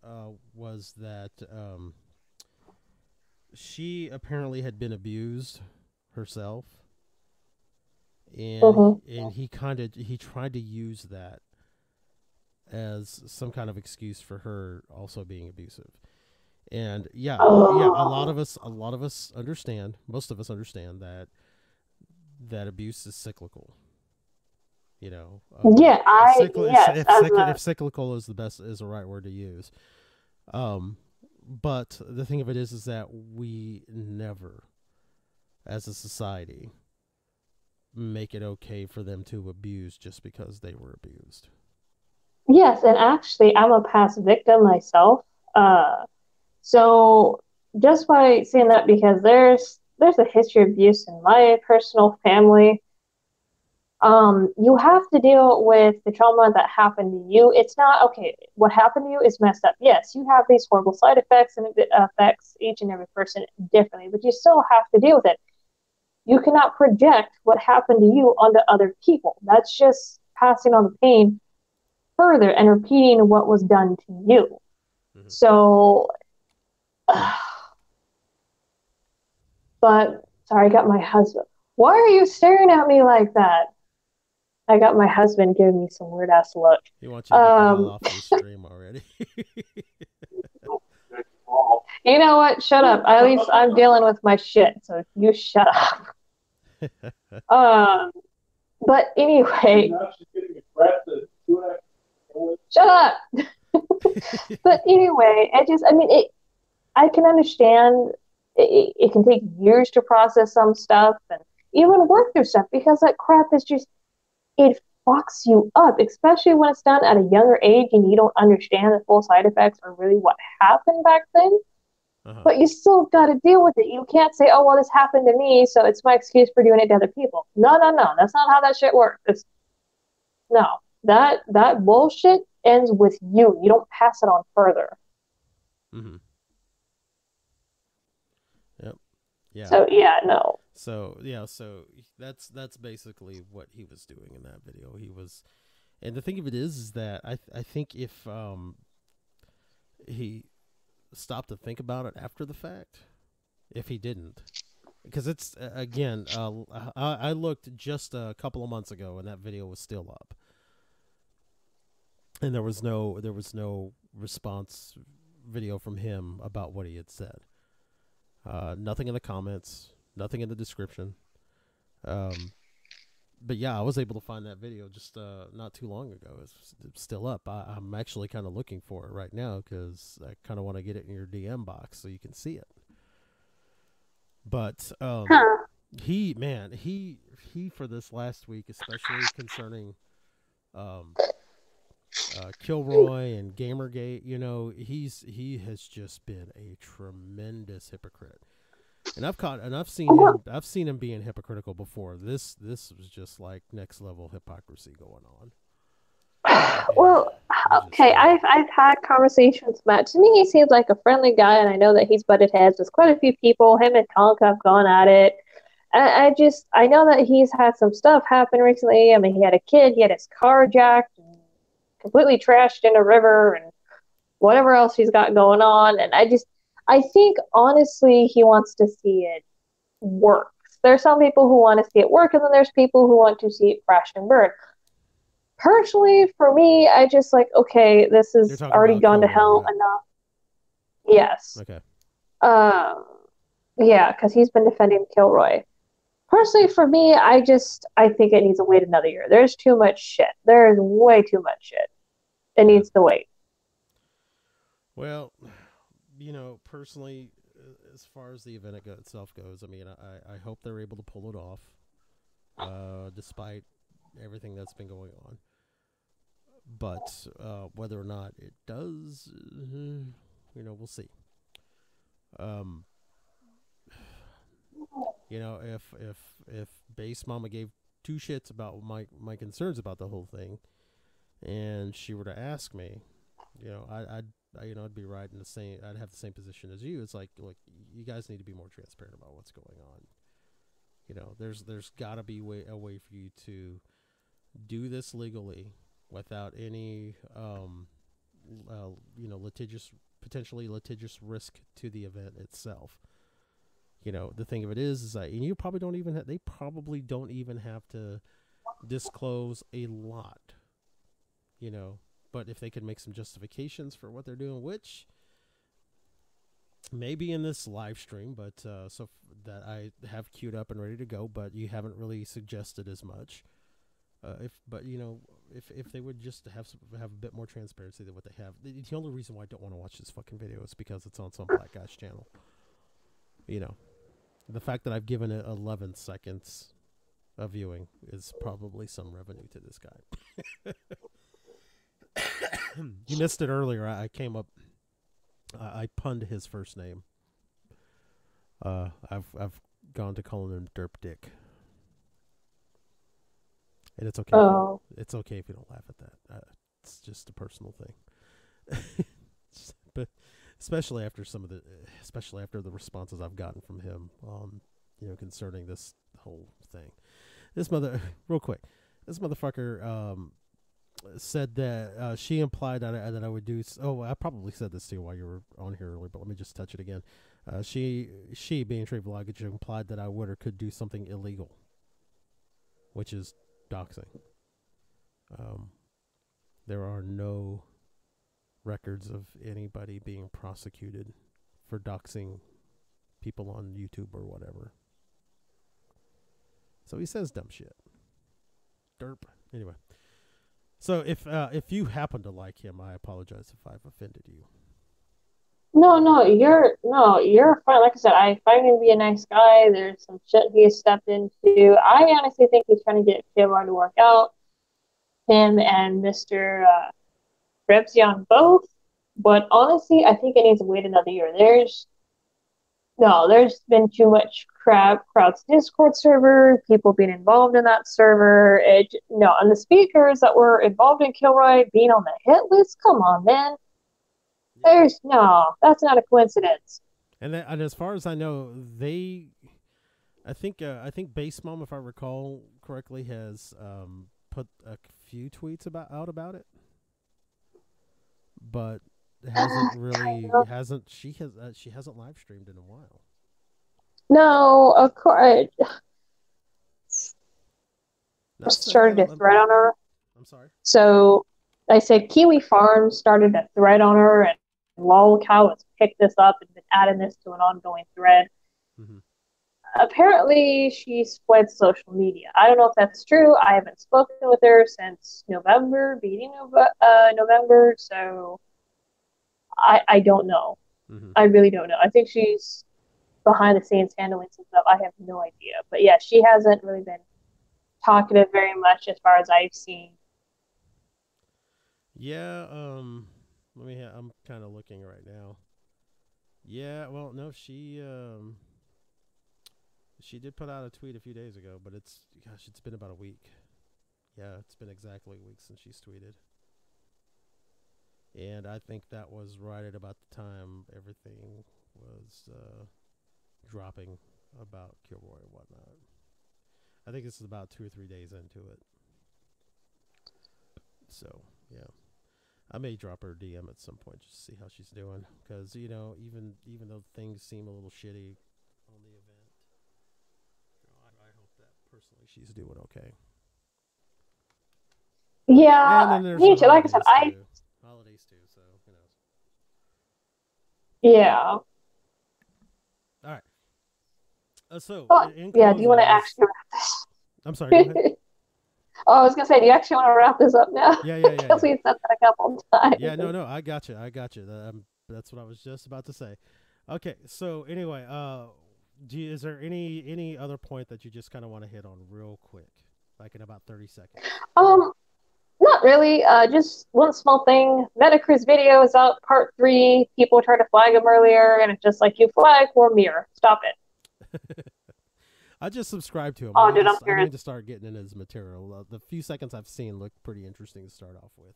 was that she apparently had been abused herself, and he tried to use that as some kind of excuse for her also being abusive. And a lot of us understand, most of us understand that abuse is cyclical. If cyclical is the right word to use. But the thing of it is that we never, as a society, make it okay for them to abuse just because they were abused. Yes, and actually, I'm a past victim myself. So just by saying that, because there's a history of abuse in my personal family. You have to deal with the trauma that happened to you. It's not okay. What happened to you is messed up. Yes, you have these horrible side effects, and it affects each and every person differently. But you still have to deal with it. You cannot project what happened to you onto other people. That's just passing on the pain further and repeating what was done to you. Mm-hmm. So, but sorry, I got my husband. Why are you staring at me like that? I got my husband giving me some weird ass look. He wants you to get the hell off the stream already. You know what? Shut up. At least I'm dealing with my shit, so you shut up. But anyway. Shut up. But anyway, I can understand it can take years to process some stuff and even work through stuff because that crap is just, it fucks you up, especially when it's done at a younger age and you don't understand the full side effects or really what happened back then. But you still got to deal with it. You can't say, "Oh, well, this happened to me, so it's my excuse for doing it to other people." No, no, no. That's not how that shit works. No, that bullshit ends with you. You don't pass it on further. Mm-hmm. Yep. Yeah. So yeah, no. So that's basically what he was doing in that video. He was, and the thing of it is that I think if he stopped to think about it after the fact, if he didn't, because it's again, I looked just a couple of months ago and that video was still up, and there was no response video from him about what he had said. Nothing in the comments, nothing in the description. But yeah, I was able to find that video just not too long ago. It's still up. I'm actually kind of looking for it right now because I kind of want to get it in your DM box so you can see it. But he for this last week, especially concerning Kilroy and Gamergate, he has just been a tremendous hypocrite. And I've seen him being hypocritical before. This was just like next level hypocrisy going on. Well, okay, I've had conversations with Matt. To me, he seems like a friendly guy, and I know that he's butted heads with quite a few people. Him and Tonka have gone at it. I know that he's had some stuff happen recently. I mean, he had a kid, he had his car jacked, and completely trashed in a river, and whatever else he's got going on. And I think honestly, he wants to see it work. There's some people who want to see it work, and then there's people who want to see it crash and burn. Personally, for me, I just like, okay, this has already gone to hell enough. Yes. Okay. Yeah, because he's been defending Kilroy. Personally, for me, I think it needs to wait another year. There's too much shit. There is way too much shit. It needs to wait. Well, personally, as far as the event itself goes, I mean, I hope they're able to pull it off, despite everything that's been going on. But whether or not it does, we'll see. If Base Mama gave two shits about my concerns about the whole thing, and she were to ask me, I'd be right in the same. I'd have the same position as you. It's like, look, you guys need to be more transparent about what's going on. There's got to be a way for you to do this legally without any, potentially litigious risk to the event itself. The thing of it is that you probably don't even they probably don't even have to disclose a lot. But if they could make some justifications for what they're doing, which maybe in this live stream, but so that I have queued up and ready to go, but you haven't really suggested as much. If they would just have a bit more transparency than what they have. The only reason why I don't want to watch this fucking video is because it's on some black guy's channel. The fact that I've given it 11 seconds of viewing is probably some revenue to this guy. You missed it earlier. I came up. I punned his first name. I've gone to calling him Derp Dick, and it's okay. Oh. It's okay if you don't laugh at that. It's just a personal thing. But especially after the responses I've gotten from him, concerning this whole thing. Real quick, this motherfucker said that she implied that I would do. Oh, I probably said this to you while you were on here earlier, but let me just touch it again. She being Trey Vloggage implied that I would or could do something illegal, which is doxing. There are no records of anybody being prosecuted for doxing people on YouTube or whatever. So he says dumb shit. Derp. Anyway. So if you happen to like him, I apologize if I've offended you. No, you're fine. Like I said, I find him to be a nice guy. There's some shit he has stepped into. I honestly think he's trying to get Kevin to work out. Him and Mr. Rebsy on both. But honestly, I think it needs to wait another year. There's No, there's been too much crap. Crowd's Discord server, people being involved in that server. No, and the speakers that were involved in Kilroy being on the hit list. Come on, man. Yeah. That's not a coincidence. And as far as I know, I think Base Mom, if I recall correctly, has put a few tweets about it, but she hasn't live streamed in a while. No, of course. Started a thread on her. I'm sorry. So I said Kiwi Farm started a thread on her, and Lolcow has picked this up and been adding this to an ongoing thread. Mm-hmm. Apparently, she splits social media. I don't know if that's true. I haven't spoken with her since November, beginning of November, so I don't know. Mm-hmm. I really don't know. I think she's behind the scenes handling some stuff. I have no idea. But yeah, she hasn't really been talkative very much as far as I've seen. Yeah, I'm kind of looking right now. Yeah, well, no, she did put out a tweet a few days ago, but it's been about a week. Yeah, it's been exactly a week since she's tweeted. And I think that was right at about the time everything was dropping about Kilroy and whatnot. I think this is about 2 or 3 days into it. So, yeah. I may drop her a DM at some point just to see how she's doing. Because, even though things seem a little shitty on the event, I hope that personally she's doing okay. Yeah, and then there's me too. Like I said, holidays too, so who knows. Yeah. All right. So, yeah, do you want to actually wrap this? I'm sorry, go ahead. Oh, I was going to say, do you actually want to wrap this up now? Yeah. Because we've said that a couple times. Yeah, no, I got you. That's what I was just about to say. Okay, so anyway, is there any other point that you just kind of want to hit on real quick, like in about 30 seconds? Not really. Just one small thing. Metacris video is out, part 3. People tried to flag him earlier, and it's just like, you flag or mirror. Stop it. I just subscribed to him. Oh, I I'm need to start getting in his material. The few seconds I've seen look pretty interesting to start off with.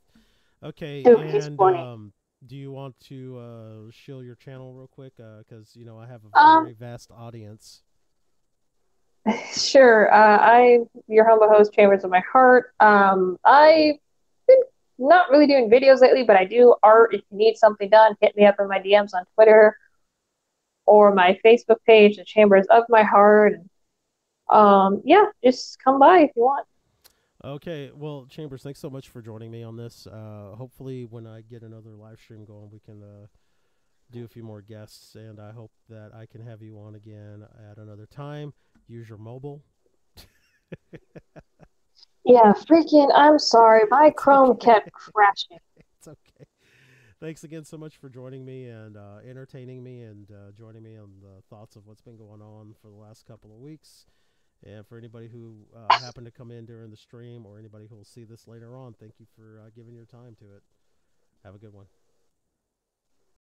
Okay, Dude, he's funny. do you want to shill your channel real quick? Because I have a very vast audience. Sure. Your humble host, Chambers of My Heart. I've been not really doing videos lately, but I do art. If you need something done, hit me up in my DMs on Twitter or my Facebook page, The Chambers of My Heart. Yeah, just come by if you want. Okay, well, Chambers, thanks so much for joining me on this. Hopefully, when I get another live stream going, we can do a few more guests, and I hope that I can have you on again at another time. Use your mobile. Yeah, freaking, I'm sorry. My Chrome kept crashing. It's okay. Thanks again so much for joining me and entertaining me and joining me on the thoughts of what's been going on for the last couple of weeks. And for anybody who happened to come in during the stream or anybody who will see this later on, thank you for giving your time to it. Have a good one.